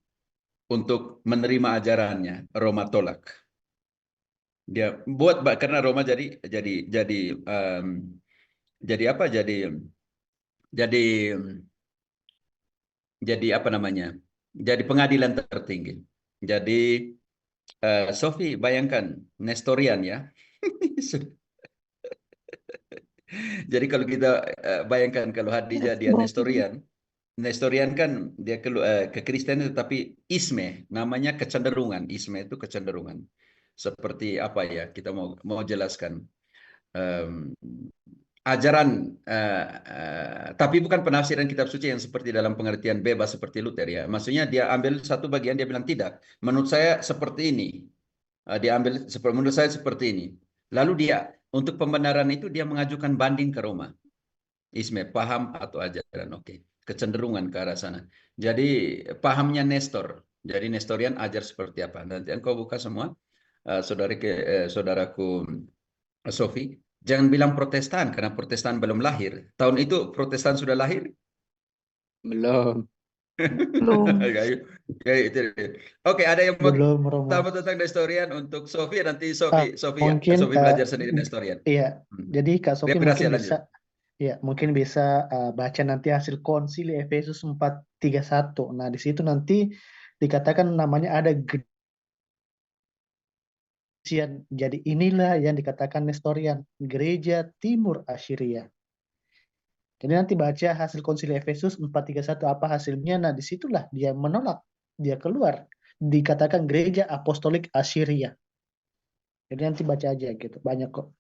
untuk menerima ajarannya. Roma tolak. Dia buat karena Roma jadi apa? Jadi apa namanya? Jadi pengadilan tertinggi. Jadi Sofi, bayangkan Nestorian ya. Jadi kalau kita bayangkan kalau Khadijah dia Nestorian kan dia ke Kristen tetapi isme, namanya kecenderungan. Isme itu kecenderungan. Seperti apa ya? Kita mau jelaskan. Ajaran, tapi bukan penafsiran kitab suci yang seperti dalam pengertian bebas seperti Luther ya. Maksudnya dia ambil satu bagian, dia bilang tidak. Menurut saya seperti ini. Dia ambil menurut saya seperti ini. Lalu dia untuk pembenaran itu dia mengajukan banding ke Roma. Isme, paham atau ajaran, oke. Kecenderungan ke arah sana. Jadi pahamnya Nestor. Jadi Nestorian ajar seperti apa. Nanti engkau buka semua, saudaraku Sofi. Jangan bilang Protestan, karena Protestan belum lahir. Tahun itu Protestan sudah lahir? Belum. Oke, ada yang mau Belum, tambah tentang Nestorian untuk Sofi, nanti Sofi mungkin belajar sendiri Nestorian. Iya, jadi Kak Sofi mungkin bisa baca nanti hasil konsili Efesus 4:31. Nah, di situ nanti dikatakan namanya ada jadi inilah yang dikatakan Nestorian, Gereja Timur Assyria. Jadi nanti baca hasil konsili Efesus 4:31 apa hasilnya. Nah, disitulah dia menolak, dia keluar. Dikatakan gereja apostolik Assyria. Jadi nanti baca aja gitu, banyak kok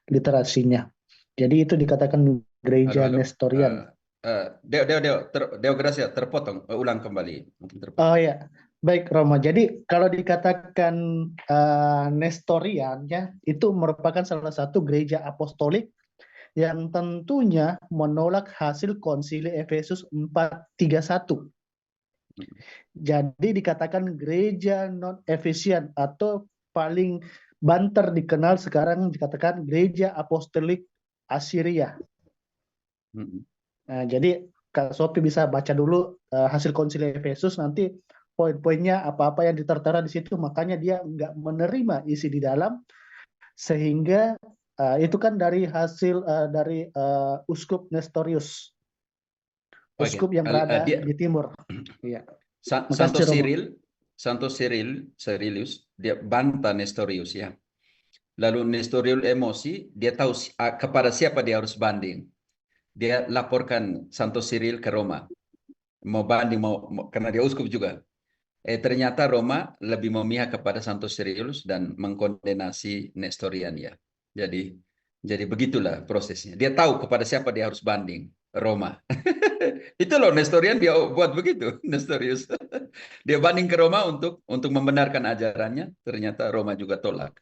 literasinya. Jadi itu dikatakan gereja Halo. Nestorian. Deo Gracia terpotong. Ulang kembali. Mungkin terpotong. Oh ya, baik Roma. Jadi kalau dikatakan Nestorian ya, itu merupakan salah satu gereja apostolik yang tentunya menolak hasil konsili Efesus 4:31. Jadi dikatakan gereja non-Efesian atau paling banter dikenal sekarang dikatakan gereja apostolik Assyria. Nah, jadi Kak Sophie bisa baca dulu hasil konsili Efesus, nanti poin-poinnya apa-apa yang ditertera di situ, makanya dia nggak menerima isi di dalam, sehingga itu kan dari hasil dari Uskup Nestorius, uskup yang berada di timur. Iya. Santo Cyrilius dia bantah Nestorius ya. Lalu Nestorius emosi, dia tahu kepada siapa dia harus banding. Dia laporkan Santo Cyril ke Roma. Mau banding, karena dia uskup juga. Ternyata Roma lebih memihak kepada Santo Cyrilius dan mengkondenasi Nestorian ya. Jadi begitulah prosesnya. Dia tahu kepada siapa dia harus banding. Roma. Itu loh Nestorian dia buat begitu, Nestorius. Dia banding ke Roma untuk membenarkan ajarannya, ternyata Roma juga tolak.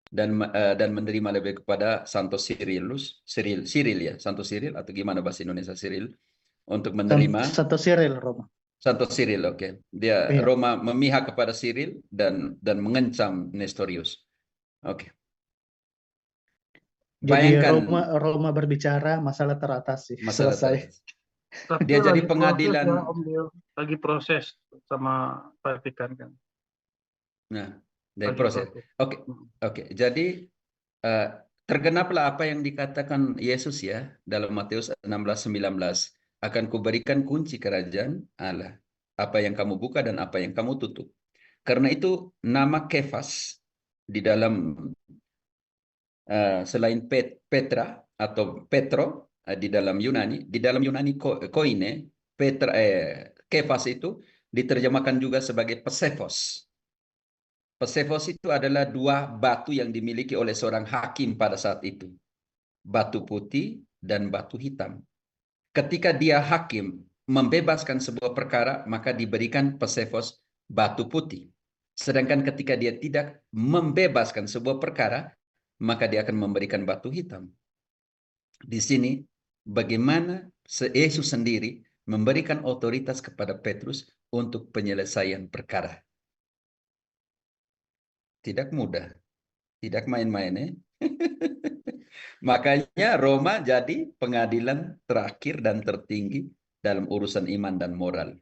Dan menerima lebih kepada Santo Cyril ya, Santo Cyril atau gimana bahasa Indonesia Cyril untuk menerima Santo Cyril Roma. Santo Cyril, oke. Dia Iya. Roma memihak kepada Cyril dan mengancam Nestorius. Oke. Jadi Bayangkan Roma berbicara, masalah teratasi. masalah Selesai. Tapi dia jadi lagi pengadilan. proses ya, Om Leo. Lagi proses sama Vatikan kan. Nah, dari Lagi proses. Oke. Jadi tergenaplah apa yang dikatakan Yesus ya dalam Matius 16:19. Akan kuberikan kunci kerajaan Allah. Apa yang kamu buka dan apa yang kamu tutup. Karena itu nama Kefas di dalam selain Petra atau Petro di dalam Yunani koine Petra Kefas itu diterjemahkan juga sebagai Persefos. Persefos itu adalah dua batu yang dimiliki oleh seorang hakim pada saat itu. Batu putih dan batu hitam. Ketika dia hakim membebaskan sebuah perkara, maka diberikan Persefos batu putih. Sedangkan ketika dia tidak membebaskan sebuah perkara, maka dia akan memberikan batu hitam. Di sini bagaimana Yesus sendiri memberikan otoritas kepada Petrus untuk penyelesaian perkara. Tidak mudah, tidak main-main. Makanya Roma jadi pengadilan terakhir dan tertinggi dalam urusan iman dan moral.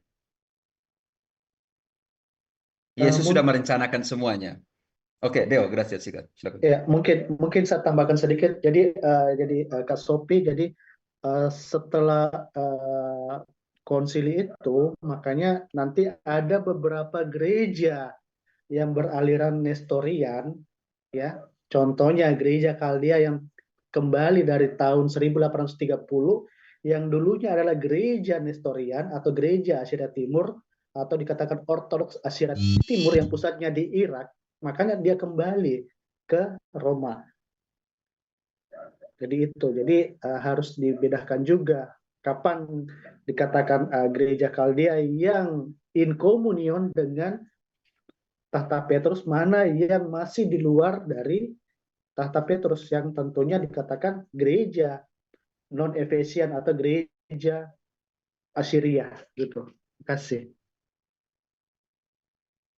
Yesus sudah merencanakan semuanya. Oke, Deo, gracias, silakan. Ya, mungkin saya tambahkan sedikit. Jadi Kak Sophie, jadi setelah konsili itu, makanya nanti ada beberapa gereja yang beraliran Nestorian, ya. Contohnya gereja Kaldea yang kembali dari tahun 1830, yang dulunya adalah gereja Nestorian atau gereja Assyria Timur atau dikatakan Ortodoks Assyria Timur yang pusatnya di Irak. Makanya dia kembali ke Roma. Jadi itu, harus dibedakan juga kapan dikatakan gereja Kaldea yang in communion dengan tahta Petrus, mana yang masih di luar dari tahta Petrus, yang tentunya dikatakan gereja non-Efesian atau gereja Assyria gitu. Terima kasih.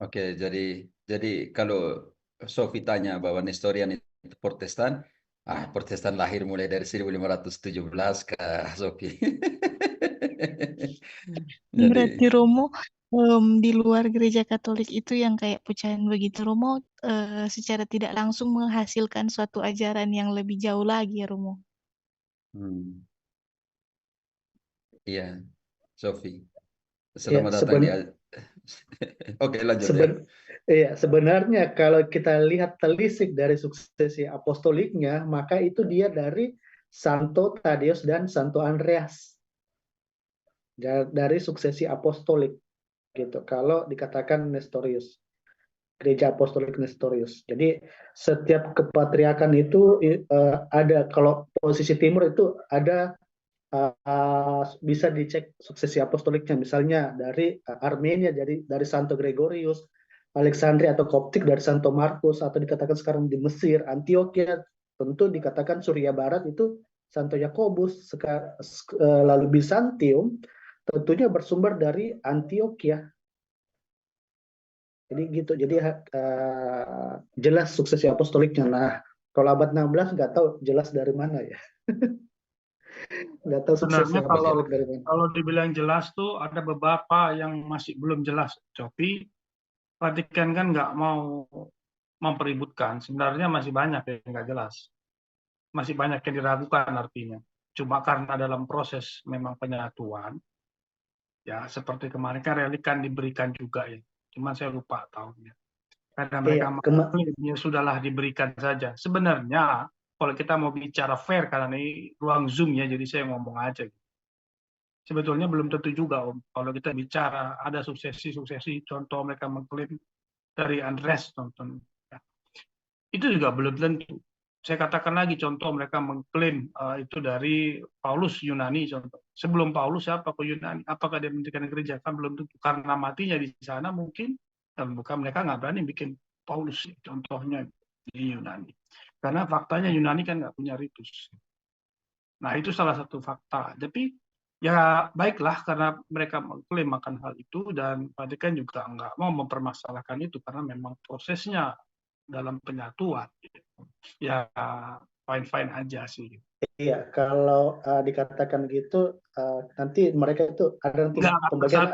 Oke, jadi kalau Sophie tanya bahwa Nestorian itu Protestan, Protestan lahir mulai dari 1517 ke Sophie. Berarti Romo di luar gereja Katolik itu yang kayak pecahan begitu, Romo secara tidak langsung menghasilkan suatu ajaran yang lebih jauh lagi ya, Romo. Iya, Sophie. Selamat datang di. Oke, lanjut ya. Iya, sebenarnya kalau kita lihat telisik dari suksesi apostoliknya, maka itu dia dari Santo Tadeus dan Santo Andreas dari suksesi apostolik gitu. Kalau dikatakan Nestorius, gereja apostolik Nestorius. Jadi setiap kepatriarkan itu ada, kalau posisi timur itu ada bisa dicek suksesi apostoliknya, misalnya dari Armenia dari Santo Gregorius, Alexandria atau Koptik dari Santo Markus, atau dikatakan sekarang di Mesir, Antioquia, tentu dikatakan Suria Barat itu Santo Yakobus, lalu Bizantium tentunya bersumber dari Antioquia. Jadi gitu, jadi jelas suksesi apostoliknya. Nah, kalau abad 16 nggak tahu jelas dari mana ya. Nggak tahu suksesi Sebenarnya apostolik dari mana. kalau dibilang jelas tuh ada beberapa yang masih belum jelas, tapi Vatikan kan nggak mau mempeributkan. Sebenarnya masih banyak yang nggak jelas, masih banyak yang diragukan artinya. Cuma karena dalam proses memang penyatuan, ya seperti kemarin kan relikan diberikan juga ya. Cuma saya lupa tahunnya. Karena mereka ya sudahlah diberikan saja. Sebenarnya kalau kita mau bicara fair, karena ini ruang Zoom ya, jadi saya ngomong aja. Sebetulnya belum tentu juga, Om. Kalau kita bicara ada suksesi-suksesi, contoh mereka mengklaim dari Andres, contoh. Ya. Itu juga belum tentu. Saya katakan lagi contoh mereka mengklaim itu dari Paulus Yunani, contoh. Sebelum Paulus siapa ke Yunani? Apakah dia mendirikan gereja? Kan belum tentu. Karena matinya di sana mungkin, dan bukan mereka nggak berani bikin Paulus, contohnya di Yunani. Karena faktanya Yunani kan nggak punya ritus. Nah itu salah satu fakta. Tapi ya baiklah, karena mereka mengklaim akan hal itu, dan Vatikan juga nggak mau mempermasalahkan itu karena memang prosesnya dalam penyatuan. Ya fine-fine aja sih. Iya, kalau dikatakan gitu, nanti mereka itu ada nanti pembagian